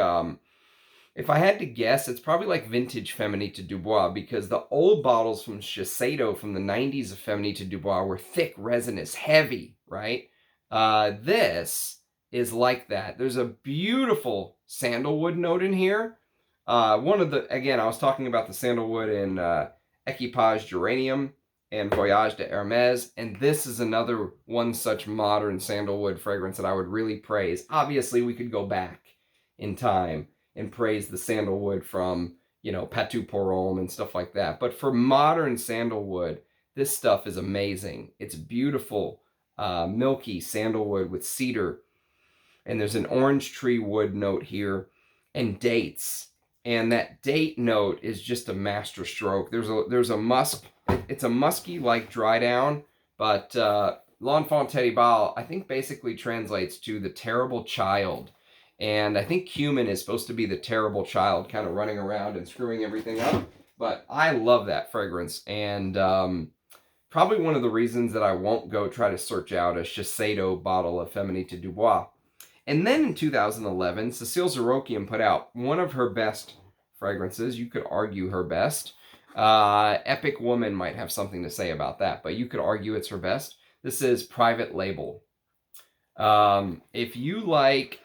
[SPEAKER 1] If I had to guess, it's probably like vintage Feminite du Bois, because the old bottles from Shiseido from the 90s of Feminite du Bois were thick, resinous, heavy, right? This is like that. There's a beautiful sandalwood note in here. Again, I was talking about the sandalwood in Equipage Geranium and Voyage de Hermès, and this is another one such modern sandalwood fragrance that I would really praise. Obviously, we could go back in time and praise the sandalwood from, you know, Patou pour Homme and stuff like that. But for modern sandalwood, this stuff is amazing. It's beautiful, milky sandalwood with cedar, and there's an orange tree wood note here, and dates. And that date note is just a master stroke. There's a musk. It's a musky like dry down, but L'Enfant Terrible I think basically translates to the terrible child. And I think cumin is supposed to be the terrible child, kind of running around and screwing everything up. But I love that fragrance, and probably one of the reasons that I won't go try to search out a Shiseido bottle of Feminite du Bois. And then in 2011, Cécile Zarokian put out one of her best fragrances. You could argue her best. Epic Woman might have something to say about that, but you could argue it's her best. This is Private Label. If you like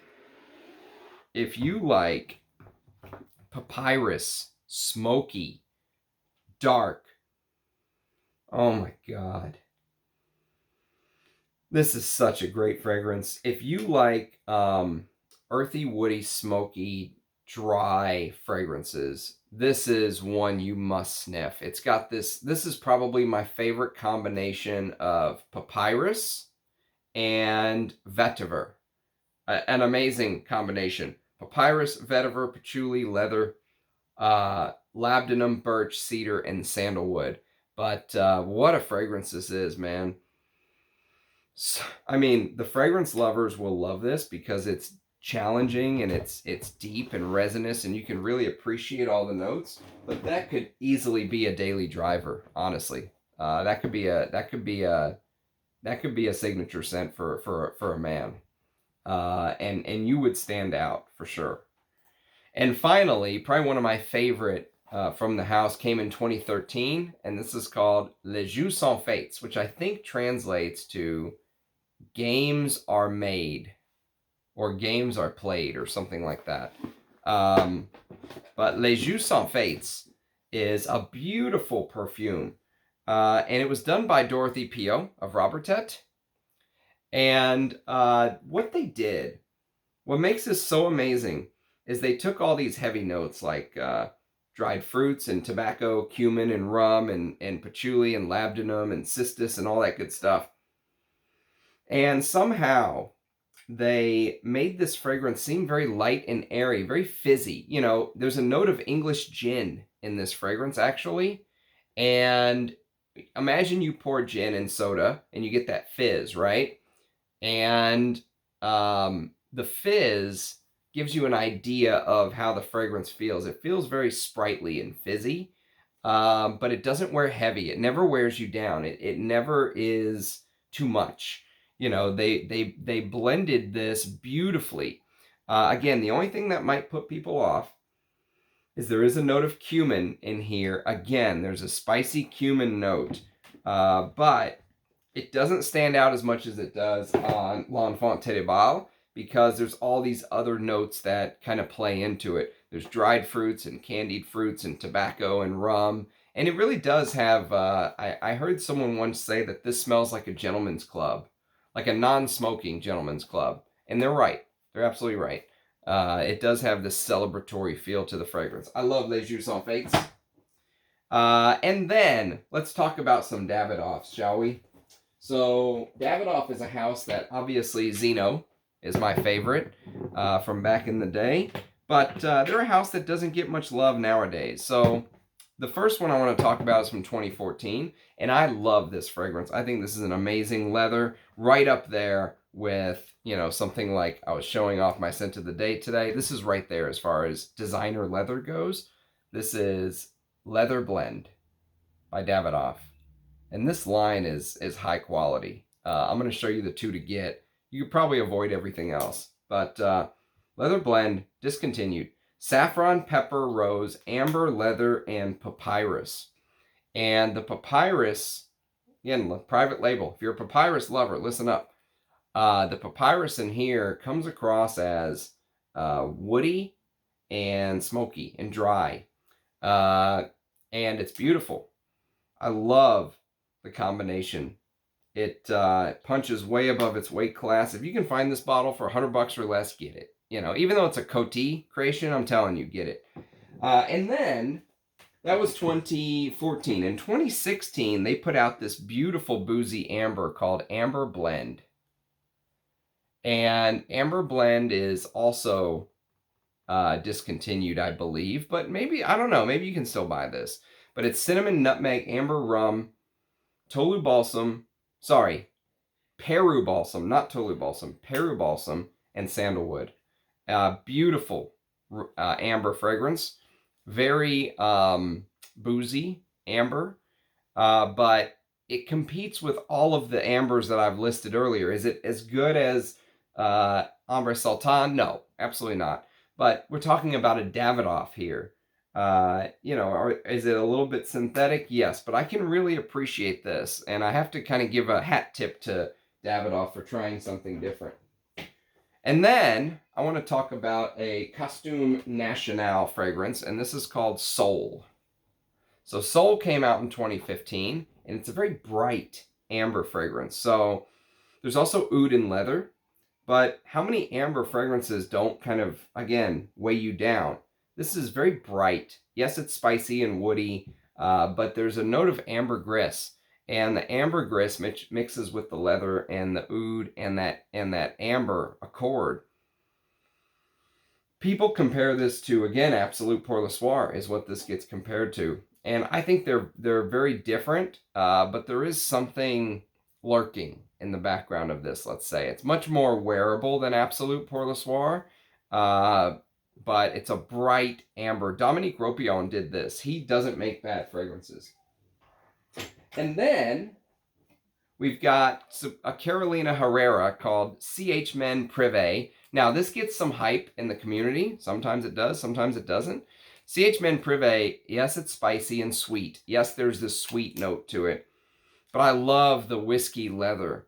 [SPEAKER 1] papyrus, smoky, dark, oh my God. This is such a great fragrance. If you like earthy, woody, smoky, dry fragrances, this is one you must sniff. It's got this is probably my favorite combination of papyrus and vetiver. An amazing combination. Papyrus, vetiver, patchouli, leather, labdanum, birch, cedar, and sandalwood. But what a fragrance this is, man. So, I mean, the fragrance lovers will love this because it's challenging and it's deep and resinous, and you can really appreciate all the notes. But that could easily be a daily driver, honestly. That could be a signature scent for a man. And you would stand out for sure. And finally, probably one of my favorite from the house came in 2013, and this is called Les Jeux sont faits, which I think translates to games are made, or games are played, or something like that. But Les Jeux sont faits is a beautiful perfume, and it was done by Dorothy Pio of Robertet. And what they did, what makes this so amazing, is they took all these heavy notes like dried fruits and tobacco, cumin and rum and patchouli and labdanum and cistus and all that good stuff. And somehow they made this fragrance seem very light and airy, very fizzy. You know, there's a note of English gin in this fragrance, actually. And imagine you pour gin and soda and you get that fizz, right? And the fizz gives you an idea of how the fragrance feels. It feels very sprightly and fizzy, but it doesn't wear heavy. It never wears you down. It never is too much. You know, they blended this beautifully. Again, the only thing that might put people off is there is a note of cumin in here. Again, there's a spicy cumin note, but it doesn't stand out as much as it does on L'Enfant Terrible, because there's all these other notes that kind of play into it. There's dried fruits and candied fruits and tobacco and rum. And it really does have, I heard someone once say that this smells like a gentleman's club, like a non-smoking gentleman's club. And they're right. They're absolutely right. It does have this celebratory feel to the fragrance. I love Les Jeux sont faits. And then let's talk about some Davidoffs, shall we? So Davidoff is a house that obviously Zeno is my favorite from back in the day. But they're a house that doesn't get much love nowadays. So the first one I want to talk about is from 2014. And I love this fragrance. I think this is an amazing leather, right up there with, you know, something like I was showing off my scent of the day today. This is right there as far as designer leather goes. This is Leather Blend by Davidoff. And this line is high quality. I'm going to show you the two to get. You could probably avoid everything else. But Leather Blend, discontinued. saffron, pepper, rose, amber, leather, and papyrus. And the papyrus, again, private label. If you're a papyrus lover, listen up. The papyrus in here comes across as woody and smoky and dry. And it's beautiful. I love the combination. It punches way above its weight class. If you can find this bottle for $100 or less, get it. You know, even though it's a Coty creation, I'm telling you, get it. And then, that was 2014. In 2016, they put out this beautiful boozy amber called Amber Blend. And Amber Blend is also discontinued, I believe. But maybe, I don't know, maybe you can still buy this. But it's cinnamon, nutmeg, amber rum, Tolu balsam, Peru balsam, not Tolu balsam, Peru balsam, and sandalwood. Beautiful amber fragrance. Very boozy amber. But it competes with all of the ambers that I've listed earlier. Is it as good as Ambre Sultan? No, absolutely not. But we're talking about a Davidoff here. You know, or is it a little bit synthetic? Yes, but I can really appreciate this. And I have to kind of give a hat tip to Davidoff for trying something different. And then I want to talk about a Costume National fragrance, and this is called Soul. So Soul came out in 2015, and it's a very bright amber fragrance. So there's also oud and leather, but how many amber fragrances don't kind of, again, weigh you down? This is very bright. Yes, it's spicy and woody, but there's a note of ambergris. And the ambergris mixes with the leather and the oud and that amber accord. People compare this to, again, Absolute Pour Le Soir is what this gets compared to. And I think they're very different, but there is something lurking in the background of this, let's say. It's much more wearable than Absolute Pour Le Soir, but it's a bright amber. Dominique Ropion did this. He doesn't make bad fragrances. And then we've got a Carolina Herrera called CH Men Privé. Now, this gets some hype in the community. Sometimes it does, sometimes it doesn't. CH Men Privé, yes, it's spicy and sweet. Yes, there's this sweet note to it. But I love the whiskey leather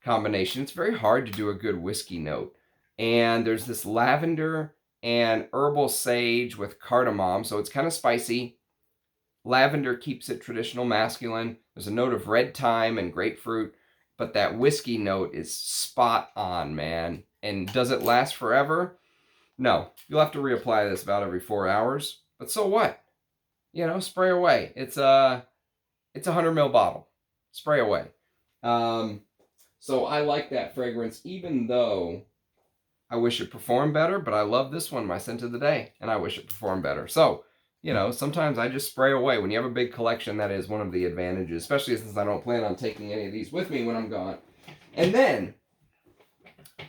[SPEAKER 1] combination. It's very hard to do a good whiskey note. And there's this lavender and herbal sage with cardamom, so it's kind of spicy. Lavender keeps it traditional masculine. There's a note of red thyme and grapefruit, but that whiskey note is spot on, man. And does it last forever? No. You'll have to reapply this about every 4 hours. But so what? You know, spray away. It's a 100 ml bottle. Spray away. So I like that fragrance, even though I wish it performed better, but I love this one, my scent of the day, and I wish it performed better. So, you know, sometimes I just spray away. When you have a big collection, that is one of the advantages, especially since I don't plan on taking any of these with me when I'm gone. And then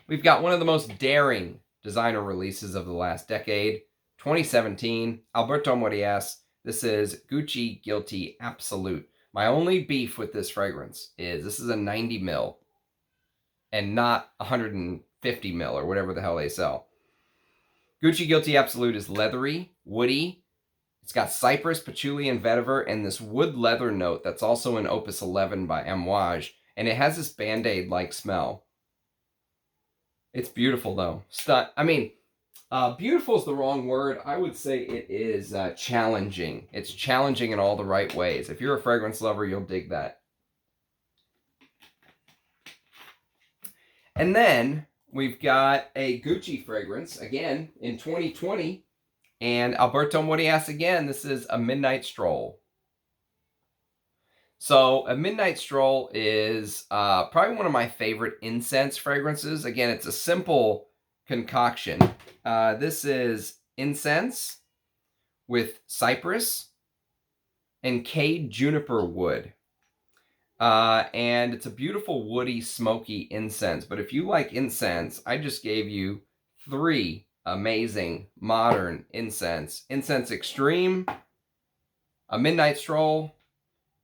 [SPEAKER 1] we've got one of the most daring designer releases of the last decade, 2017, Alberto Morillas. This is Gucci Guilty Absolute. My only beef with this fragrance is this is a 90 ml and not 150 ml or whatever the hell they sell. Gucci Guilty Absolute is leathery, woody. It's got cypress, patchouli, and vetiver, and this wood leather note that's also in Opus 11 by Amouage, and it has this Band-Aid-like smell. It's beautiful, though. Beautiful is the wrong word. I would say it is challenging. It's challenging in all the right ways. If you're a fragrance lover, you'll dig that. And then we've got a Gucci fragrance, again, in 2020. And Alberto Morillas again, this is a Midnight Stroll. So a Midnight Stroll is probably one of my favorite incense fragrances. Again, it's a simple concoction. This is incense with cypress and cade juniper wood. And it's a beautiful woody, smoky incense. But if you like incense, I just gave you 3 amazing modern incense. Incense Extreme, a Midnight Stroll,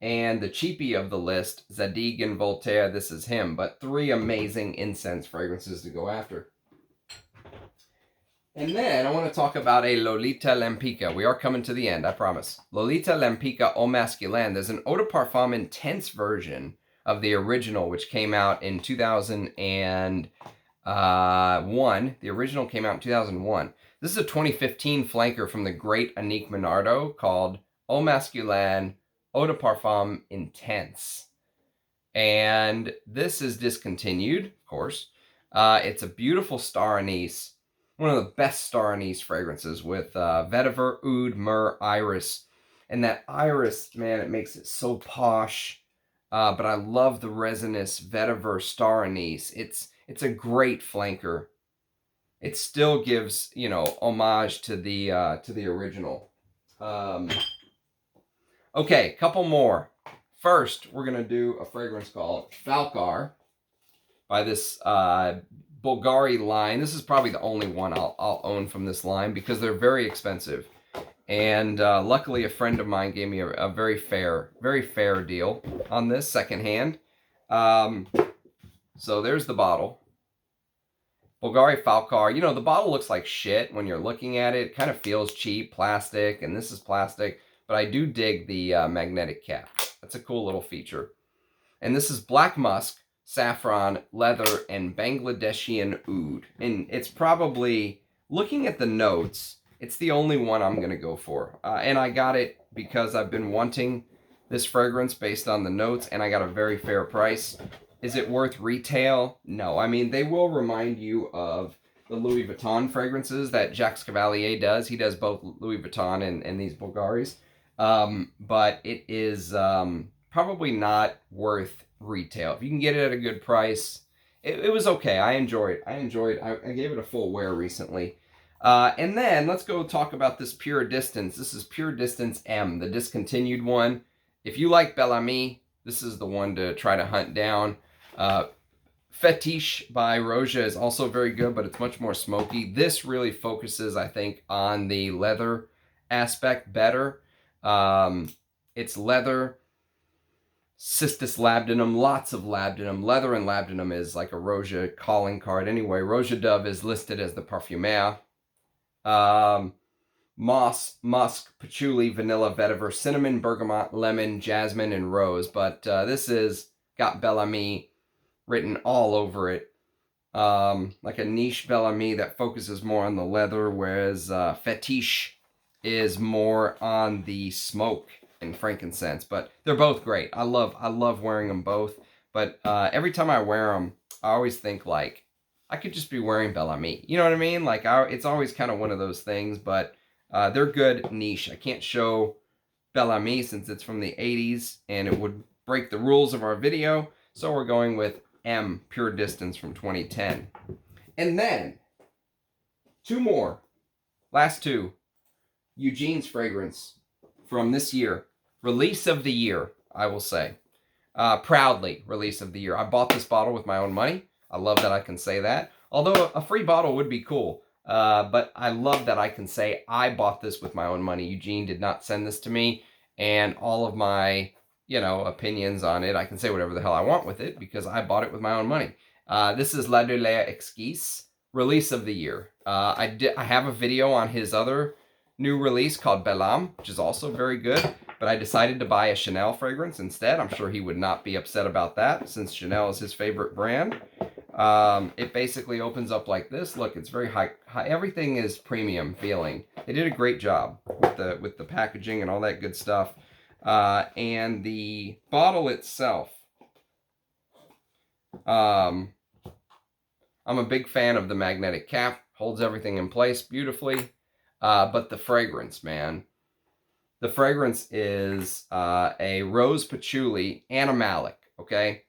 [SPEAKER 1] and the cheapie of the list, Zadig and Voltaire, this is him. But 3 amazing incense fragrances to go after. And then I want to talk about a Lolita Lampica. We are coming to the end, I promise. Lolita Lampica Eau Masculine. There's an Eau de Parfum Intense version of the original, which came out in 2001. The original came out in 2001. This is a 2015 flanker from the great Annick Minardo called Eau Masculine Eau de Parfum Intense. And this is discontinued, of course. It's a beautiful star anise. One of the best star anise fragrances with vetiver, oud, myrrh, iris. And that iris, man, it makes it so posh. But I love the resinous vetiver star anise. It's a great flanker. It still gives, you know, homage to the original. Okay, couple more. First, we're gonna do a fragrance called Falcar by this Bulgari line. This is probably the only one I'll own from this line because they're very expensive. And luckily, a friend of mine gave me a very fair deal on this secondhand. So there's the bottle. Bulgari Falcar. You know, the bottle looks like shit when you're looking at it. It kind of feels cheap, plastic, and this is plastic. But I do dig the magnetic cap. That's a cool little feature. And this is black musk, saffron, leather, and Bangladeshian oud. And it's probably, looking at the notes, it's the only one I'm going to go for. And I got it because I've been wanting this fragrance based on the notes, and I got a very fair price. Is it worth retail? No. I mean, they will remind you of the Louis Vuitton fragrances that Jacques Cavalier does. He does both Louis Vuitton and these Bulgaris. But it is probably not worth retail. If you can get it at a good price, it was okay. I enjoyed it. I gave it a full wear recently. And then let's go talk about this Pure Distance. This is Pure Distance M, the discontinued one. If you like Bel Ami, this is the one to try to hunt down. Fetiche by Roja is also very good, but it's much more smoky. This really focuses, I think, on the leather aspect better. It's leather, cistus labdanum, lots of labdanum. Leather and labdanum is like a Roja calling card. Anyway, Roja Dove is listed as the parfumeur. Moss, musk, patchouli, vanilla, vetiver, cinnamon, bergamot, lemon, jasmine, and rose. But this is got Bel Ami written all over it. Like a niche Bel Ami that focuses more on the leather, whereas Fetiche is more on the smoke and frankincense. But they're both great. I love wearing them both. But every time I wear them, I always think like I could just be wearing Bel Ami. You know what I mean? Like it's always kind of one of those things. But they're good niche. I can't show Bel Ami since it's from the 80s and it would break the rules of our video. So we're going with M, Pure Distance from 2010. And then, two more. Last two. Eugene's fragrance from this year. Release of the year, I will say. Proudly, release of the year. I bought this bottle with my own money. I love that I can say that. Although a free bottle would be cool. But I love that I can say I bought this with my own money. Eugene did not send this to me. And all of my, you know, opinions on it, I can say whatever the hell I want with it because I bought it with my own money. This is La Douleur Exquise, release of the year. I have a video on his other new release called Bel Ami, which is also very good, but I decided to buy a Chanel fragrance instead. I'm sure he would not be upset about that since Chanel is his favorite brand. It basically opens up like this. Look, it's very high. Everything is premium feeling. They did a great job with the packaging and all that good stuff. And the bottle itself, I'm a big fan of the magnetic cap. Holds everything in place beautifully. But the fragrance, man. The fragrance is a rose patchouli animalic, okay?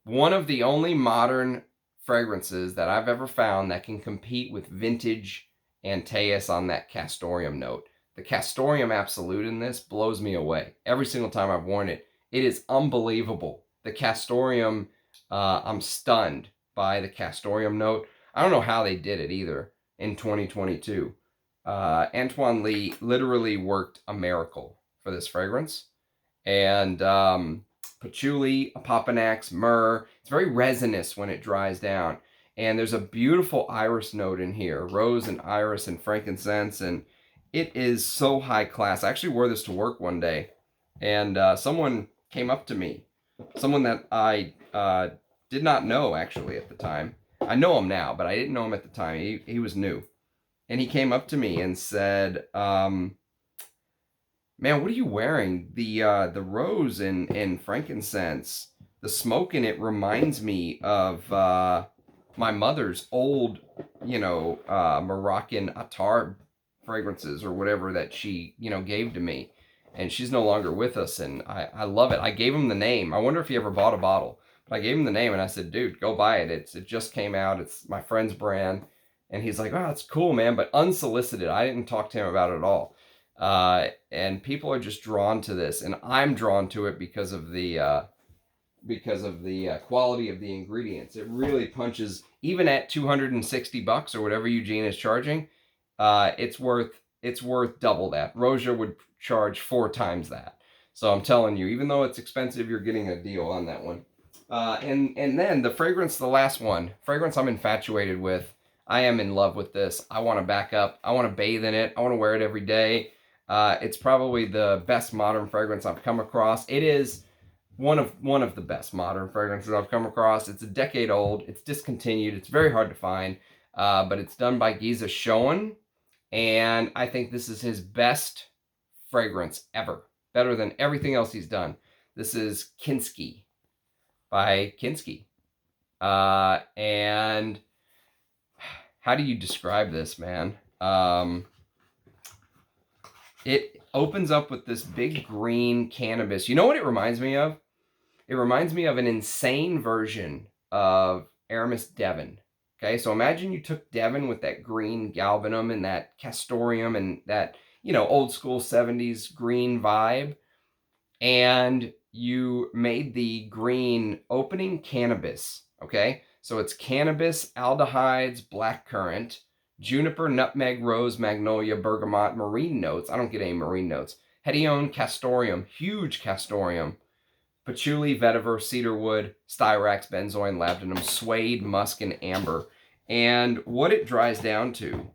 [SPEAKER 1] One of the only modern fragrances that I've ever found that can compete with vintage Antaeus on that castoreum note. The castoreum absolute in this blows me away. Every single time I've worn it, it is unbelievable. The castoreum, I'm stunned by the castoreum note. I don't know how they did it either in 2022. Antoine Lee literally worked a miracle for this fragrance. And patchouli, papanax, myrrh. It's very resinous when it dries down. And there's a beautiful iris note in here, rose and iris and frankincense, and it is so high class. I actually wore this to work one day, and someone came up to me, someone that I did not know actually at the time. I know him now, but I didn't know him at the time. He was new. And he came up to me and said, man, what are you wearing? The rose and frankincense, the smoke in it reminds me of my mother's old, Moroccan attar fragrances or whatever that she, gave to me. And she's no longer with us, and I love it. I gave him the name. I wonder if he ever bought a bottle. But I gave him the name, and I said, dude, go buy it. It just came out. It's my friend's brand. And he's like, oh, it's cool, man, but unsolicited. I didn't talk to him about it at all. And people are just drawn to this, and I'm drawn to it because of the quality of the ingredients. It really punches, even at $260 or whatever Eugene is charging. It's worth double that. Roja would charge 4 times that. So I'm telling you, even though it's expensive, you're getting a deal on that one. And then the fragrance, the last one, fragrance I'm infatuated with. I am in love with this. I want to back up. I want to bathe in it. I want to wear it every day. It's probably the best modern fragrance I've come across. It is one of the best modern fragrances I've come across. It's a decade old. It's discontinued. It's very hard to find, but it's done by Giza Schoen, and I think this is his best fragrance ever. Better than everything else he's done. This is Kinski by Kinski, and how do you describe this, man? It opens up with this big green cannabis. You know what it reminds me of? It reminds me of an insane version of Aramis Devon. Okay, so imagine you took Devon with that green galbanum and that castoreum and that, old school 70s green vibe, and you made the green opening cannabis, okay? So it's cannabis, aldehydes, blackcurrant, juniper, nutmeg, rose, magnolia, bergamot, marine notes. I don't get any marine notes. Hedione, castoreum, huge castoreum, patchouli, vetiver, cedarwood, styrax, benzoin, labdanum, suede, musk, and amber. And what it dries down to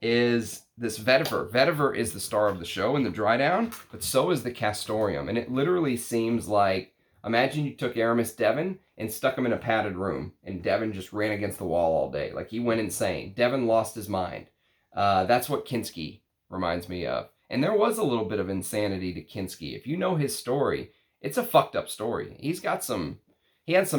[SPEAKER 1] is this vetiver. Vetiver is the star of the show in the dry down, but so is the castoreum. And it literally seems like, imagine you took Aramis Devon and stuck him in a padded room, and Devon just ran against the wall all day. Like, he went insane. Devon lost his mind. That's what Kinski reminds me of. And there was a little bit of insanity to Kinski. If you know his story, it's a fucked up story. He had some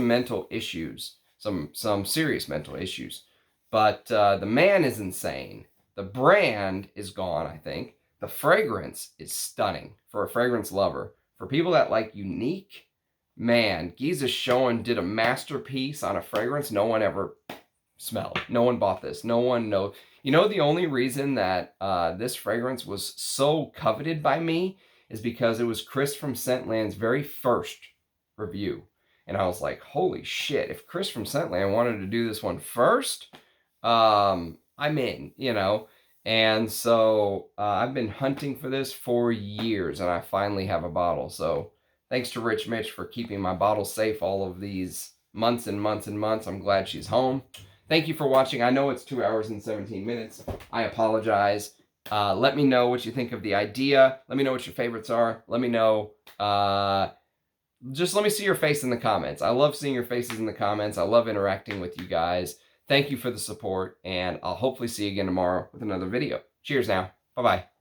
[SPEAKER 1] mental issues, some serious mental issues. But the man is insane. The brand is gone, I think. The fragrance is stunning for a fragrance lover. For people that like unique, man, Giza Schoen did a masterpiece on a fragrance no one ever smelled. No one bought this. No one knows. You know, the only reason that this fragrance was so coveted by me is because it was Chris from Scentland's very first review. And I was like, holy shit, if Chris from Scentland wanted to do this one first, I'm in, And so I've been hunting for this for years, and I finally have a bottle. So thanks to Rich Mitch for keeping my bottle safe all of these months and months and months. I'm glad she's home. Thank you for watching. I know it's 2 hours and 17 minutes. I apologize. Let me know what you think of the idea. Let me know what your favorites are. Let me know. Just let me see your face in the comments. I love seeing your faces in the comments. I love interacting with you guys. Thank you for the support, and I'll hopefully see you again tomorrow with another video. Cheers now. Bye-bye.